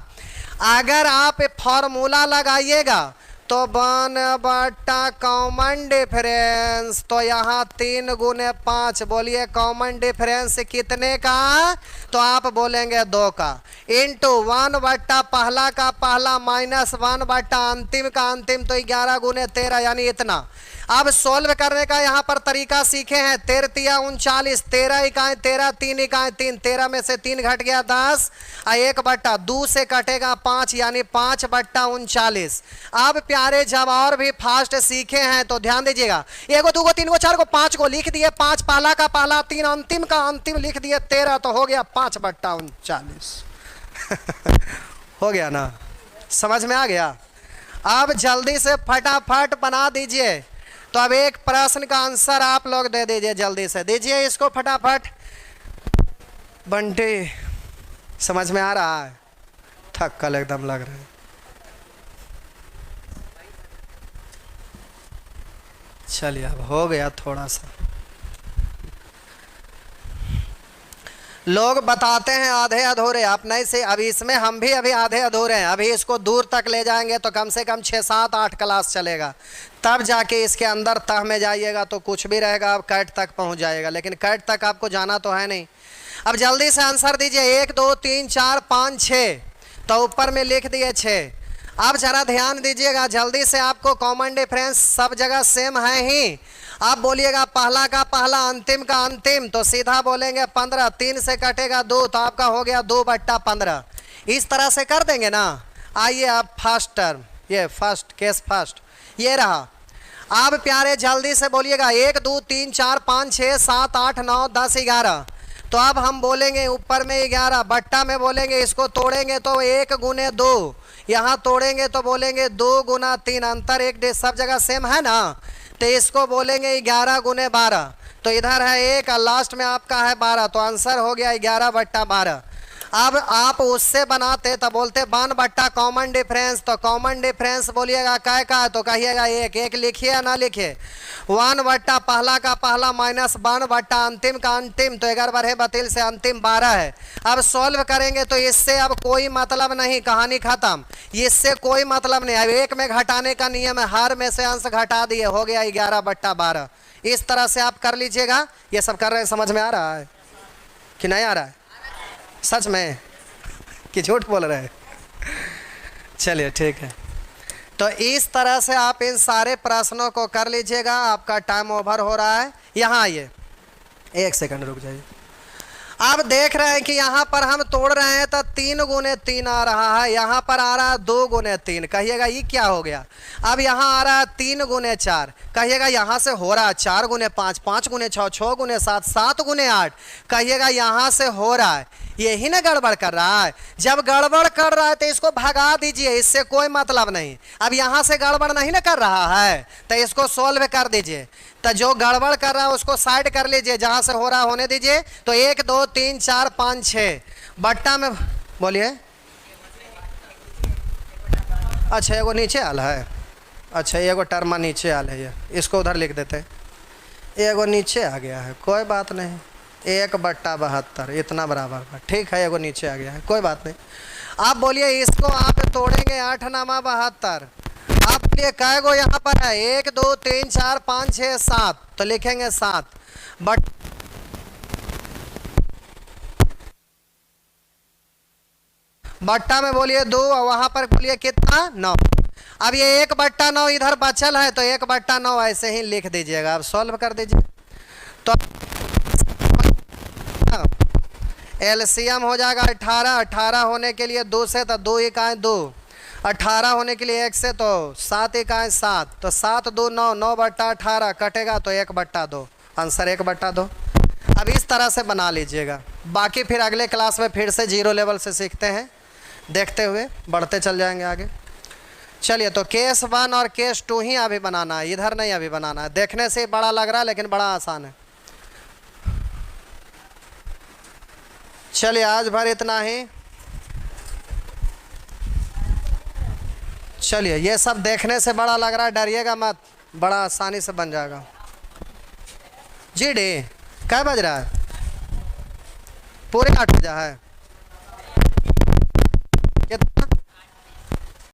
अगर आप फॉर्मूला लगाइएगा तो 1/, कॉमन डिफरेंस, तो यहाँ 3 गुने 5, बोलिए कॉमन डिफरेंस कितने का, तो आप बोलेंगे 2 का, इंटू 1/, पहला का पहला माइनस 1/, अंतिम का अंतिम, तो 11 गुने 13 यानी इतना। अब सोल्व करने का यहाँ पर तरीका सीखे हैं। 13 तिया 39, 13 इकाई 13, 3 इकाई 3, 13 में से 3 घट गया 10, 1/2 से कटेगा 5 यानी 5/39। अब प्यारे जब और भी फास्ट सीखे हैं तो ध्यान दीजिएगा, 1 2 3 4 5 को लिख दिए, 5 पहला का पहला, 3 अंतिम का अंतिम लिख दिए, 13 तो हो गया 5/39। हो गया ना, समझ में आ गया। अब जल्दी से फटाफट बना दीजिए। तो अब एक प्रश्न का आंसर आप लोग दे दीजिए, जल्दी से दीजिए इसको फटाफट। बंटी समझ में आ रहा है, थक्कल एकदम लग रहा है। चलिए अब हो गया थोड़ा सा। लोग बताते हैं आधे अधूरे, अपने से अभी इसमें हम भी अभी आधे अधूरे हैं। अभी इसको दूर तक ले जाएंगे तो कम से कम 6 7 8 क्लास चलेगा, तब जाके इसके अंदर तह में जाइएगा तो कुछ भी रहेगा, अब कैट तक पहुंच जाएगा। लेकिन कैट तक आपको जाना तो है नहीं। अब जल्दी से आंसर दीजिए, 1 2 3 4 5 6, तो ऊपर में लिख दिए 6। अब जरा ध्यान दीजिएगा जल्दी से, आपको कॉमन डिफरेंस सब जगह सेम है ही। आप बोलिएगा पहला का पहला अंतिम का अंतिम, तो सीधा बोलेंगे 15, 3 से कटेगा 2, तो आपका हो गया 2/15। इस तरह से कर देंगे ना। आइए आप फर्स्ट टर्म, ये फर्स्ट केस फर्स्ट ये रहा। आप प्यारे जल्दी से बोलिएगा 1 2 3 4 5 6 7 8 9 10 11, तो अब हम बोलेंगे ऊपर में 11, बट्टा में बोलेंगे इसको तोड़ेंगे तो 1 गुने 2, यहाँ तोड़ेंगे तो बोलेंगे 2 गुना 3, अंतर 1 सब जगह सेम है ना, तो इसको बोलेंगे 11 गुने 12, तो इधर है 1 और लास्ट में आपका है 12, तो आंसर हो गया 11/12। अब आप उससे बनाते तो बोलते 1/, कॉमन डिफरेंस, तो कॉमन डिफरेंस बोलिएगा काय का, तो कहिएगा 1 लिखिए या ना लिखिए, 1/, पहला का पहला माइनस 1/, अंतिम का अंतिम, तो 11 बढ़े 32 से अंतिम 12 है। अब सॉल्व करेंगे तो इससे अब कोई मतलब नहीं, कहानी खत्म, इससे कोई मतलब नहीं। अब 1 में घटाने का नियम है, हर में से अंश घटा दिए, हो गया 11/12। इस तरह से आप कर लीजिएगा। ये सब कर रहे हैं, समझ में आ रहा है कि नहीं आ रहा है? सच में कि झूठ बोल रहे हैं? चलिए ठीक है। तो इस तरह से आप इन सारे प्रश्नों को कर लीजिएगा। आपका टाइम ओवर हो रहा है। यहाँ आइए, 1 सेकंड रुक जाइए। आप देख रहे हैं कि यहाँ पर हम तोड़ रहे हैं तो 3 गुने 3 आ रहा है, यहाँ पर आ रहा है 2 गुने 3, कहिएगा ये क्या हो गया। अब यहाँ आ रहा है 3 गुने 4, कहिएगा यहाँ से हो रहा है 4 गुने 5, 5 गुने 6, 6 गुने 7, 7 गुने 8, कहिएगा यहाँ से हो रहा है। यही ना गड़बड़ कर रहा है। जब गड़बड़ कर रहा है तो इसको भगा दीजिए, इससे कोई मतलब नहीं। अब यहाँ से गड़बड़ नहीं ना कर रहा है तो इसको सोल्व कर दीजिए। तो जो गड़बड़ कर रहा है उसको साइड कर लीजिए, जहाँ से हो रहा है होने दीजिए। तो 1 2 3 4 5 6 बट्टा में बोलिए। अच्छा एगो नीचे आल है, अच्छा एगो टर्मा नीचे आल है, ये इसको उधर लिख देते। एगो नीचे आ गया है, कोई बात नहीं, 1/72 इतना बराबर, ठीक है। एगो नीचे आ गया है, कोई बात नहीं। आप बोलिए इसको आप तोड़ेंगे 8 9 72। आप बोलिए कै गो यहाँ पर है, 1 2 3 4 5 6 7, तो लिखेंगे 7 बट बट्टा में बोलिए 2 और वहां पर बोलिए कितना 9। अब ये 1/9 इधर बचल है तो 1/9 ऐसे ही लिख दीजिएगा। अब सॉल्व कर दीजिए तो एलसीएम हो जाएगा 18। 18 होने के लिए 2 से तो 2 इकाई 2, 18 होने के लिए 1 से तो 7 इकाई 7, तो 7 2 9, 9/18 कटेगा तो 1/2, आंसर 1/2। अब इस तरह से बना लीजिएगा। बाकी फिर अगले क्लास में फिर से 0 लेवल से सीखते हैं, देखते हुए बढ़ते चल जाएंगे आगे। चलिए तो केस 1 और केस 2 ही अभी बनाना है, इधर नहीं अभी बनाना है। देखने से बड़ा लग रहा है लेकिन बड़ा आसान है। चलिए आज भर इतना ही। चलिए, ये सब देखने से बड़ा लग रहा है, डरिएगा मत, बड़ा आसानी से बन जाएगा। जी डी क्या बज रहा है? पूरे 8 बजा है। कितना?